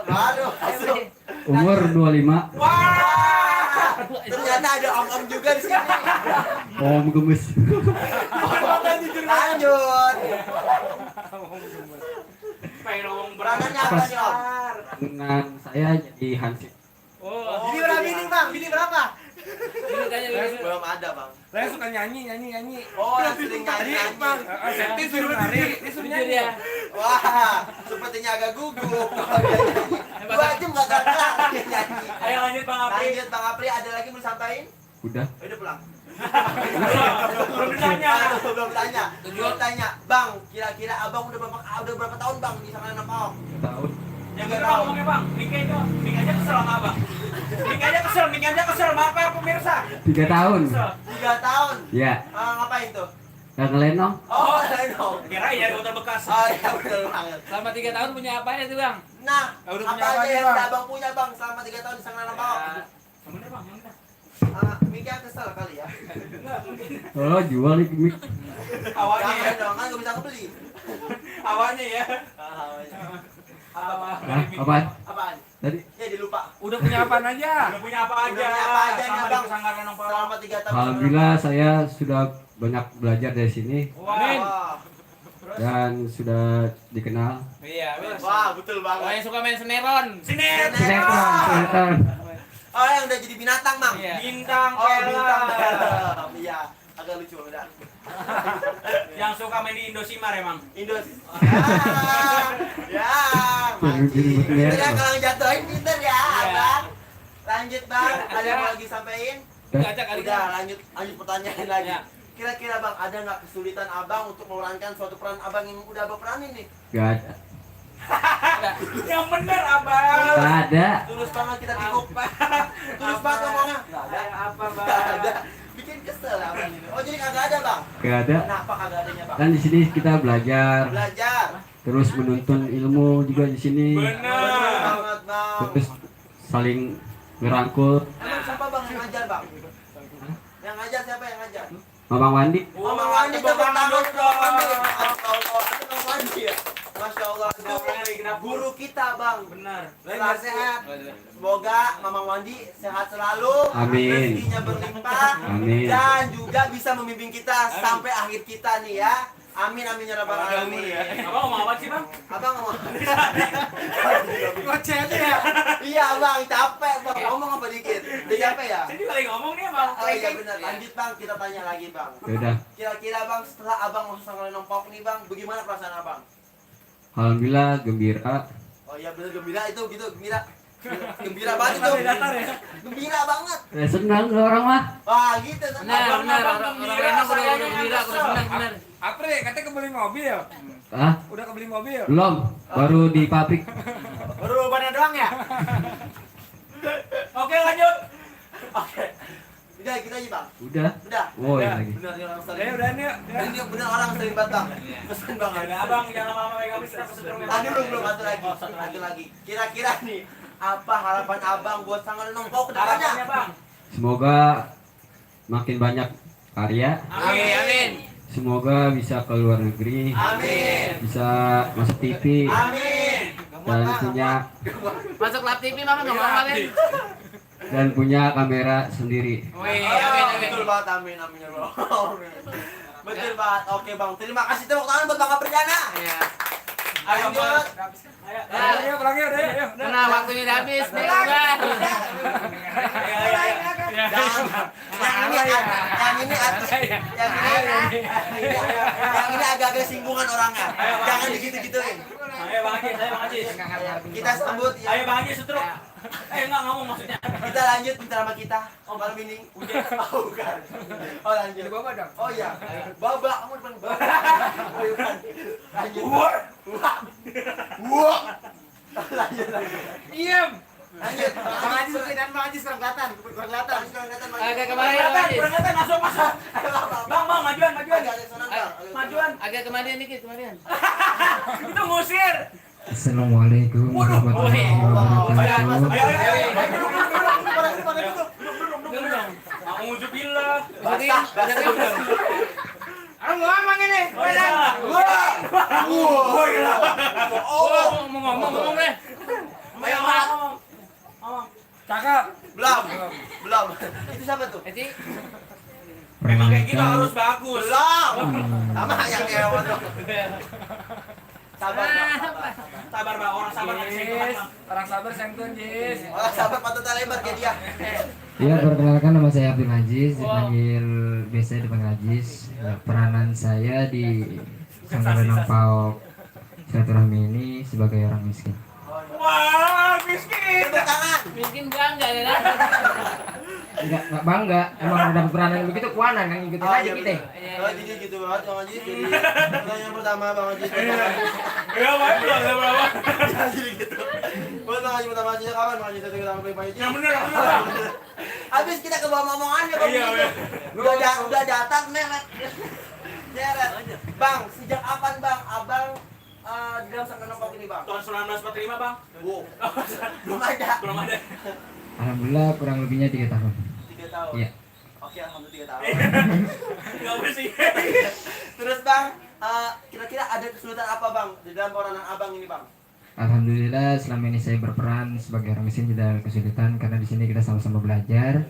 Baru masuk. Umur 25. Wah. Ternyata ada om-om juga di sini. Om gemes. Lanjut. Pengen ngomong Peranannya apa nih, Om? Dengan saya jadi Hansip. Oh, Bini berapa ini, Bang? Bini berapa? Ini tanya dulu. Belum ada, Bang. Saya suka nyanyi. Oh, yang sering nyanyi. Senti suruh nari, dia suruh Jujur nyanyi. ya. Wah, sepertinya agak gugup. Kalau dia nyanyi. 2 jam nggak kelar dia nyanyi. Ayo lanjut Bang Apri. Lanjut, Bang Apri. Ada lagi mau disampaikan? Udah. Udah pulang. Belum ditanya. Belum tanya. Bang, kira-kira Abang udah berapa tahun, Bang, di sana anak Paok? Tahun. Yang bener Bang ngomongnya Bang. Mik aja kesel sama Abang. Mik aja kesel. Maaf ya pemirsa. 3 tahun. 3 tahun. Ya. Ngapain tuh? Yang ngelenong. Oh, Lenong. Kirain ya kota bekas. Oh iya betul banget. Selama 3 tahun punya apa ya tuh, Bang? Nah, Udah apa punya apa aja nih, yang Bang? udah Abang punya, Bang, selama 3 tahun di sana anak Paok? Yang bener Bang, yang bener. Miknya kesel kali ya. Oh, jual nih mik. Awalnya ya. Jangan dong, kan gak bisa kebeli. Awalnya ya. Hah? Apaan? Apaan? Tadi Ya dilupa. Udah punya apaan aja? Udah punya apa aja? Udah punya apa aja nih, Sama di Bang? Pesanggar Lenong Paok. Selama 3 tahun. alhamdulillah saya sudah banyak belajar dari sini Amin. Wah. dan sudah dikenal. Iya, betul. Wah, betul Oh, banget. yang suka main seneron. Sinetron. Oh, yang udah jadi binatang, Mang. Iya. Bintang Oh, bintang film. film. Iya, agak lucu udah. Yang suka main di Indosimar emang. Indos. Ya, Jadi Pinter ya sinetron. kalau jatuhin pinter ya, Bang. Lanjut, Bang. Ada yang mau lagi sampein? Acak kali Udah, lanjut pertanyaan lagi. Ya. Kira-kira Bang, ada nggak kesulitan Abang untuk memerankan suatu peran Abang yang udah Abang peranin nih? Gak ada. Yang bener Abang. Gak ada. Tulus banget kita tikuk. Tulus banget ngomongnya. Nggak ada. Apa Nggak ada. Bikin kesel Abang ini. Oh, jadi kagak ada, Bang? Gak ada. Kenapa kagak adanya, Bang? Kan di sini kita belajar, Belajar. terus menuntun ilmu juga di sini, Bener Bener. banget, Bang. terus saling ngerangkul. Emang siapa Bang yang ngajar, Bang? Yang ngajar siapa yang ngajar? Mamang Wandi. Mama Wandi tepuk tangan dong. Mama Wandi ya. Masya Allah. Guru kita bang. Benar. Selalu sehat. Semoga Mama Wandi sehat selalu. Amin. Rezekinya berlimpah. Amin. Dan juga bisa membimbing kita sampai akhir kita nih ya. Amin amin ya rabbal alamin. Abang ngomong apa sih bang? Abang ngomong. Kocenya ya. Iya bang, capek bang. Ngomong apa dikit? Udah capek ya? Saya juga lagi ngomong nih bang. Oh iya benar. Lanjut bang, kita tanya lagi bang. Udah. Kira-kira bang setelah abang masuk Sanggar Lenong Pop nih bang, bagaimana perasaan abang? Alhamdulillah gembira. Oh iya benar gembira itu gitu gembira. Gembira banget itu. Gembira banget. Senang orang mah. Wah gitu. Benar, orang enak udah gembira, udah senang benar. Apri, katanya kebeli mobil. Ah, Udah kebeli mobil. belum. Baru di pabrik. Baru badan doang ya? Oke lanjut. Oke. Udah kita aja bang. Udah. Udah. Woi lagi. Benar dia orang Ya sering. udah nih. Ini benar orang sering banget bang. Pesan bang. Ada abang jangan lama-lama pegang habis kita pesetrum. Belum satu lagi. Kira-kira nih apa harapan abang buat Sanggar Lenong Pop kedepannya? Harapannya bang. Semoga makin banyak karya. Amin. Semoga bisa ke luar negeri. Amin. Bisa masuk TV. Amin. Dan punya Masuk Lab TV mama nggak mau kalian. dan punya kamera sendiri. Wih, Oh, amin. betul banget, amin ya bro. Betul banget. Oke bang, terima kasih tepuk tangan buat Bang Perdana. Iya. Lanjut. Ayo pulang yuk, deh. Yuk. Nah, waktunya udah habis. Nih, keluar. Yang ini agak-agak singgungan orangnya. Jangan digitu-gituin. Ayo bang Haji, saya bang Haji. Kita sambut ya. Ayo bang Haji setruk. Enggak ngomong maksudnya. Kita lanjut drama kita. Oh malam ini. Oh bukan. Oh lanjut. Bawa dong. Oh iya. Baba, kamu depan baba. Oh iya. Lanjut. Wah. Lanjut. Diam. Lanjut. Bang Haji dan Bang Haji sekarang kelihatan. Agak kemarin Kurang Haji. kelihatan, masuk. Bang majuan. Majuan. Agak kemarin dikit kemarin. Itu ngusir. Assalamualaikum warahmatullahi wabarakatuh. Alhamdulillah. Aku ngomong ini. Ngomong deh. Ayo ngomong. Cakep. Belum. Itu siapa tuh? Eci. Memang kayak gitu harus bagus. Belum. Sama yang hewan tuh. Sabar. Sabar bang, orang sabar nggak bisa Jis. Orang sabar sengkun, Jis. Orang sabar patutnya lebar kayak dia. Ya, perkenalkan nama saya Abdul Aziz, dipanggil biasa dipanggil Aziz. Peranan saya di Sanggar Lenong Pop Silaturahmi ini sebagai orang miskin. Wah, miskin. Tepuk tangan. Miskin bangga ya. Enggak bangga, emang ada peranan begitu kuanan yang ikutin aja kita. Oh, jadi gitu banget Bang Haji. Jadi pertanyaan pertama Bang Haji. Ya, baik belum berapa? Jadi gitu. Buat Bang Haji pertama Haji kapan Bang Haji satu kita sampai Bang Haji. Yang bener. Habis kita ke bawah omongannya Bang. Iya. Udah datang meret. Nyeret. Bang, sejak kapan Bang abang di dalam Sanggar Lenong Pop ini Bang? Tahun 1945 bang. Wow. Belum ada. Belum ada. Alhamdulillah kurang lebihnya 3 tahun. 3 tahun. Iya. Oke, alhamdulillah 3 tahun. Gak bersih. Terus Bang, kira-kira ada kesulitan apa Bang di dalam peranan abang ini Bang? Alhamdulillah selama ini saya berperan sebagai orang miskin tidak ada kesulitan karena di sini kita sama-sama belajar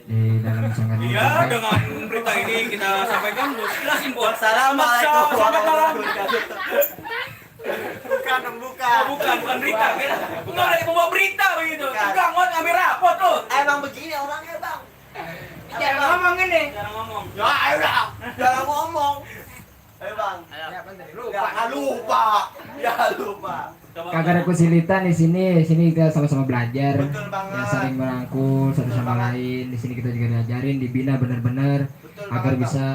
di dalam Sanggar Lenong Iya, Pop. dengan berita ini kita sampaikan jelasin buat. Assalamualaikum warahmatullahi wabarakatuh. Bukan. Bukan berita. Bukan lagi membawa berita begitu. Bukan. Tukang buat ngambil rapot tuh. Emang begini orangnya Bang. Jangan ngomong ini. Jangan ngomong. Ya udah, jangan ngomong. Ayo Bang. Ya, bentar. Jangan lupa. Kagak ada kesulitan di sini. Sini kita sama-sama belajar. Betul banget. Ya, saling merangkul satu sama lain. Di sini kita juga diajarin, dibina benar-benar Betul agar banget, bisa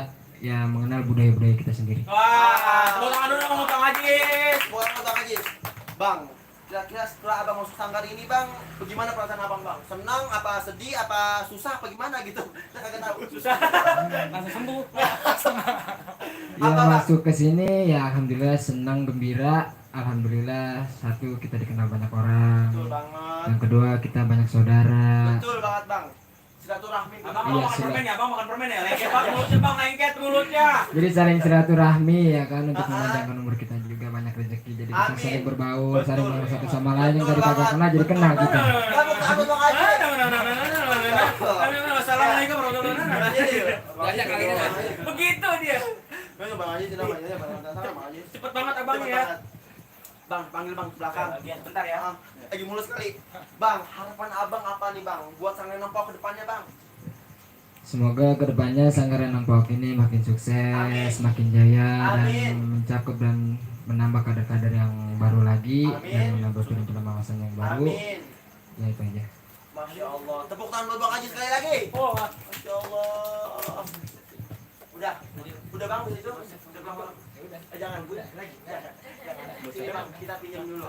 ya mengenal budaya-budaya kita sendiri. Wah, tepuk tangan dulu sama Bang Haji. Bukan Bang Haji. Bang, kira-kira setelah abang masuk sanggar ini Bang, bagaimana perasaan abang Bang? Senang, apa sedih, apa susah, apa gimana gitu? Kita kagak tahu. Susah. Langsung sembuh. Ya Apa, Bang? masuk ke sini ya alhamdulillah senang gembira. Alhamdulillah satu kita dikenal banyak orang. Betul banget. Yang kedua kita banyak saudara. Betul banget Bang. silaturahmi. Abang Iya, makan siap. permen ya, abang makan permen ya. Lengket bang mulutnya bang, lengket mulutnya. Jadi saling silaturahmi ya kan untuk memanjangkan umur kita juga banyak rezeki. Jadi kita Amin. saling berbaur, Betul. saling mengenal satu sama lain yang Betul dari kagak banget. kenal jadi kenal kita. Kamu Bang Haji. Assalamualaikum warahmatullahi wabarakatuh. Banyak kali ini. Begitu dia. Bang Haji sudah banyak Bang Haji. Cepet banget abang Cepet ya. banget. Bang, panggil Bang ke belakang. Iya, bentar ya. Lagi mulus sekali. Bang, harapan Abang apa nih Bang? Buat Sanggar Nempok ke depannya Bang. Semoga kedepannya Sanggar Renang Pok ini makin sukses, Amin. makin jaya dan Amin. mencakup dan menambah kader-kader yang baru lagi Amin. dan menambah film-film wawasan yang baru. Amin. Ya itu aja. Masya Allah. Tepuk tangan buat Bang Haji sekali lagi. Oh, Masya Allah. Udah Bang di situ? Udah Bang. Jangan, udah lagi. Jangan. Sini Bang, kita pinjam dulu.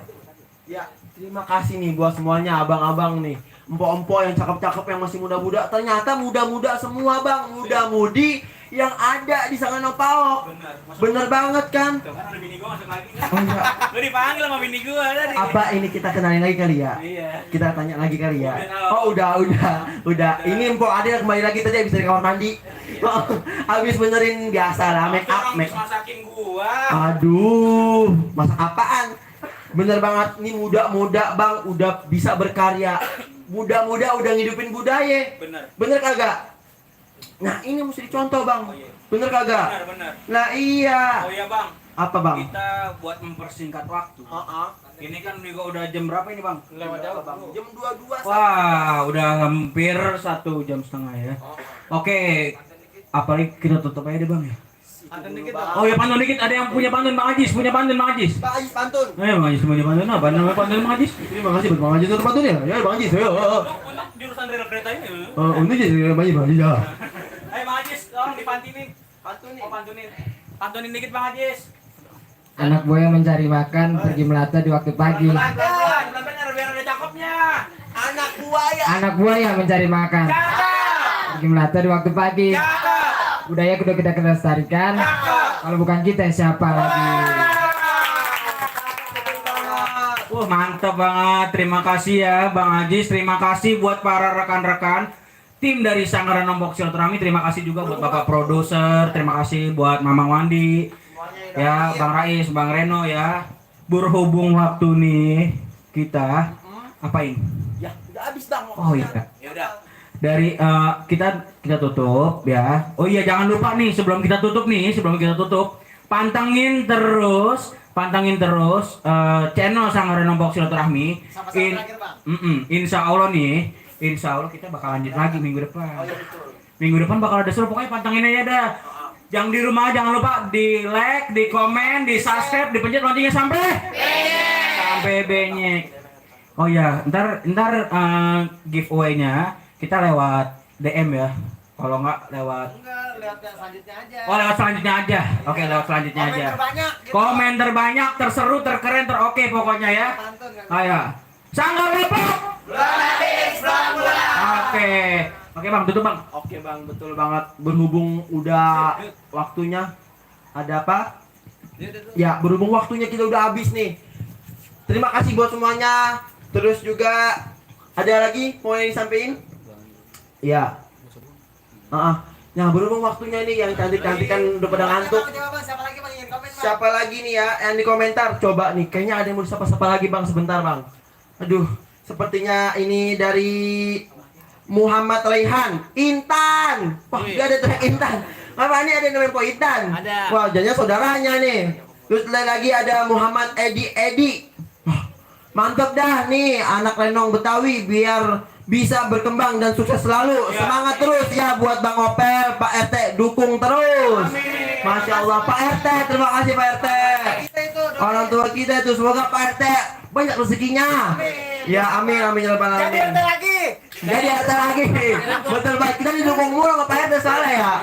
Ya, terima kasih nih buat semuanya abang-abang nih. Empok-empok yang cakep-cakep yang masih muda-muda. Ternyata muda-muda semua Bang. Muda-mudi yang ada di Sanggar Paok. Bener banget kan? Tuh kan ada bini gua masuk lagi. Oh iya. Lu dipanggil sama bini gua tadi. Apa ini kita kenalin lagi kali ya? Iya. Kita tanya lagi kali ya. Oh udah. Ini Empok Adel kembali lagi tadi habis dari kamar mandi. Habis benerin biasa lah make up. Orang habis masakin gua. Aduh, masak apaan? Bener banget nih muda-muda Bang udah bisa berkarya. Muda-muda udah ngidupin budaya. Bener. Bener kagak? Nah ini mesti dicontoh Bang. Oh, iya. Bener kagak? Bener. Nah iya. Oh iya bang. Apa Bang? Kita buat mempersingkat waktu. Ini kan juga udah jam berapa ini bang? Lewat jauh Bang. Jam 22. Wah, udah hampir 1,5 jam ya. Oke, apalagi kita tutup aja deh bang ya. Oh ya pantun dikit, ada yang punya pantun Bang Ajis, punya pantun Bang Ajis. Bang Ajis pantun. Bang Ajis punya pantun apa? Namanya pantun Bang Ajis? Terima kasih buat Bang Ajis untuk pantun ya. Ya Bang Ajis. Ayo. Untuk jurusan rel kereta ini. Untuk jadi Bang Ajis ya. Ayo Bang Ajis, tolong dipantinin. Pantunin. Oh pantunin. Pantunin dikit Bang Ajis. Anak buaya mencari makan pergi melata di waktu pagi. Pelan-pelan biar ada cakepnya. Anak buaya. Anak buaya mencari makan pergi melata di waktu pagi. Budaya kuda kita lestarikan. Kalau bukan kita siapa lagi? Wah mantap banget, terima kasih ya Bang Ajis, terima kasih buat para rekan-rekan tim dari Sanggar Nempok Silaturahmi, terima kasih juga buat Bapak Produser, terima kasih buat Mama Wandi, ya Bang Rais, Bang Reno ya. Berhubung waktu nih kita apain? Ya, udah habis Bang. Oh iya. Ya udah. Dari kita tutup ya. Oh iya jangan lupa nih sebelum kita tutup pantengin terus channel Sanggar Nempok Silaturahmi. Insya Allah kita bakal lanjut lagi minggu depan. Minggu depan bakal ada seru, pokoknya pantengin aja dah. Yang di rumah jangan lupa di like, di komen, di subscribe, dipencet loncengnya sampai benyek. Oh ya, ntar giveaway-nya kita lewat DM ya. Kalau nggak lewat Lewat yang selanjutnya aja. Oh, lewat selanjutnya aja. Oke, lewat selanjutnya aja. Komen terbanyak, terseru, terkeren, teroke pokoknya ya. Ayo. Sanggar Nempok. Oke. Oke, Bang, tutup, Bang. Oke Bang, betul banget. Berhubung udah waktunya ada apa? Ya, berhubung waktunya kita udah habis nih. Terima kasih buat semuanya. Terus juga ada lagi mau yang disampaikan? Ya. Nah, berhubung waktunya nih yang cantik-cantik kan udah pada ngantuk. Siapa lagi nih ya yang di komentar? Coba nih, kayaknya ada yang mau siapa lagi Bang, sebentar Bang. Aduh, sepertinya ini dari Muhammad Raihan, Intan. Wah, dia ada teriak Intan. Apa ini ada namanya Po Intan? Ada. Wah, jadinya saudaranya nih. Terus lagi ada Muhammad Edi. Wah, mantap dah nih anak lenong Betawi biar bisa berkembang dan sukses selalu. Semangat terus ya buat Bang Opel, Pak RT dukung terus. Masya Allah Pak RT, terima kasih Pak RT. Orang tua kita itu semoga Pak RT banyak rezekinya. Ya amin ya rabbal alamin. Jadi RT lagi. Betul Pak, kita didukung mulu sama Pak RT soalnya ya.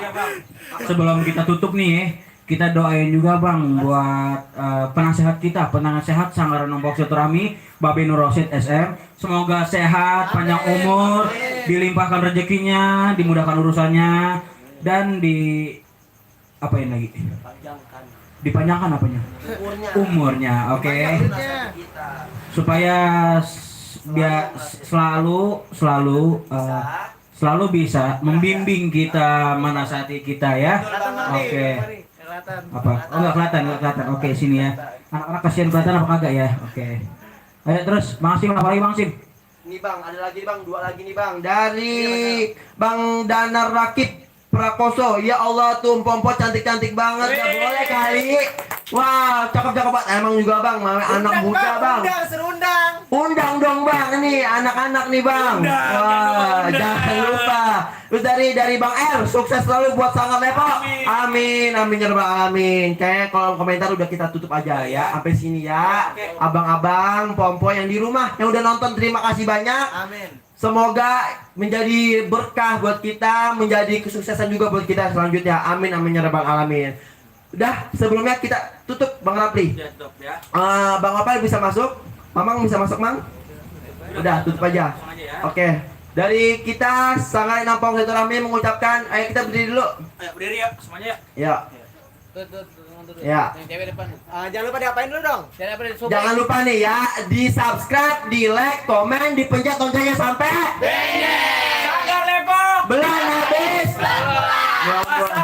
Sebelum kita tutup nih, kita doain juga Bang buat penasehat Sanggar Nempok Silaturahmi, Babe Nur Rosid SM. Semoga sehat, panjang umur, dilimpahkan rezekinya, dimudahkan urusannya, dan apain lagi? Dipanjangkan apanya? Umurnya, oke. Supaya dia selalu selalu bisa membimbing kita, menasihati kita ya. Oke. Apa? Oh, nggak kelihatan. Oke, sini ya. Anak-anak kasihan kelihatan apa kagak ya? Oke. Ayo terus, Bang Sim, apa lagi Bang Sim? Nih bang, ada lagi bang, 2 lagi nih bang. Dari Bang Danar Rakib Prakoso. Ya Allah tuh pompo cantik-cantik banget. Gak boleh kali. Wah, cakep-cakep banget. Emang juga bang, anak muda bang. Undang dong bang, ini anak-anak nih bang. Wah, jangan lupa. Terus dari Bang R, sukses selalu buat Sanggar Depok. Amin, amin ya rabbal alamin. Kayak kolom komentar udah kita tutup aja ya, sampai sini ya. Abang-abang, pompo yang di rumah yang udah nonton, terima kasih banyak. Amin. Semoga menjadi berkah buat kita, menjadi kesuksesan juga buat kita selanjutnya. Amin, amin ya rabbal alamin. Udah, sebelumnya kita tutup Bang Rapli. Bang Opal bisa masuk? Mamang bisa masuk, Mang? Udah, tutup aja. Oke. Dari kita Sanggar Nampong Silaturahmi mengucapkan, ayo kita berdiri dulu. Ayo berdiri ya, semuanya ya. Ya. Ya. Yang cewek depan. Jangan lupa diapain dulu dong. Jangan lupa nih ya, di subscribe, di like, komen, dipencet loncengnya sampai Sanggar Depok. belum habis. Ya ampun.